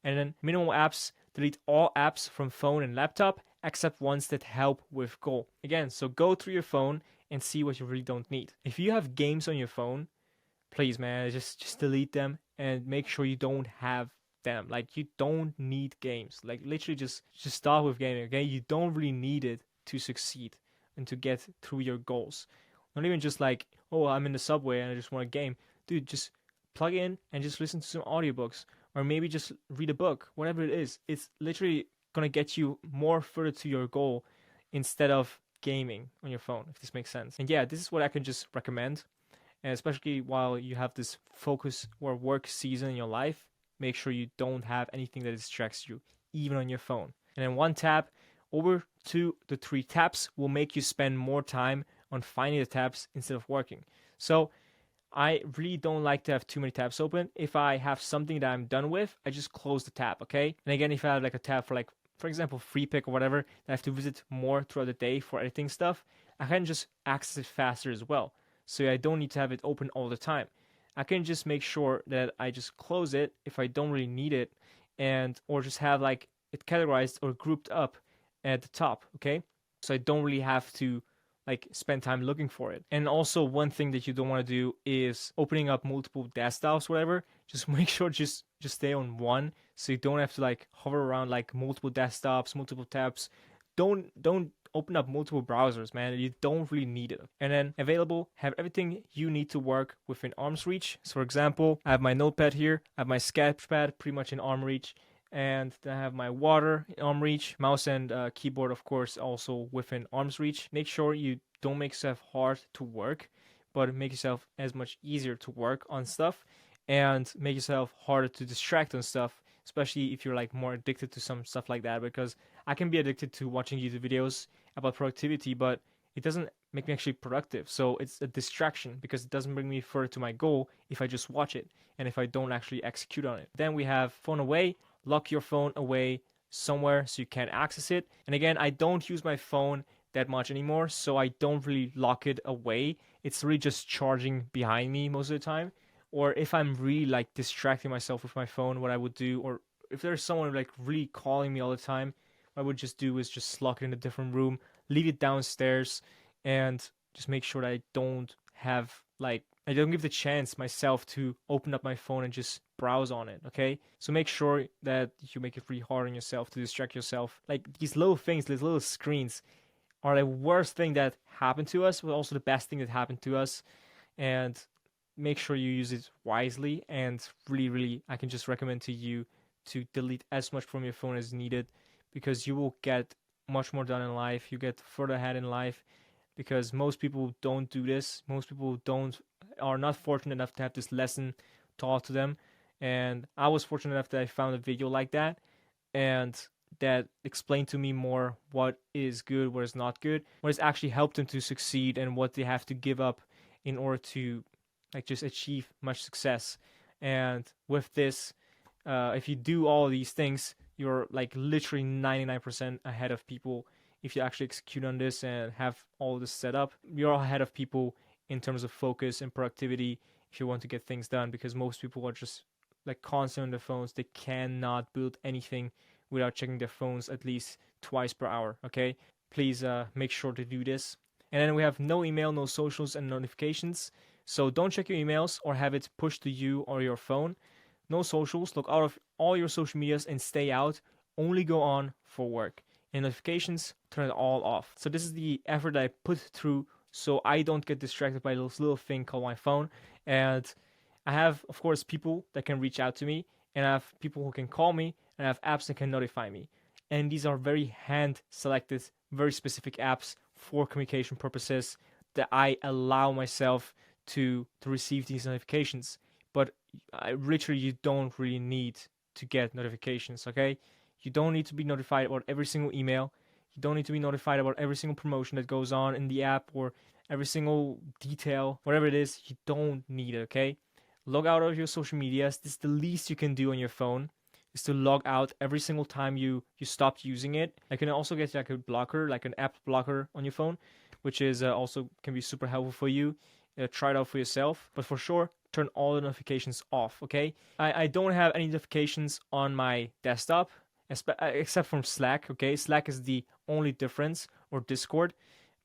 And then minimal apps, delete all apps from phone and laptop except ones that help with goal. Again, so go through your phone and see what you really don't need. If you have games on your phone, please man, just delete them and make sure you don't have them. Like, you don't need games. Like, literally just start with gaming, okay? You don't really need it to succeed and to get through your goals. Not even just like, oh, I'm in the subway and I just want a game. Dude, just plug in and just listen to some audiobooks, or maybe just read a book, whatever it is. It's literally gonna get you more further to your goal instead of gaming on your phone, if this makes sense. And yeah, this is what I can just recommend. And especially while you have this focus or work season in your life, make sure you don't have anything that distracts you, even on your phone. And then one tab over 2 to 3 taps will make you spend more time on finding the tabs instead of working. So I really don't like to have too many tabs open. If I have something that I'm done with, I just close the tab, okay? And again, if I have like a tab for like, for example, free pick or whatever, that I have to visit more throughout the day for editing stuff, I can just access it faster as well. So I don't need to have it open all the time. I can just make sure that I just close it if I don't really need it, and or just have like it categorized or grouped up at the top, okay? So I don't really have to like spend time looking for it. And also, one thing that you don't want to do is opening up multiple desktops, whatever. Just make sure just stay on one, so you don't have to like hover around like multiple desktops, multiple tabs. Don't open up multiple browsers, man. You don't really need it. And then available, have everything you need to work within arm's reach. So for example, I have my notepad here, I have my sketchpad pretty much in arm reach, and then I have my water in arm reach, mouse and keyboard, of course, also within arm's reach. Make sure you don't make yourself hard to work, but make yourself as much easier to work on stuff, and make yourself harder to distract on stuff, especially if you're like more addicted to some stuff like that. Because I can be addicted to watching YouTube videos about productivity, but it doesn't make me actually productive. So it's a distraction because it doesn't bring me further to my goal if I just watch it and if I don't actually execute on it. Then we have phone away. Lock your phone away somewhere so you can't access it. And again, I don't use my phone that much anymore, so I don't really lock it away. It's really just charging behind me most of the time. Or if I'm really like distracting myself with my phone, what I would do, or if there's someone like really calling me all the time, what I would just do is just lock it in a different room, leave it downstairs, and just make sure that I don't have like, I don't give the chance myself to open up my phone and just browse on it, okay? So make sure that you make it really hard on yourself to distract yourself. Like, these little things, these little screens are the worst thing that happened to us, but also the best thing that happened to us. And make sure you use it wisely. And really, I can just recommend to you to delete as much from your phone as needed, because you will get much more done in life. You get further ahead in life, because most people don't do this. Most people are not fortunate enough to have this lesson taught to them. And I was fortunate enough that I found a video like that, and that explained to me more what is good, what is not good, what has actually helped them to succeed, and what they have to give up in order to like just achieve much success. And with this, if you do all these things, you're like literally 99% ahead of people. If you actually execute on this and have all this set up, you're ahead of people in terms of focus and productivity if you want to get things done, because most people are just like constant on their phones. They cannot build anything without checking their phones at least twice per hour, okay? Please make sure to do this. And then we have no email, no socials, and notifications. So don't check your emails or have it pushed to you or your phone. No socials, look out of all your social medias and stay out. Only go on for work. And notifications, turn it all off. So this is the effort that I put through so I don't get distracted by this little thing called my phone. And I have, of course, people that can reach out to me, and I have people who can call me, and I have apps that can notify me. And these are very hand-selected, very specific apps for communication purposes that I allow myself to receive these notifications. But you don't really need to get notifications, okay? You don't need to be notified about every single email. You don't need to be notified about every single promotion that goes on in the app, or every single detail, whatever it is. You don't need it, okay? Log out of your social medias. This is the least you can do on your phone, is to log out every single time you stop using it. I can also get like a blocker, like an app blocker on your phone, which is also can be super helpful for you. Try it out for yourself. But for sure, turn all the notifications off, okay? I don't have any notifications on my desktop, except from Slack, okay? Slack is the only difference, or Discord,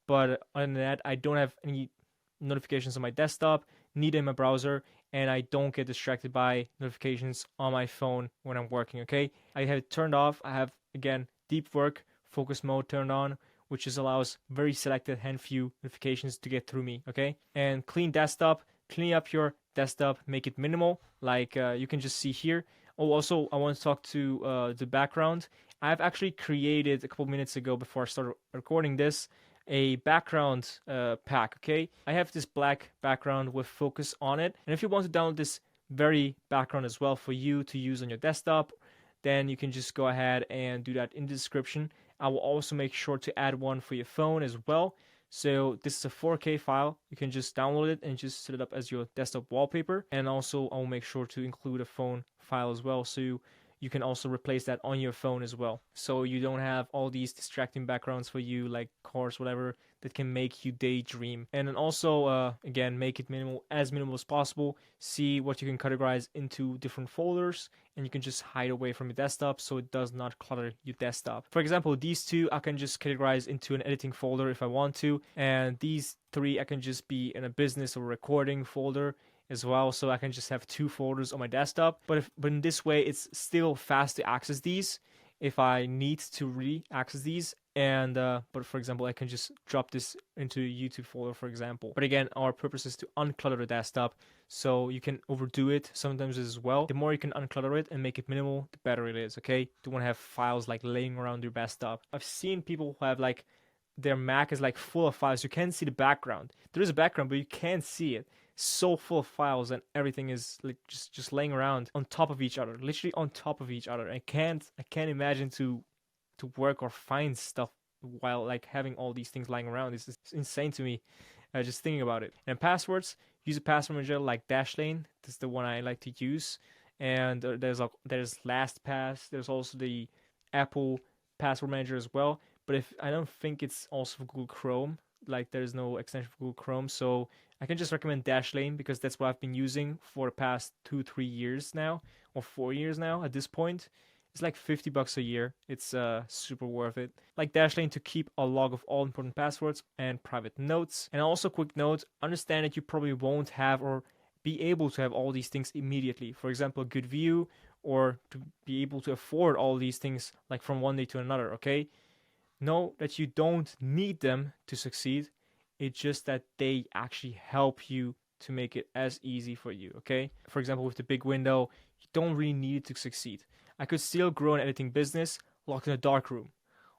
but other than that, I don't have any notifications on my desktop, neither in my browser, and I don't get distracted by notifications on my phone when I'm working, okay? I have it turned off. I have, again, deep work, focus mode turned on, which just allows very selected hand few notifications to get through me, okay? And clean desktop, clean up your desktop, make it minimal, like you can just see here. Oh, also, I want to talk to the background. I've actually created a couple minutes ago before I started recording this, a background pack, okay? I have this black background with focus on it. And if you want to download this very background as well for you to use on your desktop, then you can just go ahead and do that in the description. I will also make sure to add one for your phone as well. So this is a 4K file. You can just download it and just set it up as your desktop wallpaper. And also I'll make sure to include a phone file as well, so you can also replace that on your phone as well. So you don't have all these distracting backgrounds for you, like cars, whatever, that can make you daydream. And then also, again, make it as minimal as possible. See what you can categorize into different folders, and you can just hide away from your desktop so it does not clutter your desktop. For example, these two I can just categorize into an editing folder if I want to, and these three I can just be in a business or recording folder as well, so I can just have two folders on my desktop. But in this way, it's still fast to access these if I need to re-access these. And but for example, I can just drop this into a YouTube folder, for example. But again, our purpose is to unclutter the desktop, so you can overdo it sometimes as well. The more you can unclutter it and make it minimal, the better it is, okay? You don't want to have files like laying around your desktop. I've seen people who have like their Mac is like full of files. You can't see the background. There is a background, but you can't see it. So full of files, and everything is like just laying around on top of each other, literally on top of each other. I can't imagine to work or find stuff while like having all these things lying around. It's insane to me, just thinking about it. And passwords, use a password manager like Dashlane. That's the one I like to use. And there's LastPass. There's also the Apple password manager as well. But if I don't think it's also for Google Chrome, like there's no extension for Google Chrome, so I can just recommend Dashlane because that's what I've been using for the past 2-3 years now, or 4 years now at this point. It's like $50 a year. It's super worth it. Like Dashlane to keep a log of all important passwords and private notes. And also, quick note, understand that you probably won't have or be able to have all these things immediately. For example, a good view, or to be able to afford all these things like from one day to another, okay? Know that you don't need them to succeed. It's just that they actually help you to make it as easy for you, okay? For example, with the big window, you don't really need it to succeed. I could still grow an editing business locked in a dark room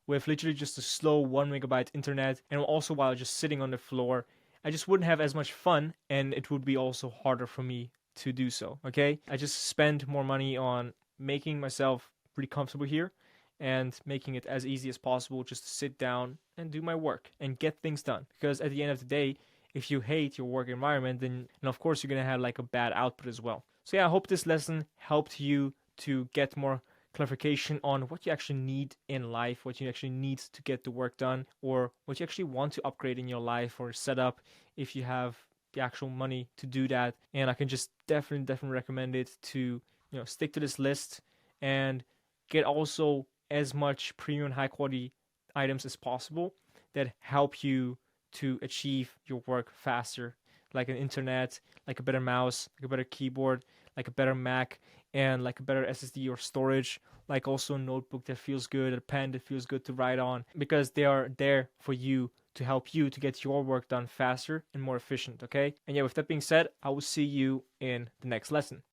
with literally just a slow 1 megabyte internet, and also while just sitting on the floor. I just wouldn't have as much fun, and it would be also harder for me to do so, okay? I just spend more money on making myself pretty comfortable here and making it as easy as possible just to sit down and do my work and get things done. Because at the end of the day, if you hate your work environment, then and of course you're going to have like a bad output as well. So yeah, I hope this lesson helped you to get more clarification on what you actually need in life, what you actually need to get the work done, or what you actually want to upgrade in your life or set up if you have the actual money to do that. And I can just definitely recommend it to, stick to this list and get also as much premium high quality items as possible that help you to achieve your work faster, like an internet, like a better mouse, like a better keyboard, like a better Mac, and like a better SSD or storage, like also a notebook that feels good, a pen that feels good to write on, because they are there for you to help you to get your work done faster and more efficient, okay? And yeah, with that being said, I will see you in the next lesson.